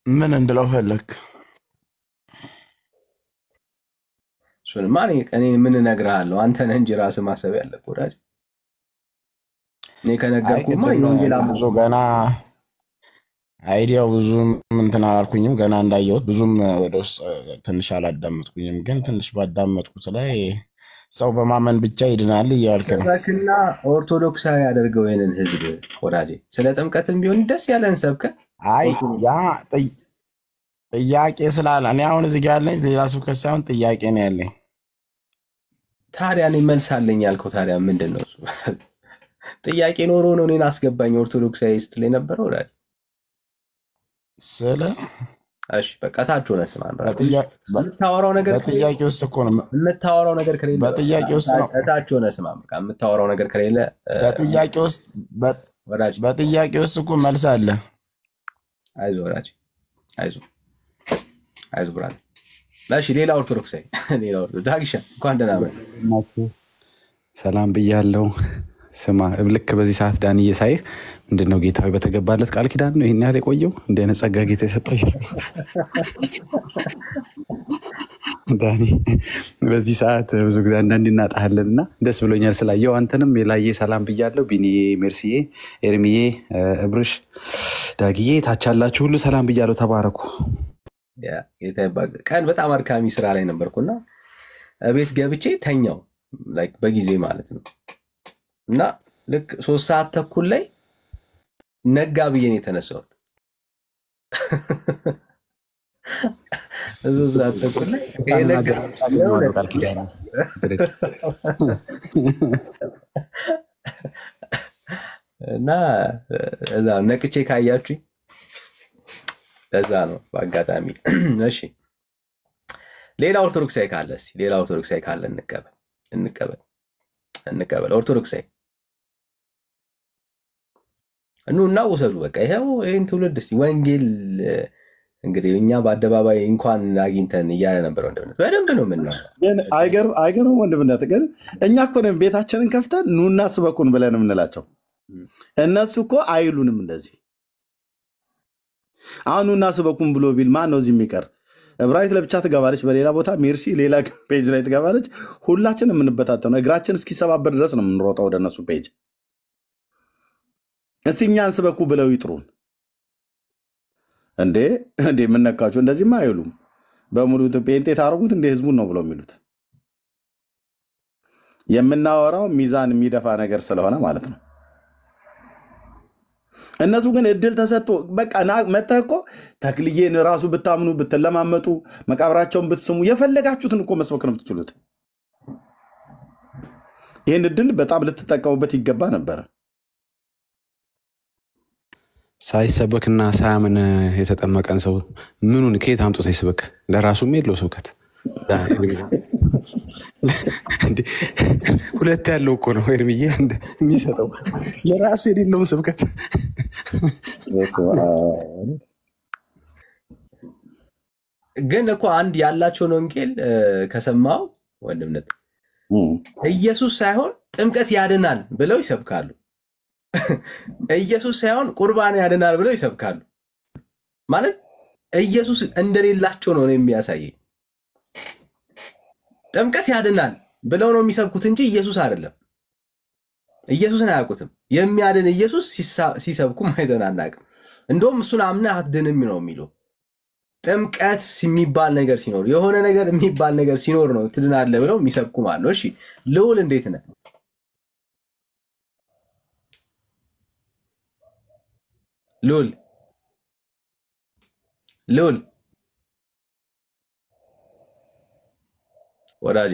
ምን እንድለው ፈለክ እሱን ማን እኔ ምን እነግርሃለሁ አንተ ነህ እንጂ ራስህ ማሰብ ያለብህ ወዳጅ እኔ ከነገርኩማ ይወንጌላ ብዙ ገና አይዲያው ብዙም እንትን አላልኩኝም ገና እንዳየሁት ብዙም ወደ ውስጥ ትንሽ አላዳመጥኩኝም ግን ትንሽ ባዳመጥኩት ላይ ሰው በማመን ብቻ ይድናል እያልክ ነው ሰብከና ኦርቶዶክሳዊ ያደርገው ይሄንን ህዝብ ወዳጅ ስለ ጥምቀትም ቢሆን ደስ ያለን ሰብከ አይ ያ ጥያቄ ስላለ እኔ አሁን እዚህ ጋር ያለኝ ሌላ ስብከት ሳይሆን ጥያቄ ነው ያለኝ ታዲያ እኔ መልሳለኝ ያልከው ታዲያ ምንድነው እሱ ጥያቄ ኖሮ ነው እኔን አስገባኝ ኦርቶዶክሳዊ ስትል የነበረው ወዳጅ ስለ እሺ በቃ ታችሁ ነው ስማን የምታወራው ነገር በጥያቄ ውስጥ እኮ ነው የምታወራው ነገር ከሌለ በጥያቄ ውስጥ ነው ታችሁ ነው ስማን በቃ የምታወራው ነገር ከሌለ በጥያቄ ውስጥ ወዳጅ በጥያቄ ውስጥ እኮ መልስ አለ አይዞህ ወዳጅ አይዞህ ብራን ማሽ ሌላ ኦርቶዶክሳዊ ሌላ ኦርቶዶክስ ዳግሻ እንኳን ደህና መጣህ ሰላም ብያለሁ ስማ ልክ በዚህ ሰዓት ዳንዬ ሳይህ ምንድነው ጌታዊ በተገባለት ቃል ኪዳን ነው ይሄን ያህል የቆየው እንደነ ጸጋ ጌታ የሰጠው ዳኒ በዚህ ሰዓት ብዙ ጊዜ አንዳንድ እናጣሃለንና ደስ ብሎኛል ስላየው አንተንም የላየ ሰላም ብያለሁ ቢኒዬ ሜርሲዬ ኤርሚዬ እብርሽ ዳግዬ ታቻላችሁ ሁሉ ሰላም ብያለሁ ተባረኩ ያ ቀን በጣም አድካሚ ስራ ላይ ነበርኩና ቤት ገብቼ ተኛው ላይክ በጊዜ ማለት ነው እና ልክ 3 ሰዓት ተኩል ላይ ነጋ ብዬ ነው የተነሳሁት 3 ሰዓት ተኩል ላይ ነጋ እና እዛ ነቅቼ ካያችሁኝ ለዛ ነው በአጋጣሚ እሺ ሌላ ኦርቶዶክሳዊ ካለ እስቲ ሌላ ኦርቶዶክሳዊ ካለ እንቀበል ኦርቶዶክሳዊ እና ወሰዱ በቃ ይሄን ትውልድ እስቲ ወንጌል እንግዲህ እኛ በአደባባይ እንኳን አግኝተን እያለ ነበር ወንድምነት በደንብ ነው የምናወራው ግን አይገርም ወንድምነት ግን እኛ እኮ ነው ቤታችንን ከፍተን ኑና ስበኩን ብለን የምንላቸው እነሱ እኮ አይሉንም እንደዚህ አሁን ኑና ስበኩን ብሎ ቢል ማን ነው እዚህ የሚቀር እብራይት ለብቻ ትገባለች በሌላ ቦታ ሜርሲ ሌላ ፔጅ ላይ ትገባለች ሁላችን የምንበታተነው እግራችን እስኪሰባበር ድረስ ነው የምንሮጠው ወደ እነሱ ፔጅ እስቲ እኛን ስበኩ ብለው ይጥሩን እንዴ ምነካቸው እንደዚህማ አይሉም በሙሉ ጴንጤ ታርጉት እንደ ህዝቡን ነው ብለው የሚሉት የምናወራው ሚዛን የሚደፋ ነገር ስለሆነ ማለት ነው እነሱ ግን እድል ተሰጥቶ በቃ መተኮ ተክልዬን ራሱ ብታምኑ ብትለማመጡ መቃብራቸውን ብትስሙ የፈለጋችሁትን እኮ መስበክ ነው የምትችሉት ይሄን እድል በጣም ልትጠቀሙበት ይገባ ነበር ሳይሰበክና ሳያምን የተጠመቀን ሰው ምኑን ከየት አምጥቶ ይስበክ ለራሱም የለው ስብከት ሁለት ያለው እኮ ነው ኤርሚዬ የሚሰጠው ለራሱ የሌለው ስብከት ግን እኮ አንድ ያላቸውን ወንጌል ከሰማው ወንድምነት ኢየሱስ ሳይሆን ጥምቀት ያድናል ብለው ይሰብካሉ ኢየሱስ ሳይሆን ቁርባን ያድናል ብለው ይሰብካሉ ማለት ኢየሱስ እንደሌላቸው ነው የሚያሳየው ጥምቀት ያድናል ብለው ነው የሚሰብኩት እንጂ ኢየሱስ አይደለም ኢየሱስን አያውቁትም የሚያድን ኢየሱስ ሲሰብኩ ማይተናናቅም እንደውም እሱን አምነህ አትድንም ነው የሚለው ጥምቀት የሚባል ነገር ሲኖር የሆነ ነገር የሚባል ነገር ሲኖር ነው ትድናለህ ብለው የሚሰብኩ ማለት ነው እሺ ልዑል እንዴት ነህ ልዑል ወዳጄ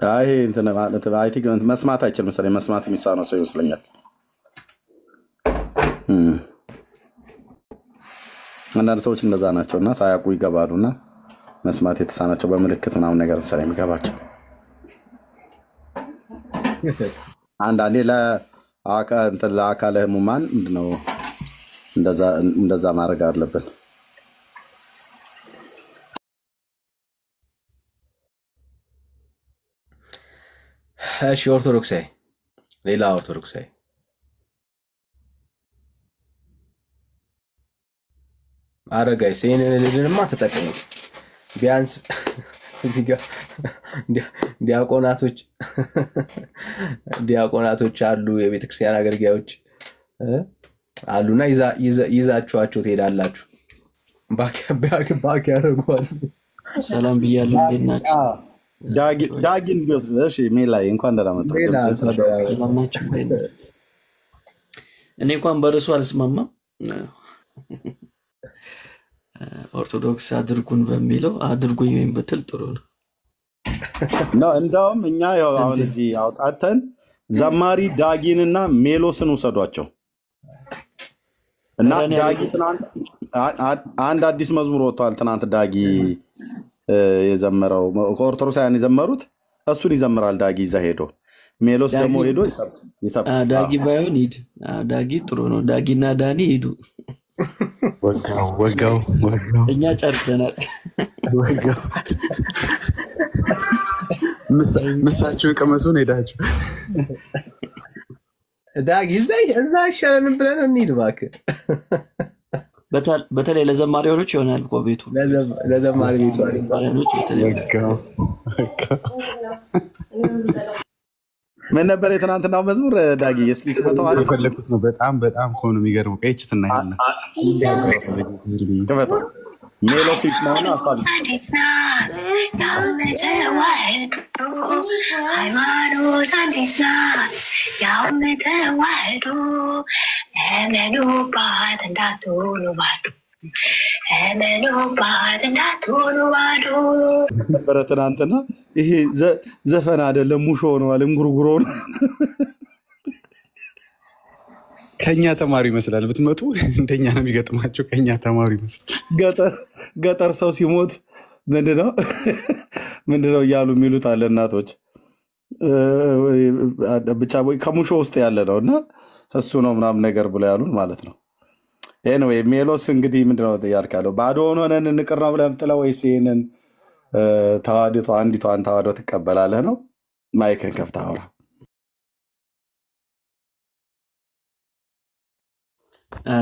አይ እንትን ማለት አይ ቲንክ መስማት አይችልም መሰለኝ መስማት የሚሳነው ሰው ይመስለኛል አንዳንድ ሰዎች እንደዛ ናቸውና ሳያውቁ ይገባሉና መስማት የተሳናቸው በምልክት ምናምን ነገር መሰለኝ የሚገባቸው አንዳንዴ ለአካለ ህሙማን ምንድነው እንደዛ ማድረግ አለብን። እሺ ኦርቶዶክሳዊ ሌላ ኦርቶዶክሳዊ አረጋይ ይሄንንማ ተጠቅሙ። ቢያንስ እዚህ ጋር ዲያቆናቶች አሉ፣ የቤተክርስቲያን አገልጋዮች አሉና ይዛችኋቸው ትሄዳላችሁ። ባክ ያደርጓል። ሰላም ብያለሁ። እንዴት ናችሁ? ዳጊን ቢወስድ እሺ። ሜላይ እንኳን ደህና መጣህ። ሰላም ናችሁ? እኔ እንኳን በርሱ አልስማማም። ኦርቶዶክስ አድርጉን በሚለው አድርጉኝ ወይም ብትል ጥሩ ነው። እንደውም እኛ ያው አሁን እዚህ አውጣተን ዘማሪ ዳጊንና ሜሎስን ውሰዷቸው እና ዳጊ ትናንት አንድ አዲስ መዝሙር ወጥቷል። ትናንት ዳጊ የዘመረው ኦርቶዶክሳውያን የዘመሩት እሱን ይዘምራል ዳጊ እዛ ሄዶ። ሜሎስ ደግሞ ሄዶ ይሰብካል። ዳጊ ባይሆን ሂድ። ዳጊ ጥሩ ነው። ዳጊና ዳኒ ሂዱ። ወጋው እኛ ጨርሰናል። ወጋው ምሳችሁን ቀመሱን ሄዳችሁ ዳጊ እዛ ይሻለን ብለን እንሂድ እባክህ። በተለይ ለዘማሪዎች ይሆናል እኮ ቤቱ። ለዘማሪዎች በተለይ ምን ነበር የትናንትናው መዝሙር ዳጊ? እስኪ ከተዋለ የፈለኩት ነው። በጣም ከሆነ የሚገርመው ቀይችትና ያለ ከፈተው ሜሎስ ይስማውና አሳል ሃይማኖት አንዲት ናት ያምተዋህዶ እመኑባት እንዳትሆኑ ባዶ እመኑባት እንዳትሆኑ ባዶ ነበረ ትናንትና። ይሄ ዘፈን አይደለም ሙሾ ነው አለ እንጉርጉሮ ነው። ከኛ ተማሪ ይመስላል። ብትመጡ እንደኛ ነው የሚገጥማቸው። ከኛ ተማሪ ይመስላል። ገጠር ሰው ሲሞት ምንድነው እያሉ የሚሉት አለ እናቶች። ብቻ ከሙሾ ውስጥ ያለ ነው እና እሱ ነው ምናምን ነገር ብለው ያሉን ማለት ነው። ኤኒዌይ ሜሎስ እንግዲህ ምንድነው ያልካለው? ባዶ ሆነን እንቅር ነው ብለህ የምትለው ወይስ ይሄንን ተዋህዶ አንዲቷን ተዋህዶ ትቀበላለህ ነው? ማይክን ከፍተህ አውራ።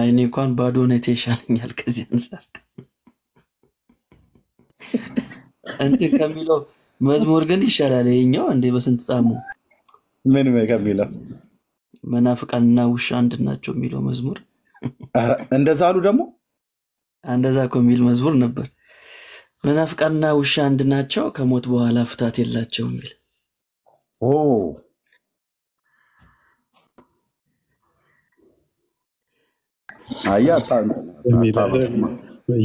እኔ እንኳን ባዶ ሆነቴ ይሻለኛል ከዚህ አንፃር። እንትን ከሚለው መዝሙር ግን ይሻላል ይሄኛው። እንዴ በስንት ጣሙ ምን ከሚለው መናፍቃንና ውሻ አንድ ናቸው የሚለው መዝሙር እንደዛ አሉ። ደግሞ እንደዛ እኮ የሚል መዝሙር ነበር። መናፍቃንና ውሻ አንድ ናቸው ከሞት በኋላ ፍታት የላቸውም የሚል። አያታ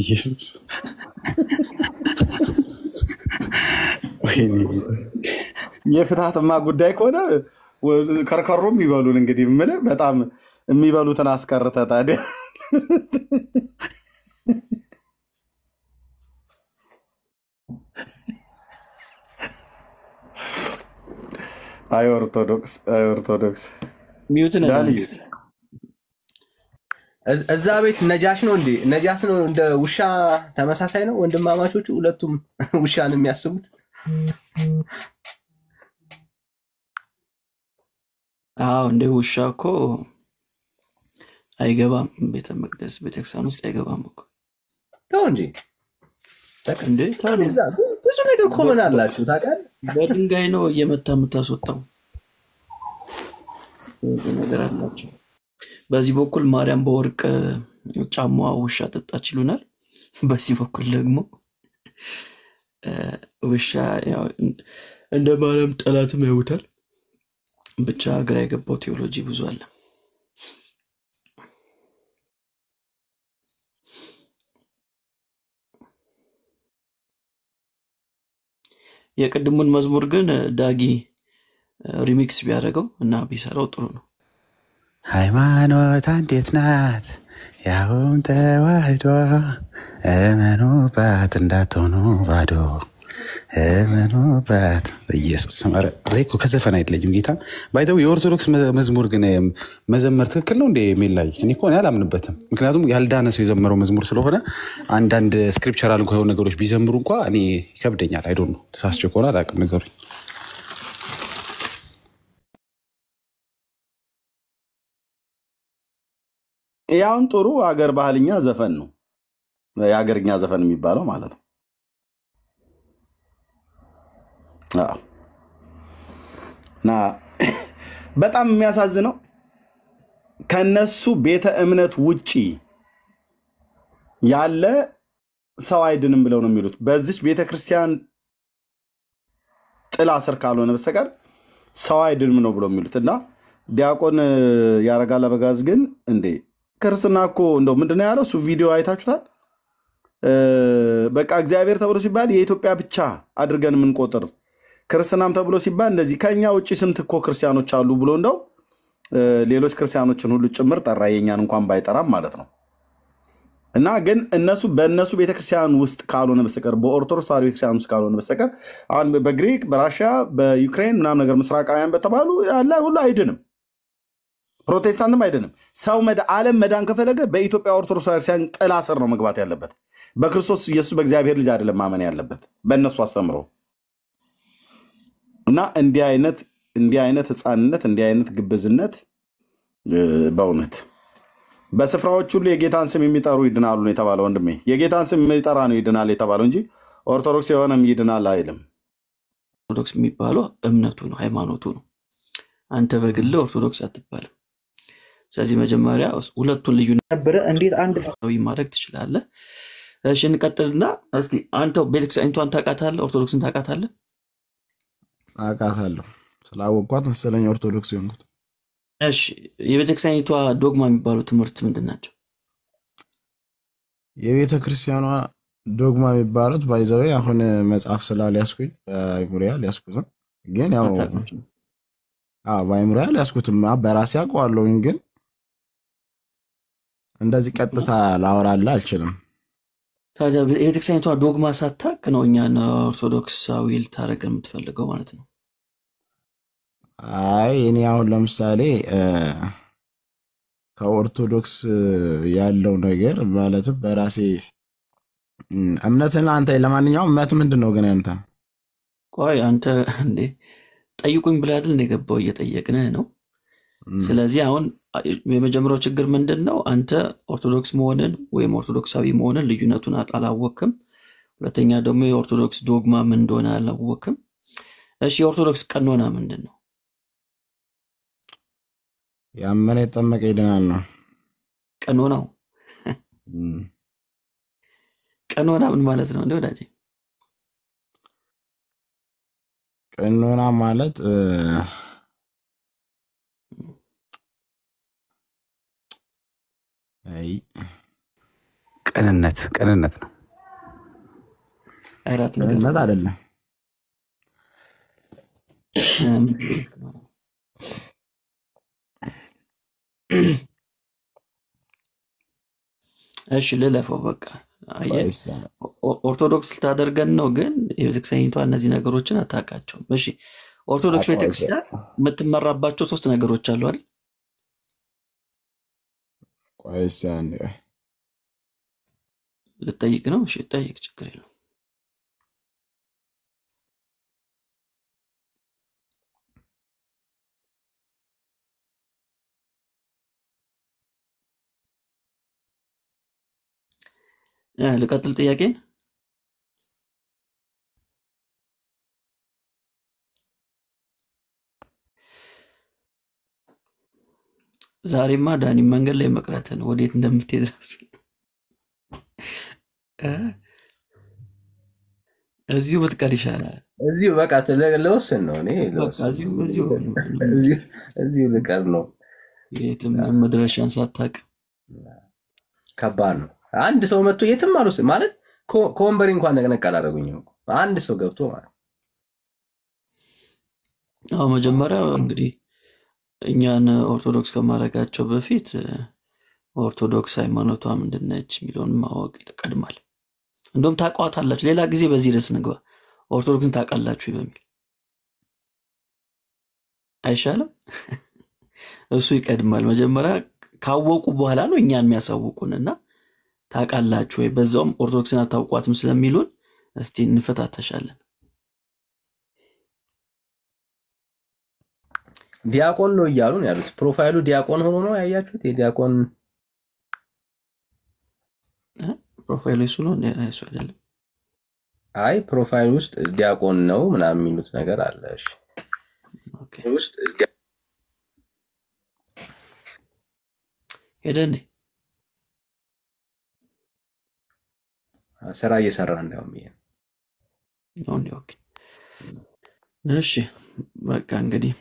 ኢየሱስ የፍታትማ ጉዳይ ከሆነ ከርከሮም ይበሉን እንግዲህ ምን በጣም የሚበሉትን አስቀርተ ታዲያ አይ ኦርቶዶክስ ሚዩት ነው እዛ ቤት ነጃሽ ነው እንዴ? ነጃስ ነው እንደ ውሻ ተመሳሳይ ነው። ወንድማማቾቹ ሁለቱም ውሻን የሚያስቡት። አዎ እንደ ውሻ እኮ አይገባም ቤተ መቅደስ ቤተክርስቲያን ውስጥ አይገባም እኮ። ተው እንጂ እንዴ ብዙ ነገር ኮመን አላችሁ ታውቃለህ። በድንጋይ ነው እየመታ የምታስወጣው ነገር አላችሁ። በዚህ በኩል ማርያም በወርቅ ጫማዋ ውሻ ጠጣች ይሉናል። በዚህ በኩል ደግሞ ውሻ ያው እንደ ማርያም ጠላትም ያዩታል። ብቻ ግራ የገባው ቴዎሎጂ ብዙ አለ። የቅድሙን መዝሙር ግን ዳጊ ሪሚክስ ቢያደርገው እና ቢሰራው ጥሩ ነው። ሃይማኖት አንዲት ናት ያውም ተዋህዶ እመኑባት እንዳትሆኑ ባዶ እመኑበት በኢየሱስ ስም። ኧረ እኔ እኮ ከዘፈን አይደለኝም ጌታ ባይተው የኦርቶዶክስ መዝሙር ግን መዘመር ትክክል ነው እንደ የሚል ላይ እኔ እኮ አላምንበትም። ምክንያቱም ያልዳነ ሰው የዘመረው መዝሙር ስለሆነ አንዳንድ ስክሪፕቸራል እንኳ የሆኑ ነገሮች ቢዘምሩ እንኳ እኔ ይከብደኛል። አይዶ ነው ተሳስቼ ከሆነ አላውቅም ነገሩኝ። ያውን ጥሩ አገር ባህልኛ ዘፈን ነው የአገርኛ ዘፈን የሚባለው ማለት ነው። እና በጣም የሚያሳዝነው ከነሱ ቤተ እምነት ውጪ ያለ ሰው አይድንም ብለው ነው የሚሉት። በዚች ቤተ ክርስቲያን ጥላ ስር ካልሆነ በስተቀር ሰው አይድንም ነው ብለው የሚሉት። እና ዲያቆን ያረጋል አበጋዝ ግን እንዴ ክርስትና እኮ እንደው ምንድነው ያለው? እሱ ቪዲዮ አይታችሁታል? በቃ እግዚአብሔር ተብሎ ሲባል የኢትዮጵያ ብቻ አድርገን የምንቆጥር ክርስትናም ተብሎ ሲባል እንደዚህ ከኛ ውጪ ስንት እኮ ክርስቲያኖች አሉ ብሎ እንደው ሌሎች ክርስቲያኖችን ሁሉ ጭምር ጠራ፣ የኛን እንኳን ባይጠራም ማለት ነው። እና ግን እነሱ በእነሱ ቤተክርስቲያን ውስጥ ካልሆነ በስተቀር በኦርቶዶክስ ተዋሕዶ ቤተክርስቲያን ውስጥ ካልሆነ በስተቀር አሁን በግሪክ በራሽያ በዩክሬን ምናምን ነገር ምስራቃውያን በተባሉ ያለ ሁሉ አይድንም፣ ፕሮቴስታንትም አይድንም። ሰው ዓለም መዳን ከፈለገ በኢትዮጵያ ኦርቶዶክስ ቤተክርስቲያን ጥላ ስር ነው መግባት ያለበት። በክርስቶስ ኢየሱስ በእግዚአብሔር ልጅ አይደለም ማመን ያለበት በእነሱ አስተምሮ። እና እንዲህ አይነት ህፃንነት እንዲህ አይነት ግብዝነት በእውነት በስፍራዎች ሁሉ የጌታን ስም የሚጠሩ ይድናሉ ነው የተባለው። ወንድሜ የጌታን ስም የሚጠራ ነው ይድናል የተባለው እንጂ ኦርቶዶክስ የሆነም ይድናል አይልም። ኦርቶዶክስ የሚባለው እምነቱ ነው፣ ሃይማኖቱ ነው። አንተ በግል ኦርቶዶክስ አትባልም። ስለዚህ መጀመሪያ ሁለቱን ልዩነት ነበረ እንዴት አንድ ሰው ማድረግ ትችላለህ? እሺ እንቀጥልና እስኪ አንተው ቤተክርስቲያኒቷን ታውቃታለህ? ኦርቶዶክስን ታውቃታለህ? አውቃታለሁ። ስላወቅኳት መሰለኝ ኦርቶዶክስ የሆንኩት። እሺ የቤተክርስቲያኒቷ ዶግማ የሚባሉ ትምህርት ምንድን ናቸው? የቤተ ክርስቲያኗ ዶግማ የሚባሉት ባይዘው አሁን መጽሐፍ ስላልያዝኩኝ በአይሙሪያ ሊያስኩትም ግን ያው በአይሙሪያ ሊያስኩትም በራሴ አውቀዋለሁኝ ግን እንደዚህ ቀጥታ ላወራልህ አልችልም። ታዲያ የቤተክርስቲያኒቷ ዶግማ ሳታውቅ ነው እኛን ኦርቶዶክሳዊ ልታደርገን የምትፈልገው ማለት ነው? አይ እኔ አሁን ለምሳሌ ከኦርቶዶክስ ያለው ነገር ማለትም በራሴ እምነትን አንተ ለማንኛውም እምነት ምንድን ነው ግን አንተ? ቆይ አንተ እንዴ ጠይቁኝ ብለህ አይደል እንደገባው እየጠየቅንህ ነው። ስለዚህ አሁን የመጀመሪያው ችግር ምንድን ነው? አንተ ኦርቶዶክስ መሆንን ወይም ኦርቶዶክሳዊ መሆንን ልዩነቱን አላወቅም። ሁለተኛ ደግሞ የኦርቶዶክስ ዶግማ ምን እንደሆነ አላወቅም። እሺ የኦርቶዶክስ ቀኖና ምንድን ነው? ያመነ የጠመቀ ይድናል ነው ቀኖናው። ቀኖና ምን ማለት ነው እንዴ ወዳጄ? ቀኖና ማለት ቅንነት ነው። ቅንነት አይደለም። እሺ ልለፈው በቃ። ኦርቶዶክስ ልታደርገን ነው ግን የቤተክርስቲያኒቷ እነዚህ ነገሮችን አታውቃቸውም። እሺ ኦርቶዶክስ ቤተክርስቲያን የምትመራባቸው 3 ነገሮች አሉ አይደል? ቆይስ አንዴ ልጠይቅ ነው። እሺ ጠይቅ፣ ችግር የለውም። ልቀጥል ጥያቄን? ዛሬማ ዳኒ መንገድ ላይ መቅረትን ወዴት እንደምትሄድ ራሱ እዚሁ ብትቀር ይሻላል። እዚሁ በቃ ለወሰን ነው። እኔ እዚሁ ልቀር ነው። የትም መድረሻን ሳታውቅ ከባድ ነው። አንድ ሰው መጥቶ የትም አሉስ ማለት ከወንበሬ እንኳን ነቅነቅ አላደረጉኝም። አንድ ሰው ገብቶ ማለት መጀመሪያ እንግዲህ እኛን ኦርቶዶክስ ከማድረጋቸው በፊት ኦርቶዶክስ ሃይማኖቷ ምንድነች የሚለውን ማወቅ ይቀድማል። እንደውም ታውቋታላችሁ። ሌላ ጊዜ በዚህ ድረስ ንግባ። ኦርቶዶክስን ታውቃላችሁ በሚል አይሻልም? እሱ ይቀድማል። መጀመሪያ ካወቁ በኋላ ነው እኛን የሚያሳውቁንና ታውቃላችሁ ወይ በዛውም ኦርቶዶክስን አታውቋትም ስለሚሉን እስቲ እንፈታተሻለን። ዲያቆን ነው እያሉ ነው ያሉት። ፕሮፋይሉ ዲያቆን ሆኖ ነው ያያችሁት? የዲያቆን ፕሮፋይሉ እሱ ነው እሱ አይደለም። አይ ፕሮፋይል ውስጥ ዲያቆን ነው ምናምን የሚሉት ነገር አለ። እሺ ኦኬ ውስጥ ሄደን ስራ እየሰራ እንደውም ይሄ ነው። ኦኬ እሺ በቃ እንግዲህ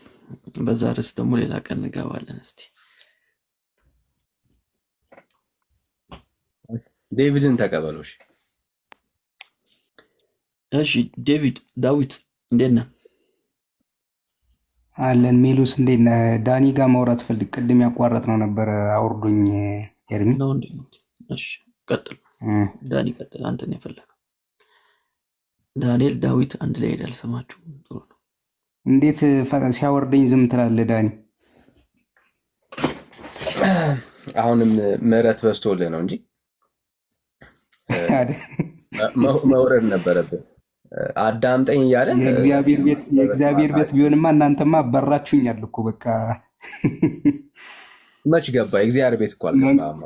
በዛ ርዕስ ደግሞ ሌላ ቀን እንገባለን። እስቲ ዴቪድን ተቀበሉሽ። እሺ ዴቪድ ዳዊት እንዴት ነህ? አለን። ሜሉስ እንዴት ነህ? ዳኒ ጋር ማውራት ፈልግ ቅድም ያቋረጥነው ነበር። አውርዱኝ ኤርሚ ነው እንዴ? እሺ ቀጥል ዳኒ ቀጥል። አንተ ነው የፈለከው። ዳንኤል ዳዊት አንድ ላይ ሄዳል። ሰማችሁ? ጥሩ ነው። እንዴት ሲያወርደኝ ዝም ትላለህ ዳኒ? አሁንም ምህረት በዝቶልህ ነው እንጂ መውረድ ነበረብህ። አዳምጠኝ እያለ የእግዚአብሔር ቤት ቢሆንማ እናንተማ አባራችሁኛል እኮ በቃ። መች ገባ? የእግዚአብሔር ቤት እኮ አልገባም።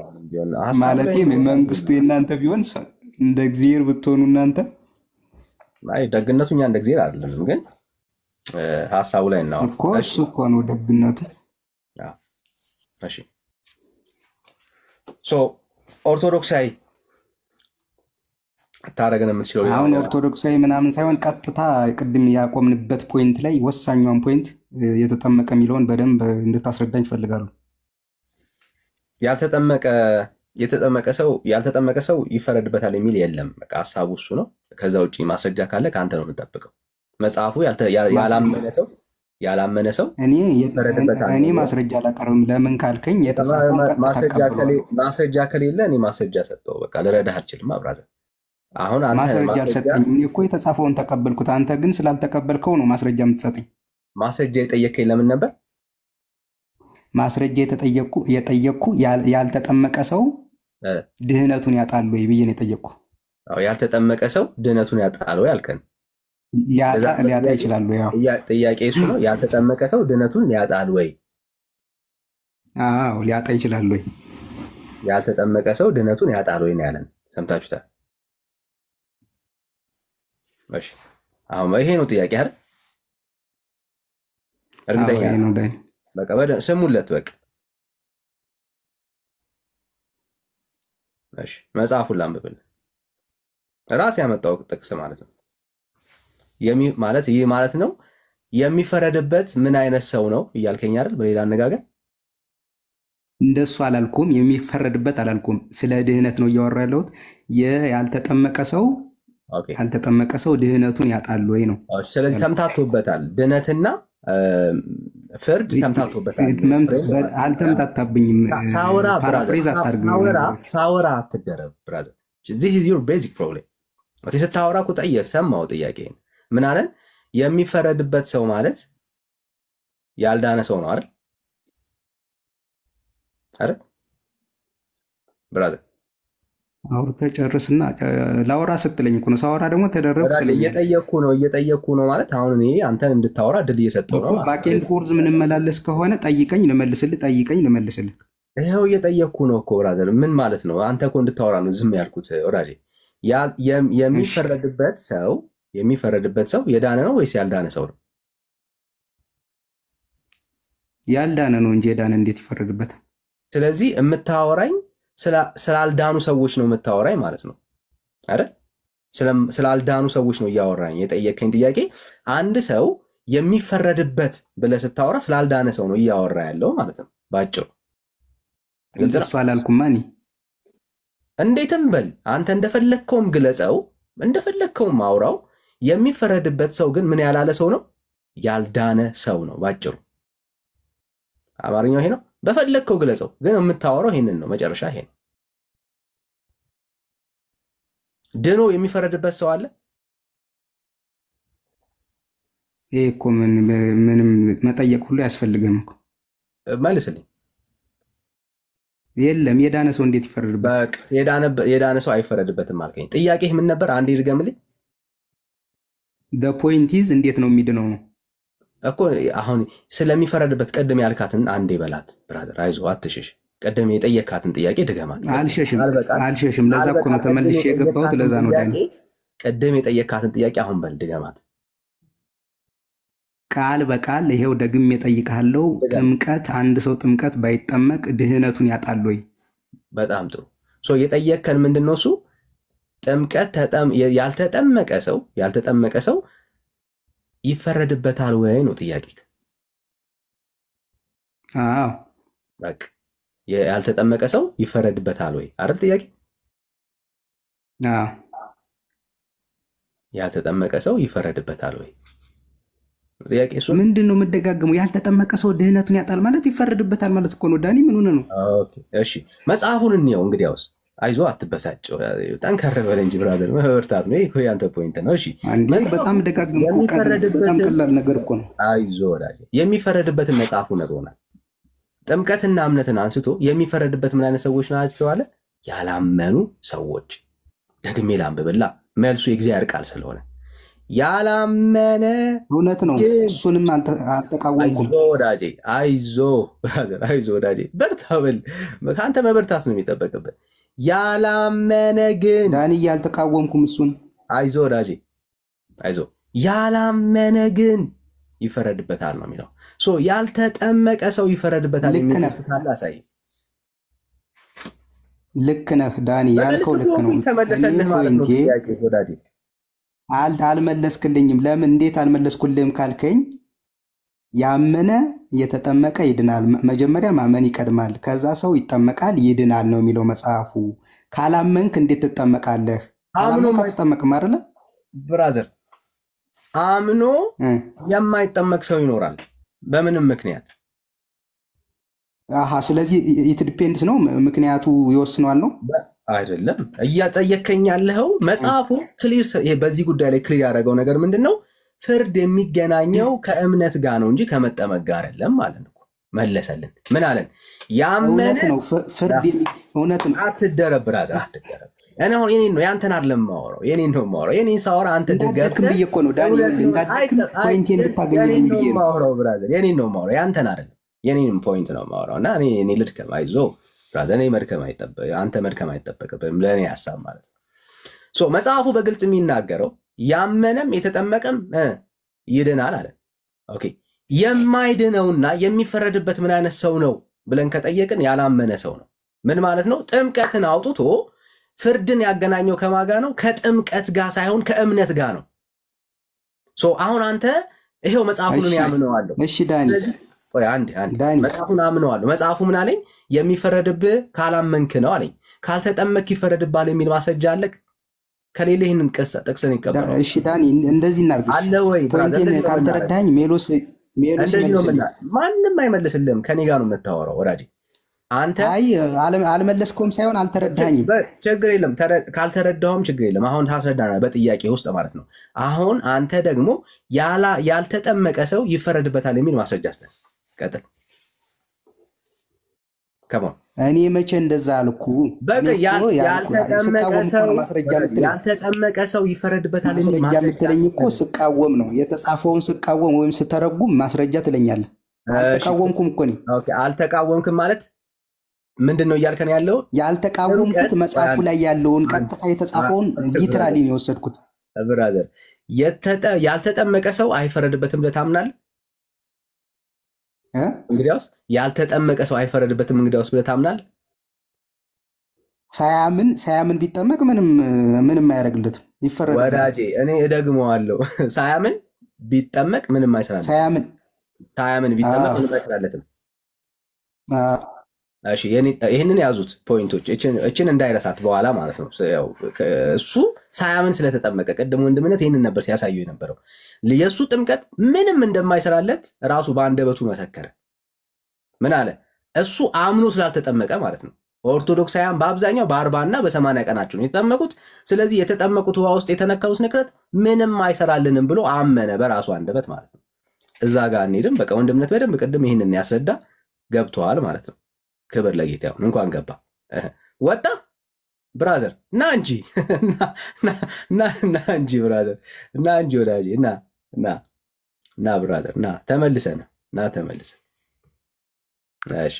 ማለቴ መንግስቱ የእናንተ ቢሆን እንደ እግዚአብሔር ብትሆኑ እናንተ። አይ ደግነቱ እኛ እንደ እግዚአብሔር አይደለም፣ ግን ሐሳቡ ላይ ነው እኮ። እሱ እኮ ነው ደግነቱ። እሺ ኦርቶዶክሳዊ ታረገን የምትችለው አሁን ኦርቶዶክሳዊ ምናምን ሳይሆን ቀጥታ ቅድም ያቆምንበት ፖይንት ላይ ወሳኛውን ፖይንት የተጠመቀ የሚለውን በደንብ እንድታስረዳኝ ፈልጋለሁ። ያልተጠመቀ ሰው ይፈረድበታል የሚል የለም። በቃ ሐሳቡ እሱ ነው። ከዛ ውጪ ማስረጃ ካለ ከአንተ ነው የምንጠብቀው። መጽሐፉ ያላመነ ሰው እኔ ማስረጃ አላቀርብም። ለምን ካልከኝ የተጻፈውን ማስረጃ ከሌለ እኔ ማስረጃ ሰጠው በቃ ልረዳህ አልችልም። አብራዘር አሁን አንተ ማስረጃ አልሰጠኝም። እኔ እኮ የተጻፈውን ተቀበልኩት። አንተ ግን ስላልተቀበልከው ነው ማስረጃ የምትሰጠኝ። ማስረጃ የጠየከኝ ለምን ነበር? ማስረጃ የጠየቅኩ ያልተጠመቀ ሰው ድህነቱን ያጣል ወይ ብዬ ነው የጠየቅኩ። ያልተጠመቀ ሰው ድህነቱን ያጣል ወይ አልከን? ሊያጣ ይችላል ወይ? ጥያቄ እሱ ነው። ያልተጠመቀ ሰው ድህነቱን ያጣል ወይ? አዎ ሊያጣ ይችላል ወይ? ያልተጠመቀ ሰው ድህነቱን ያጣል ወይ ነው ያለን። ሰምታችሁታል? እሺ አሁን ይሄ ነው ጥያቄ አይደል? እርግጠኛ ነው ዳይ በቃ ስሙለት በቃ። እሺ መጽሐፉን ላንብብል። ራስ ያመጣው ጥቅስ ማለት ነው። ማለት ይሄ ማለት ነው የሚፈረድበት ምን አይነት ሰው ነው እያልከኝ አይደል? በሌላ አነጋገር እንደሱ አላልኩም። የሚፈረድበት አላልኩም። ስለ ድህነት ነው እያወራ ያለሁት። ያልተጠመቀ ሰው ድህነቱን ያጣል ወይ ነው። ስለዚህ ተምታቶበታል። ድህነትና ፍርድ ተምታቶበታል። አልተምታታብኝም። ሳወራ አትደረብ ብራዘር። this is your basic problem። ኦኬ ስታወራ እኮ ሰማው ጥያቄ ምን አለን? የሚፈረድበት ሰው ማለት ያልዳነ ሰው ነው አይደል? አይደል ብራዘር? አውርተህ ጨርስና ላውራ ስትለኝ እኮ ነው። ሳወራ ደግሞ ተደረብ እየጠየቅኩ ነው ማለት አሁን እኔ አንተን እንድታወራ እድል እየሰጠው ነው። ባኬንድ ፎርዝ ምንመላለስ ከሆነ ጠይቀኝ ልመልስልህ። ይኸው እየጠየቅኩ ነው እኮ ብራዘር። ምን ማለት ነው? አንተ እኮ እንድታወራ ነው ዝም ያልኩት ወዳጄ። የሚፈረድበት ሰው የዳነ ነው ወይስ ያልዳነ ሰው ነው? ያልዳነ ነው እንጂ የዳነ እንዴት ይፈረድበታል? ስለዚህ የምታወራኝ ስላልዳኑ ሰዎች ነው የምታወራኝ ማለት ነው አይደል? ስላልዳኑ ሰዎች ነው እያወራኝ። የጠየቀኝ ጥያቄ አንድ ሰው የሚፈረድበት ብለህ ስታወራ ስላልዳነ ሰው ነው እያወራ ያለው ማለት ነው ባጭሩ። እሱ አላልኩማ እኔ። እንዴትም በል አንተ እንደፈለግከውም ግለጸው፣ እንደፈለግከውም አውራው። የሚፈረድበት ሰው ግን ምን ያላለ ሰው ነው? ያልዳነ ሰው ነው ባጭሩ። አማርኛው ይሄ ነው። በፈለግከው ግለጸው፣ ግን የምታወራው ይሄንን ነው። መጨረሻ ይሄ ነው። ድኖ የሚፈረድበት ሰው አለ? ይሄ እኮ ምንም መጠየቅ ሁሉ ያስፈልገም እኮ መልስልኝ። የለም የዳነ ሰው እንዴት ይፈረድበታል? በቃ የዳነ ሰው አይፈረድበትም አልከኝ። ጥያቄህ ምን ነበር? አንዴ ድገምልኝ። ፖይንት ኢዝ እንዴት ነው የሚድነው ነው እኮ። አሁን ስለሚፈረድበት ቀደም ያልካትን አንዴ በላት ብራዘር፣ አይዞህ አትሽሽ። ቀደም የጠየካትን ጥያቄ ድገማት። አልሸሽም። ለዛ እኮ ነው ተመልሼ የገባሁት። ለዛ ነው ዳኒ ቀደም የጠየካትን ጥያቄ አሁን በል ድገማት። ቃል በቃል ይሄው ደግሜ እጠይቅሃለሁ። ጥምቀት አንድ ሰው ጥምቀት ባይጠመቅ ድህነቱን ያጣል ወይ? በጣም ጥሩ። የጠየከን ምንድነው? እሱ ጥምቀት ያልተጠመቀ ሰው ይፈረድበታል ወይ ነው ጥያቄ። አዎ በቃ ያልተጠመቀ ሰው ይፈረድበታል ወይ አይደል ጥያቄ? አዎ ያልተጠመቀ ሰው ይፈረድበታል ወይ ጥያቄ። እሱ ምንድነው የምደጋገመው? ያልተጠመቀ ሰው ድህነቱን ያጣል ማለት ይፈረድበታል ማለት እኮ ነው ዳኒ። ምን ሆነ ነው? ኦኬ እሺ፣ መጽሐፉን እንየው እንግዲያውስ። አይዞ አትበሳጭ፣ ጠንከር በል እንጂ ብራዘር፣ መበርታት ነው ይሄ ያንተ ፖይንት ነው። እሺ በጣም ደጋግመው በጣም ቀላል ነገር እኮ ነው። አይዞ ወዳጅ፣ የሚፈረድበትን መጽሐፉ ነግሮናል። ጥምቀትና እምነትን አንስቶ የሚፈረድበት ምን አይነት ሰዎች ናቸው አለ? ያላመኑ ሰዎች። ደግሜ ላንብብላ፣ መልሱ የእግዚአብሔር ቃል ስለሆነ ያላመነ እውነት ነው። እሱንም አልተቃወምኩም። አይዞ ወዳጄ፣ አይዞ ብራዘር፣ አይዞ ወዳጄ፣ በርታ በል። ከአንተ መበርታት ነው የሚጠበቅበት። ያላመነ ግን ዳኒ አልተቃወምኩም እሱን። አይዞ ወዳጄ፣ አይዞ። ያላመነ ግን ይፈረድበታል ነው የሚለው። ያልተጠመቀ ሰው ይፈረድበታል የሚል ካለ አሳይ። ልክ ነህ ዳኒ፣ ያልከው ልክ ነው። ተመለሰልህ ማለት ነው ጥያቄ ወዳጄ። አልመለስክልኝም። ለምን እንዴት አልመለስኩልህም ካልከኝ፣ ያመነ የተጠመቀ ይድናል። መጀመሪያ ማመን ይቀድማል፣ ከዛ ሰው ይጠመቃል ይድናል ነው የሚለው መጽሐፉ። ካላመንክ እንዴት ትጠመቃለህ? ካላመንክ አትጠመቅም አይደለ ብራዘር? አምኖ የማይጠመቅ ሰው ይኖራል በምንም ምክንያት። ስለዚህ ኢት ዲፔንድስ ነው፣ ምክንያቱ ይወስነዋል ነው አይደለም? እያጠየከኝ ያለኸው መጽሐፉ ክሊር፣ በዚህ ጉዳይ ላይ ክሊር ያደረገው ነገር ምንድን ነው? ፍርድ የሚገናኘው ከእምነት ጋር ነው እንጂ ከመጠመቅ ጋር አይደለም ማለት ነው። መለሰልን። ምን አለን? ያመነ ነው ፍርድ እውነት ነው። አትደረብ ብራዘር፣ አትደረብ። እኔ አሁን የኔን ነው ያንተን አይደለም የማወራው፣ የኔን ነው የማወራው። የኔን ሳወራ አንተ ደጋግም ብዬ እኮ ነው ዳኒ፣ ፖይንት እንድታገኝልኝ ብዬ ነው የማወራው ብራዘር። የኔን ነው የማወራው፣ ያንተን አይደለም። የኔን ፖይንት ነው የማወራው እና እኔ ልድከም፣ አይዞህ ብራዘር። እኔ መድከም አይጠበቅም፣ አንተ መድከም አይጠበቅብህም፣ ለእኔ ሀሳብ ማለት ነው። መጽሐፉ በግልጽ የሚናገረው ያመነም የተጠመቀም ይድናል አለ። ኦኬ፣ የማይድነውና የሚፈረድበት ምን አይነት ሰው ነው ብለን ከጠየቅን ያላመነ ሰው ነው። ምን ማለት ነው? ጥምቀትን አውጥቶ ፍርድን ያገናኘው ከማጋ ነው? ከጥምቀት ጋር ሳይሆን ከእምነት ጋር ነው። አሁን አንተ ይሄው መጽሐፉን ያምነዋለሁ። እሺ ዳኒ፣ ቆይ አንዴ መጽሐፉን አምነዋለሁ። መጽሐፉ ምን አለኝ? የሚፈረድብህ ካላመንክ ነው አለኝ። ካልተጠመክ ይፈረድብሃል የሚል ማስረጃ አለ? ከሌለ ይህንን ጥቅስን ይቀበላል። እሺ ዳኒ፣ እንደዚህ እናድርግ አለ ወይ? ፖይንቴን ካልተረዳኝ ሜሎስ ማንም አይመልስልህም። ከኔ ጋር ነው የምታወራው ወዳጄ። አንተ አልመለስከውም ሳይሆን አልተረዳኝም። ችግር የለም፣ ካልተረዳሁም ችግር የለም። አሁን ታስረዳናል በጥያቄ ውስጥ ማለት ነው። አሁን አንተ ደግሞ ያልተጠመቀ ሰው ይፈረድበታል የሚል ማስረጃ ስተን ቀጥል። እኔ መቼ እንደዛ አልኩ? ያልተጠመቀ ሰው ይፈረድበታል የሚል ማስረጃ የምትለኝ እኮ ስቃወም ነው። የተጻፈውን ስቃወም ወይም ስተረጉም ማስረጃ ትለኛለህ። አልተቃወምኩም እኮ እኔ። አልተቃወምክም ማለት ምንድን ነው እያልከን ያለው? ያልተቃወምኩት መጽሐፉ ላይ ያለውን ቀጥታ የተጻፈውን ሊትራሊ ነው የወሰድኩት። ብራዘር፣ ያልተጠመቀ ሰው አይፈረድበትም ብለህ ታምናለህ? እንግዲያውስ ያልተጠመቀ ሰው አይፈረድበትም እንግዲያውስ ብለህ ታምናለህ? ሳያምን ቢጠመቅ ምንም አያደርግለትም፣ ይፈረድበታል። ወዳጄ እኔ እደግመዋለሁ፣ ሳያምን ቢጠመቅ ምንም አይሰራለትም። ሳያምን ቢጠመቅ ምንም አይሰራለትም። እሺ ይህንን ያዙት ፖይንቶች፣ እችን እንዳይረሳት በኋላ ማለት ነው። እሱ ሳያምን ስለተጠመቀ ቅድም ወንድምነት ይህንን ነበር ሲያሳዩ የነበረው። የእሱ ጥምቀት ምንም እንደማይሰራለት ራሱ በአንደበቱ መሰከረ። ምን አለ? እሱ አምኖ ስላልተጠመቀ ማለት ነው። ኦርቶዶክሳውያን በአብዛኛው በ40 እና በ80 ቀናቸው ነው የተጠመቁት። ስለዚህ የተጠመቁት ውሃ ውስጥ የተነከሩት ንክረት ምንም አይሰራልንም ብሎ አመነ በራሱ አንደበት ማለት ነው። እዛ ጋር እንሄድም። በቃ ወንድምነት በደንብ ቅድም ይህንን ያስረዳ ገብተዋል ማለት ነው። ክብር ለጌታ ይሁን። እንኳን ገባ ወጣ ብራዘር ና እንጂ ና እንጂ ብራዘር ና እንጂ ወዳጄ ና ብራዘር ና ተመልሰን ና ተመልሰን እሺ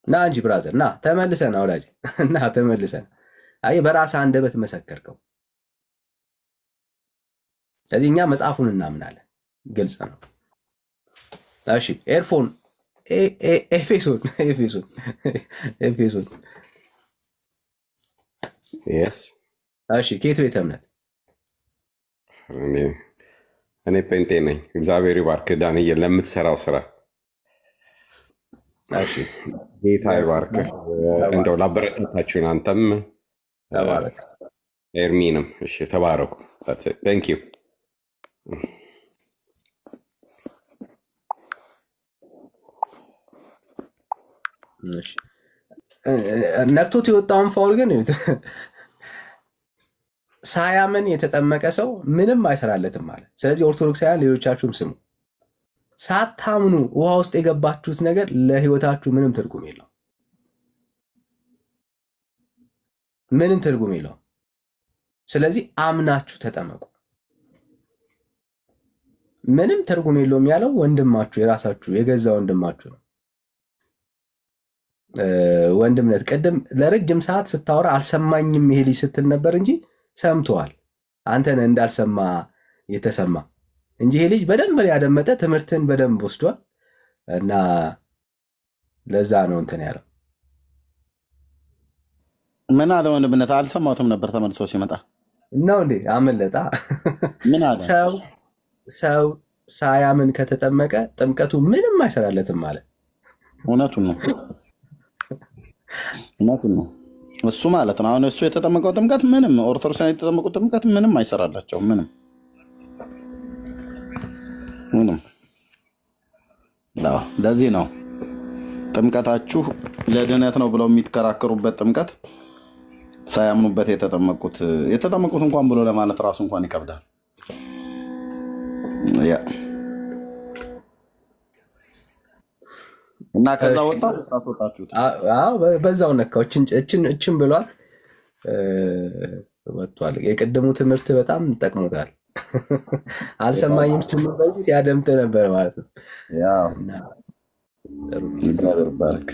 ና እንጂ ብራዘር ና ተመልሰን ወዳጄ ና ተመልሰን። አይ በራስህ አንደበት መሰከርከው። ስለዚህ እኛ መጽሐፉን እናምናለን፣ ግልጽ ነው። እሺ ኤርፎን ኤፌሶን የስ እሺ ከየት ቤተ እምነት? እኔ ጴንጤ ነኝ። እግዚአብሔር ይባርክ ዳንኤል ለምትሰራው ስራ። እሺ ጌታ ይባርክ። እንደው ላበረታታችሁን አንተም ተባረክ፣ ኤርሚንም እሺ ተባረኩ። ታንክ ዩ። ነክቶት የወጣውን ፋውል ግን ሳያምን የተጠመቀ ሰው ምንም አይሰራለትም ማለት። ስለዚህ ኦርቶዶክሳውያን ሌሎቻችሁም ስሙ፣ ሳታምኑ ውሃ ውስጥ የገባችሁት ነገር ለህይወታችሁ ምንም ትርጉም የለውም፣ ምንም ትርጉም የለውም። ስለዚህ አምናችሁ ተጠመቁ። ምንም ትርጉም የለውም ያለው ወንድማችሁ፣ የራሳችሁ የገዛ ወንድማችሁ ነው። ወንድምነት ቅድም ለረጅም ሰዓት ስታወራ አልሰማኝም ይሄ ልጅ ስትል ነበር እንጂ ሰምቷል። አንተ ነህ እንዳልሰማ የተሰማ እንጂ ይሄ ልጅ በደንብ ያደመጠ ትምህርትን በደንብ ወስዷል። እና ለዛ ነው እንትን ያለው። ምን አለ ወንድምነት? አልሰማሁትም ነበር ተመልሶ ሲመጣ ነው እንዴ አመለጣ። ምን አለ? ሰው ሳያምን ከተጠመቀ ጥምቀቱ ምንም አይሰራለትም ማለት እውነቱን ነው። እውነቱን ነው እሱ ማለት ነው። አሁን እሱ የተጠመቀው ጥምቀት ምንም ኦርቶዶክሳውያን የተጠመቁት ጥምቀት ምንም አይሰራላቸው። ምንም ለዚህ ነው ጥምቀታችሁ ለድነት ነው ብለው የሚከራከሩበት ጥምቀት ሳያምኑበት የተጠመቁት እንኳን ብሎ ለማለት ራሱ እንኳን ይከብዳል። እና ከዛ ወጣ ታስወጣችሁት? አዎ በዛው ነካው። እችን ብሏት ወጥቷል። የቀደሙ ትምህርት በጣም ጠቅሞታል። አልሰማኝም ስትል በዚህ ሲያደምጥ ነበር ማለት ነው። ያው እግዚአብሔር ባርክ።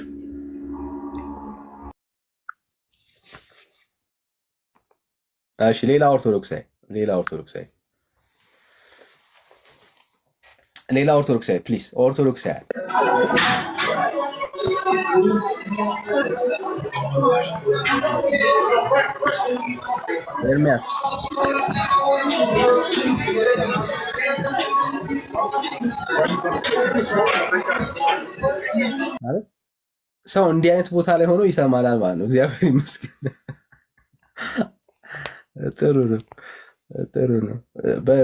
እሺ ሌላ ኦርቶዶክሳዊ ፕሊዝ ኦርቶዶክሳዊ ኤርሚያስ ሰው እንዲህ አይነት ቦታ ላይ ሆኖ ይሰማናል ማለት ነው። እግዚአብሔር ይመስገን። ጥሩ ነው።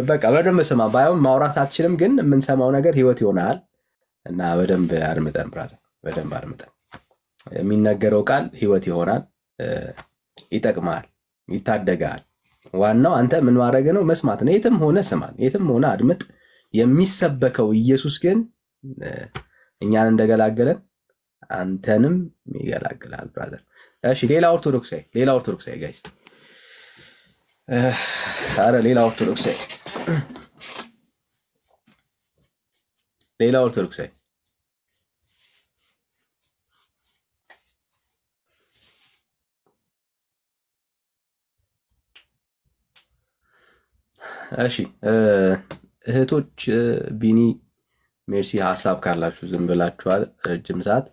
በቃ በደንብ ስማ። ባይሆን ማውራት አትችልም፣ ግን የምንሰማው ነገር ህይወት ይሆናል እና በደንብ አድምጠን ብራዘር፣ በደንብ አድምጠን። የሚነገረው ቃል ህይወት ይሆናል፣ ይጠቅማል፣ ይታደጋል። ዋናው አንተ ምን ማድረግ ነው? መስማት ነው። የትም ሆነ ስማን፣ የትም ሆነ አድምጥ። የሚሰበከው ኢየሱስ ግን እኛን እንደገላገለን አንተንም ይገላግላል ብራዘር። እሺ ሌላ ኦርቶዶክሳዊ ጋይስ፣ ኧረ ሌላ ኦርቶዶክሳዊ እሺ እህቶች ቢኒ ሜርሲ ሀሳብ ካላችሁ ዝም ብላችኋል። ረጅም ሰዓት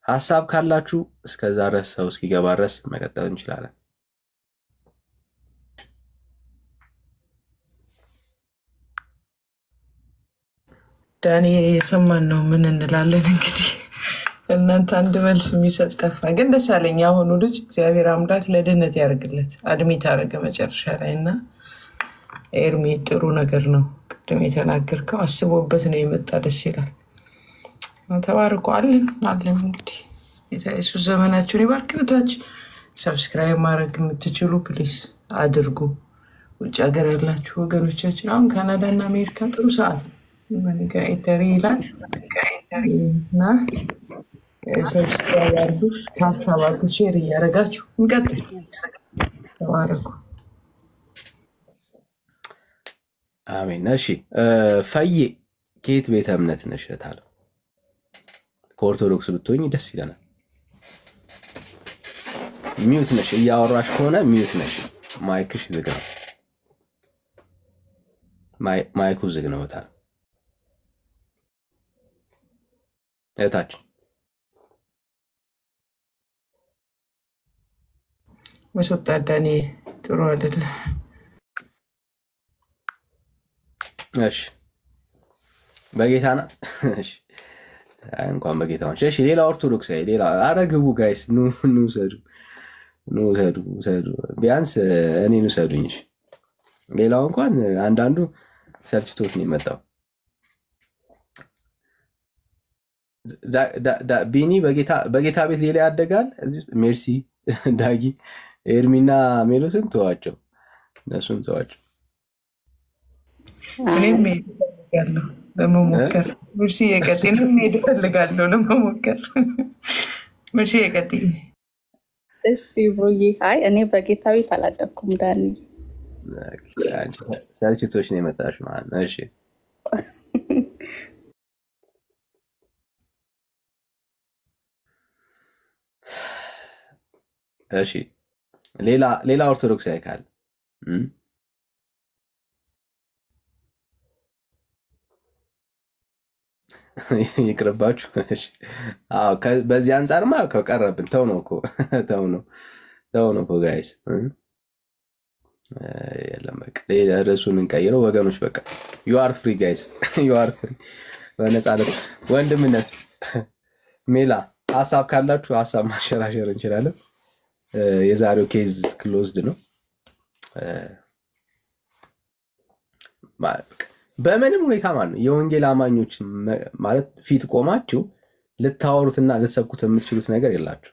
ሀሳብ ካላችሁ እስከዛ ድረስ ሰው እስኪገባ ድረስ መቀጠል እንችላለን። ዳኒ የሰማን ነው። ምን እንላለን እንግዲህ እናንተ አንድ መልስ የሚሰጥ ጠፋ። ግን ደስ አለኝ አሁኑ ልጅ እግዚአብሔር አምላክ ለድነት ያደርግለት። አድሚት አደረገ መጨረሻ ላይ እና ኤርሚ ጥሩ ነገር ነው። ቅድም የተናገርከው አስቦበት ነው የመጣ። ደስ ይላል። ተባርኮ አለን እንግዲህ ጌታ ኢየሱስ ዘመናችሁን ይባርክ። ታች ሰብስክራይብ ማድረግ የምትችሉ ፕሊስ አድርጉ። ውጭ ሀገር ያላችሁ ወገኖቻችን አሁን ካናዳ እና አሜሪካ ጥሩ ሰዓት ነው። ኢተሪ ይላል እና ሰብስክራይብ አድርጉ፣ ታብታብ አድርጉ፣ ሼር እያደረጋችሁ እንቀጥል። ተባረኩ። አሜን። እሺ ፈዬ ከየት ቤተ እምነት ነሽ እህታለሁ? ከኦርቶዶክስ ብትሆኝ ደስ ይለናል። ሚዩት ነሽ፣ እያወራሽ ከሆነ ሚዩት ነሽ። ማይክሽ ዝግ ነው። ማይኩ ዝግ ነው እህታለሁ። እህታችን መስወጣት ዳኒ ጥሩ አይደለም። እሺ በጌታና እሺ እንኳን በጌታ ነው። እሺ ሌላ ኦርቶዶክሳዊ ሌላ አረግቡ ጋይስ ኑ ሰዱ ቢያንስ እኔን ሰዱኝ። እሺ ሌላው እንኳን አንዳንዱ ሰልችቶት ነው የመጣው። ቢኒ በጌታ ቤት ሌላ ያደጋል እዚህ ውስጥ ሜርሲ ዳጊ ኤርሚና ሜሎስን ተዋቸው፣ እነሱን ተዋቸው። እኔም እፈልጋለሁ ለመሞከር። ምርሲ የቀጤን ሄድ እፈልጋለሁ ለመሞከር። ምርሲ የቀጤ እሺ ብሩዬ። አይ እኔ በጌታ ቤት አላደኩም ዳኒ። ሰልችቶች ነው የመጣሽ ማለት ነው። እሺ እሺ ሌላ ኦርቶዶክስ ያይካል ይቅርባችሁ። እሺ አዎ በዚህ አንፃርማ ከቀረብን ተው ነው እኮ ጋይስ። የለም በቃ ርዕሱን እንቀይረው ወገኖች። በቃ ዩ አር ፍሪ ጋይስ፣ ዩ አር ፍሪ በነፃነት ወንድምነት። ሜላ ሀሳብ ካላችሁ ሀሳብ ማሸራሸር እንችላለን። የዛሬው ኬዝ ክሎዝድ ነው። በምንም ሁኔታ ማለት ነው የወንጌል አማኞች ማለት ፊት ቆማችሁ ልታወሩትና ልትሰብኩት የምትችሉት ነገር የላችሁ።